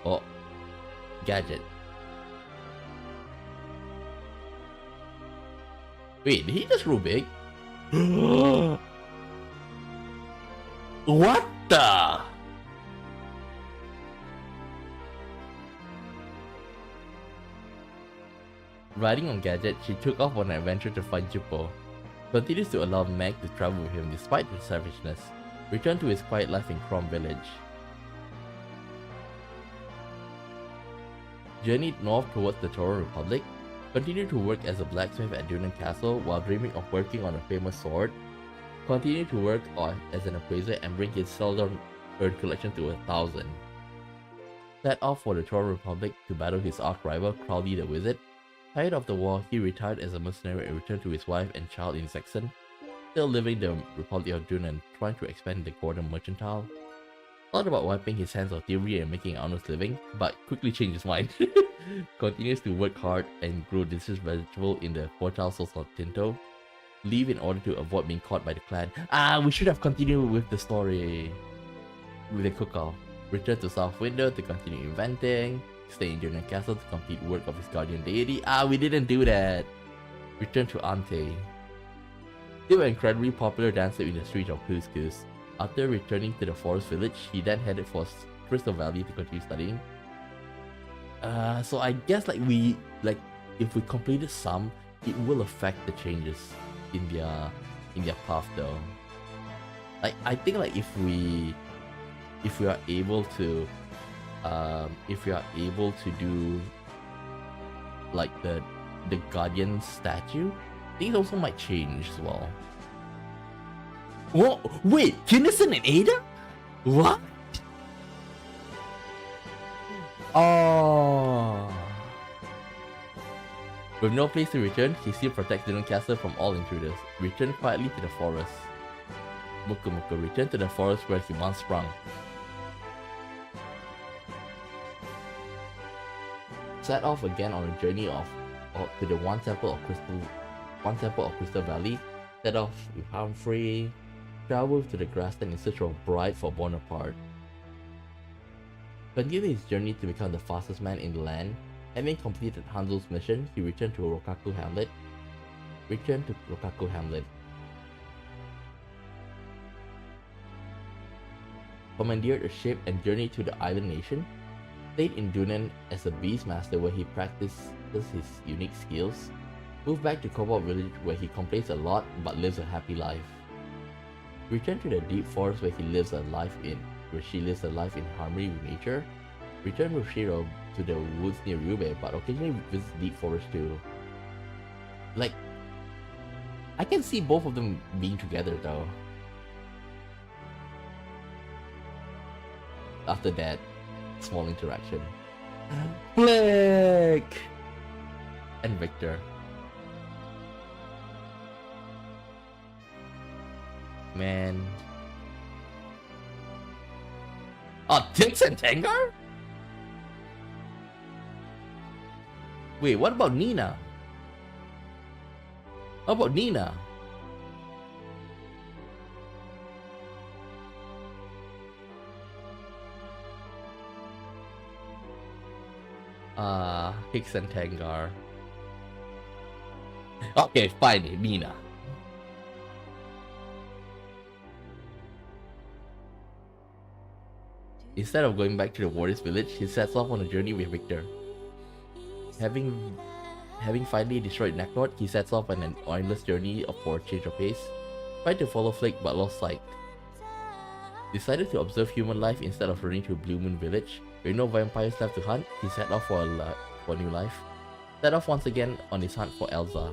Oh, gadget. Wait, did he just grow big? What the? Riding on Gadget, she took off on an adventure to find Juppo. Continues to allow Meg to travel with him despite her savageness. Returned to his quiet life in Crom Village. Journeyed north towards the Toro Republic. Continued to work as a blacksmith at Dunan Castle while dreaming of working on a famous sword. Continued to work as an appraiser and bring his seldom earned collection to 1,000. Set off for the Toro Republic to battle his arch-rival Crowley the Wizard. Tired of the war, he retired as a mercenary and returned to his wife and child in Saxon, still living the Republic of Dunan, trying to expand the Gordon Mercantile. Thought about wiping his hands of thievery and making an honest living, but quickly changed his mind. Continues to work hard and grow delicious vegetable in the fertile source of Tinto. Leave in order to avoid being caught by the clan. We should have continued with the story. With the cook-off. Return to South Window to continue inventing. Stay in Dunan Castle to complete work of his guardian deity. We didn't do that. Return to Ante. Still an incredibly popular dancer in the streets of Cuscus. After returning to the forest village, he then headed for Crystal Valley to continue studying. So I guess if we completed some, it will affect the changes in their path though. I think if we are able to do the Guardian statue, things also might change as well. Whoa, wait, Kinnison and Ada? What? Oh. With no place to return, he still protects Dunan Castle from all intruders. Return quietly to the forest. Muku returned to the forest where he once sprung. Set off again on a journey to the one temple of Crystal Valley. Set off with Humphrey, travels to the grassland in search of a bride for Bonaparte. Continuing his journey to become the fastest man in the land, having completed Hanzo's mission, he returned to Rokaku Hamlet. Commandeered a ship and journeyed to the island nation. Stayed in Dunan as a beastmaster where he practices his unique skills. Moved back to Cobalt Village where he complains a lot but lives a happy life. Returned to the deep forest where she lives a life in harmony with nature. Returned with Shiro to the woods near Ryube, but occasionally visits deep forest too. Like, I can see both of them being together though. After that small interaction. Flick! And Victor. Man. Oh, Tix and Tengar? Wait, what about Nina? How about Nina? Hicks and Tengar. Okay, fine, Nina. Instead of going back to the warrior's village, he sets off on a journey with Victor. Having finally destroyed Necrot, he sets off on an endless journey for a change of pace. Tried to follow Flake but lost sight. Decided to observe human life instead of running to Blue Moon Village. With no vampires left to hunt, he set off for a new life. Set off once again on his hunt for Elsa.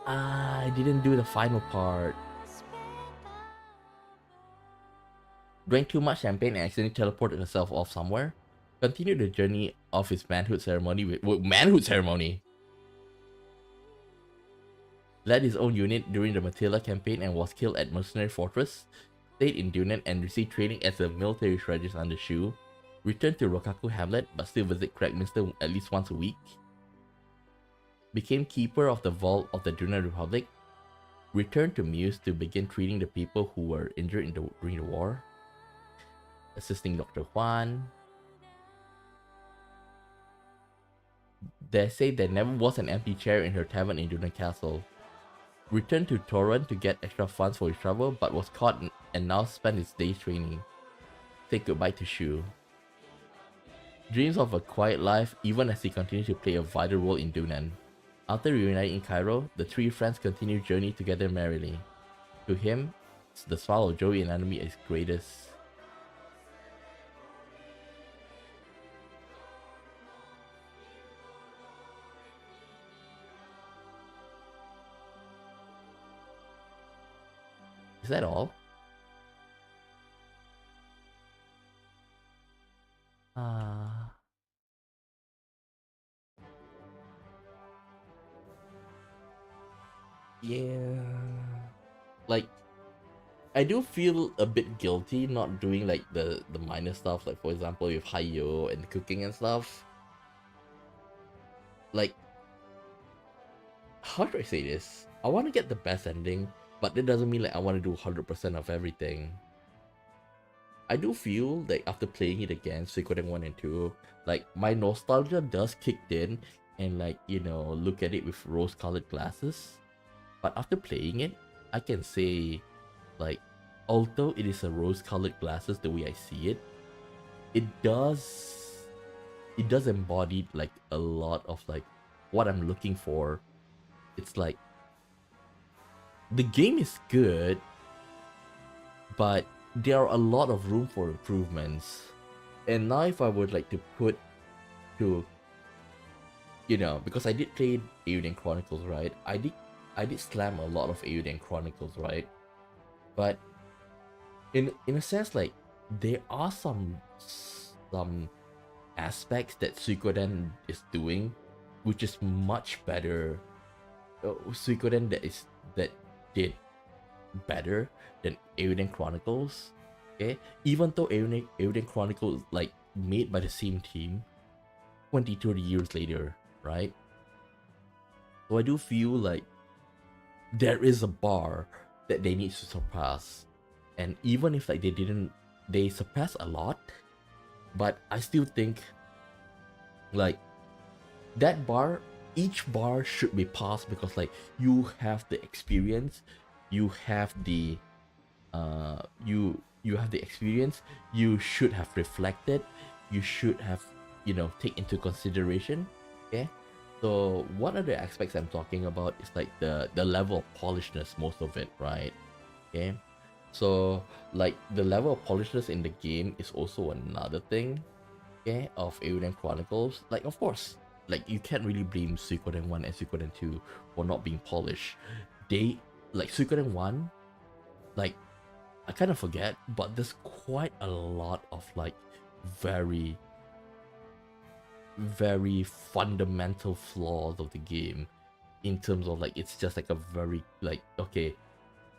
I didn't do the final part. Drank too much champagne and accidentally teleported herself off somewhere. Continued the journey of his manhood ceremony Led his own unit during the Matilda campaign and was killed at Mercenary Fortress. Stayed in Dunan and received training as a military strategist under Shu. Returned to Rokaku Hamlet but still visit Cragminster at least once a week. Became keeper of the vault of the Dunan Republic. Returned to Muse to begin treating the people who were injured during the war. Assisting Dr. Juan. They say there never was an empty chair in her tavern in Dunan Castle. Returned to Torrent to get extra funds for his travel, but was caught and now spent his days training. Said goodbye to Shu. Dreams of a quiet life even as he continues to play a vital role in Dunan. After reuniting in Cairo, the three friends continue journey together merrily. To him, the smile of Jowy and Anime is greatest. Is that all? Yeah. Like, I do feel a bit guilty not doing like the minor stuff, like for example with Hayo and cooking and stuff. Like, how should I say this? I want to get the best ending, but that doesn't mean like I want to do 100% of everything. I do feel like after playing it again, Suikoden 1 and 2, like my nostalgia does kick in and like, you know, look at it with rose-colored glasses. But after playing it, I can say like, although it is a rose-colored glasses the way I see it, it does embody like a lot of like what I'm looking for. It's like the game is good, but there are a lot of room for improvements. And now if I would like to put to, you know, because I did play Eiyuden Chronicles, right? I did slam a lot of Eiyuden Chronicles, right? But in a sense, like there are some aspects that Suikoden is doing which is much better. Suikoden that did better than Eiyuden Chronicles. Okay, even though Eiyuden Chronicles like made by the same team 20-30 years later, right? So I do feel like there is a bar that they need to surpass. And even if like they surpass a lot, but I still think like that bar, each bar should be passed, because like you have the experience, you have the you have the experience, you should have reflected, you should have, you know, take into consideration. Okay, so one of the aspects I'm talking about is like the level of polishness, most of it, right? Okay, so like the level of polishness in the game is also another thing, okay, of Euden Chronicles. Like, of course, like you can't really blame Suikoden 1 and Suikoden 2 for not being polished. They, like Suikoden 1, like I kind of forget, but there's quite a lot of like very, very fundamental flaws of the game, in terms of like it's just like a very like, okay,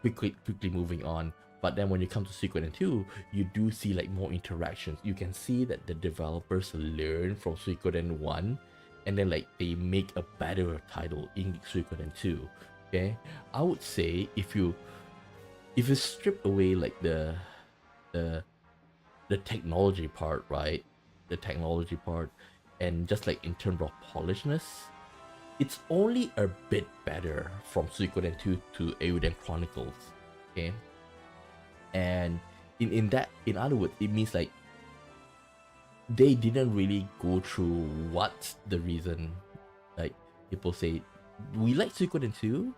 quickly moving on. But then when you come to Suikoden 2, you do see like more interactions. You can see that the developers learn from Suikoden 1, and then like they make a better title in Suikoden 2. Okay, I would say if you strip away like the the technology part, right? The technology part, and just like in terms of polishness, it's only a bit better from Suikoden 2 to Euden Chronicles. Okay, and in other words, it means like they didn't really go through what's the reason. Like people say, we like Suikoden 2,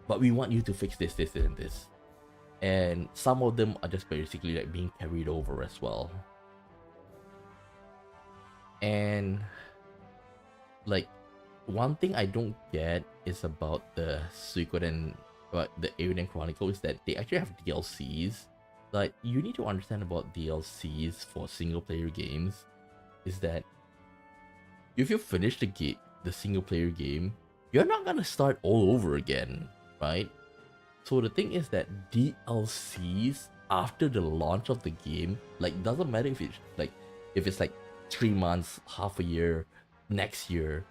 but we want you to fix this, this, and this. And some of them are just basically like being carried over as well. And like one thing I don't get is about the Suikoden, the Euden Chronicle, is that they actually have DLCs. Like, you need to understand about DLCs for single player games is that if you finish the single player game, you're not gonna start all over again, right? So the thing is that DLCs after the launch of the game, like, doesn't matter if it's like 3 months, half a year, next year,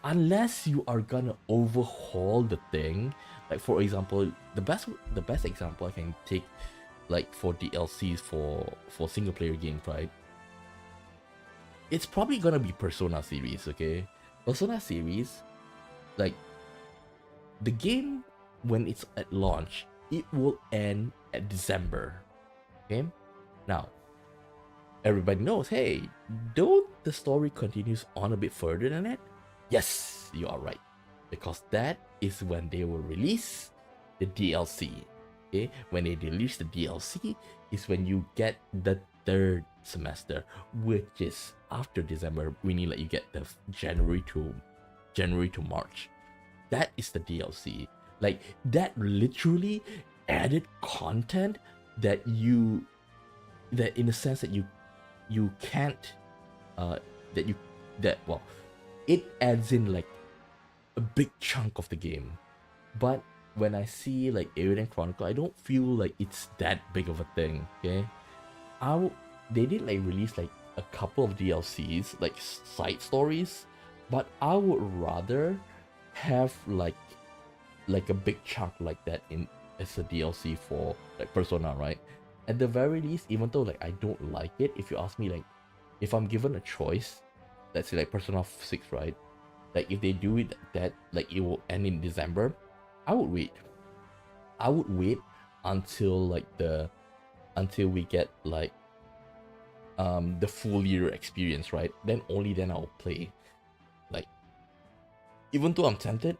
unless you are gonna overhaul the thing. Like, for example, the best example I can take, like, for DLCs for single player games, right? It's probably gonna be Persona series, okay? Persona series, like, the game, when it's at launch, it will end at December. Okay? Now, everybody knows, hey, don't the story continues on a bit further than that? Yes, you are right. Because that is when they will release the DLC. Okay? When they release the DLC is when you get the third semester, which is after December, meaning like you get the January to March. That is the DLC. Like, that literally added content that in a sense that you can't it adds in like a big chunk of the game. But when I see like Euden Chronicle, I don't feel like it's that big of a thing. Okay, they did like release like a couple of DLCs, like side stories, but I would rather have like a big chunk like that in as a DLC for like Persona, right? At the very least, even though like I don't like it, if you ask me, like, if I'm given a choice, let's say like Persona 6, right? Like, if they do it that like it will end in December, I would wait. I would wait until until we get like the full year experience, right? Then only then I'll play. Like, even though I'm tempted,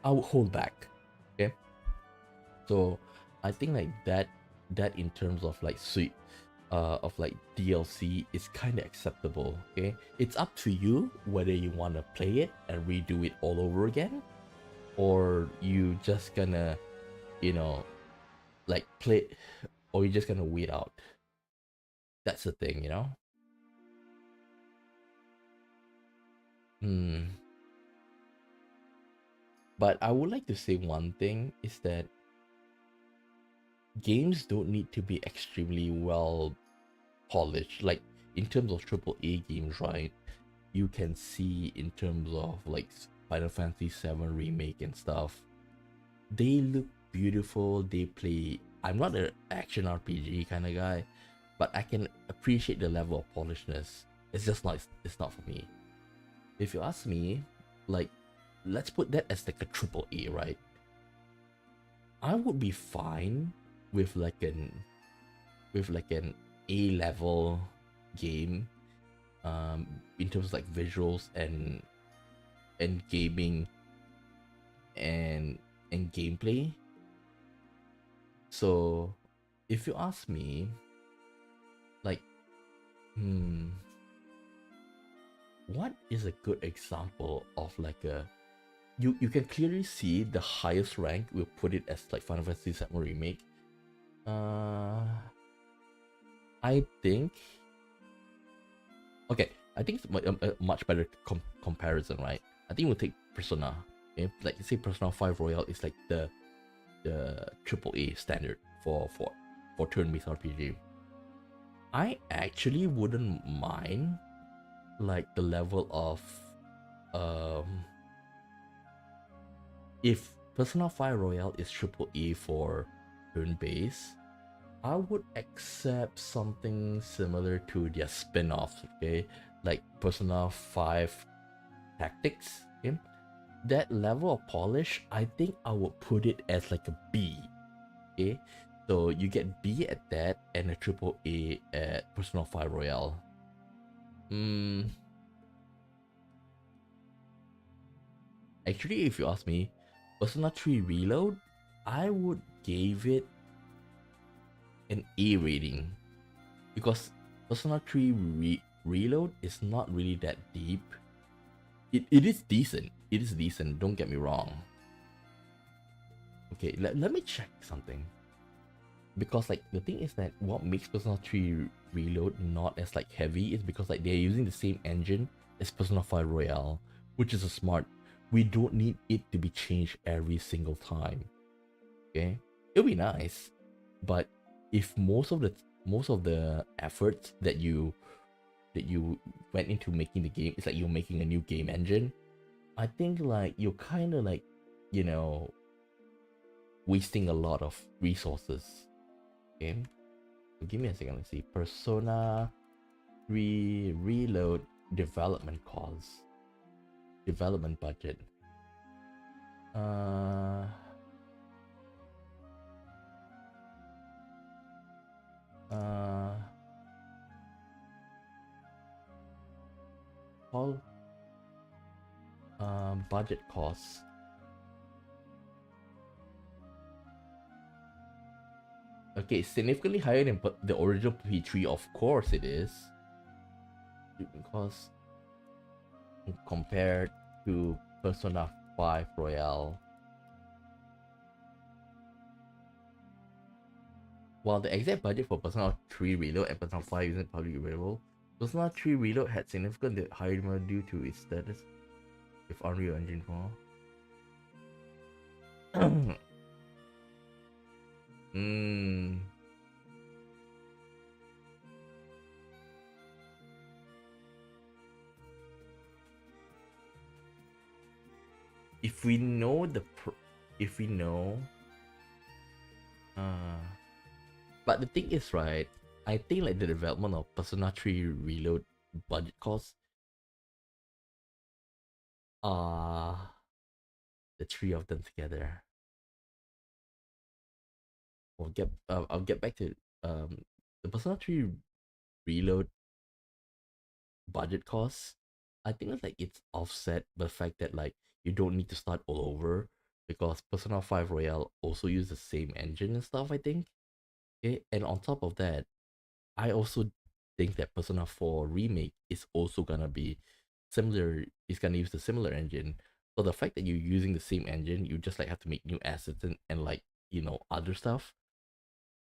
I would hold back. Okay, so I think like that in terms of like DLC is kind of acceptable. Okay, it's up to you whether you want to play it and redo it all over again, or you just gonna, like, play, or you're just gonna wait out. That's the thing, But I would like to say one thing is that games don't need to be extremely well polished. Like, in terms of AAA games, right? You can see in terms of like Final Fantasy VII Remake and stuff, They look beautiful. They play. I'm not an action RPG kind of guy, but I can appreciate the level of polishness. It's just not. It's not for me. If you ask me, like, let's put that as like a triple A, right? I would be fine with like an A level game, in terms of like visuals and gaming and gameplay. So if you ask me, like, what is a good example of like a you can clearly see the highest rank we'll put it as like Final Fantasy VII Remake. I think okay. I think it's a much better comparison, right? I think we'll take Persona. Okay? Like say Persona 5 Royal is like the triple A standard for turn-based RPG. I actually wouldn't mind like the level of um if Persona 5 Royal is triple A for turn-based, I would accept something similar to their spin-offs, okay? Like Persona 5 Tactics, okay? That level of polish, I think I would put it as like a B, okay? So you get B at that and a triple A at Persona 5 Royale. Actually, if you ask me, Persona 3 Reload, I would give it an A rating because Persona 3 Reload is not really that deep. It is decent. It is decent, don't get me wrong. Okay, let me check something. Because like the thing is that what makes Persona 3 Reload not as like heavy is because like they're using the same engine as Persona 5 Royale, which is a smart. We don't need it to be changed every single time. Okay, it'll be nice, but if most of the efforts that you went into making the game, it's like you're making a new game engine. I think like you're kind of like, you know, wasting a lot of resources. Okay, so give me a second. Let's see. Persona 3 Reload development costs, development budget. Uh, uh, all budget costs. Okay, significantly higher than the original P3. Of course, it is because compared to Persona 5 Royale. While the exact budget for Persona 3 Reload and Persona 5 isn't publicly available, Persona 3 Reload had significantly higher demand due to its status with Unreal Engine 4. Hmm. If we know if we know, uh, but the thing is, right? I think like the development of Persona 3 Reload budget costs are the three of them together. I'll get back to the Persona 3 Reload budget costs. I think it's like it's offset by the fact that like you don't need to start all over because Persona 5 Royale also use the same engine and stuff, I think. Okay, and on top of that, I also think that Persona 4 Remake is also gonna be similar, is gonna use the similar engine. So the fact that you're using the same engine, you just like have to make new assets and like, other stuff,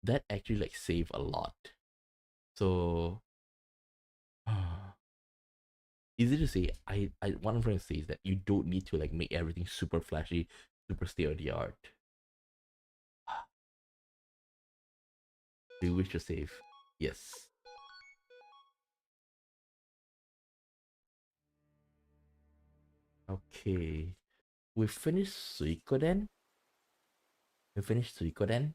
that actually like save a lot. So easy to say. I what I'm trying to say is that you don't need to like make everything super flashy, super state of the art. Do you wish to save? Yes. Okay. We finished Suikoden. We finished Suikoden,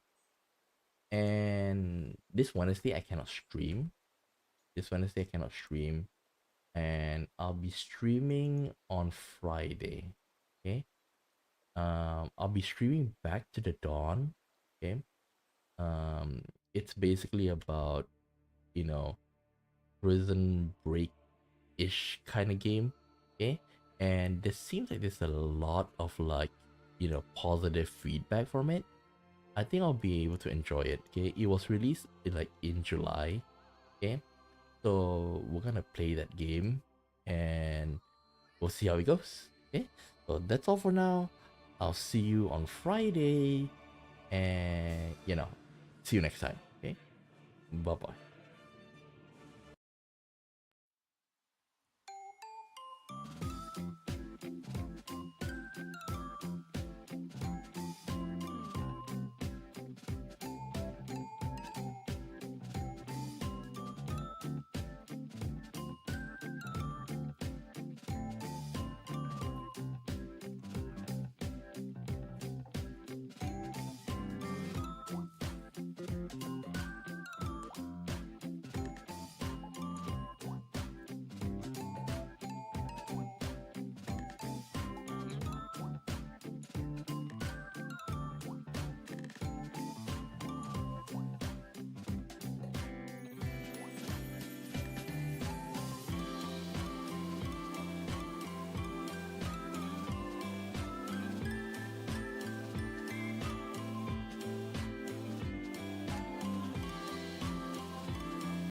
and this Wednesday I cannot stream. This Wednesday I cannot stream, and I'll be streaming on Friday. Okay. I'll be streaming Back to the Dawn. Okay. Um, it's basically about, you know, prison break ish kind of game. Okay. And there seems like there's a lot of like, positive feedback from it. I think I'll be able to enjoy it. Okay. It was released in July. Okay. So we're gonna play that game and we'll see how it goes. Okay. So that's all for now. I'll see you on Friday and see you next time. Okay. Bye bye.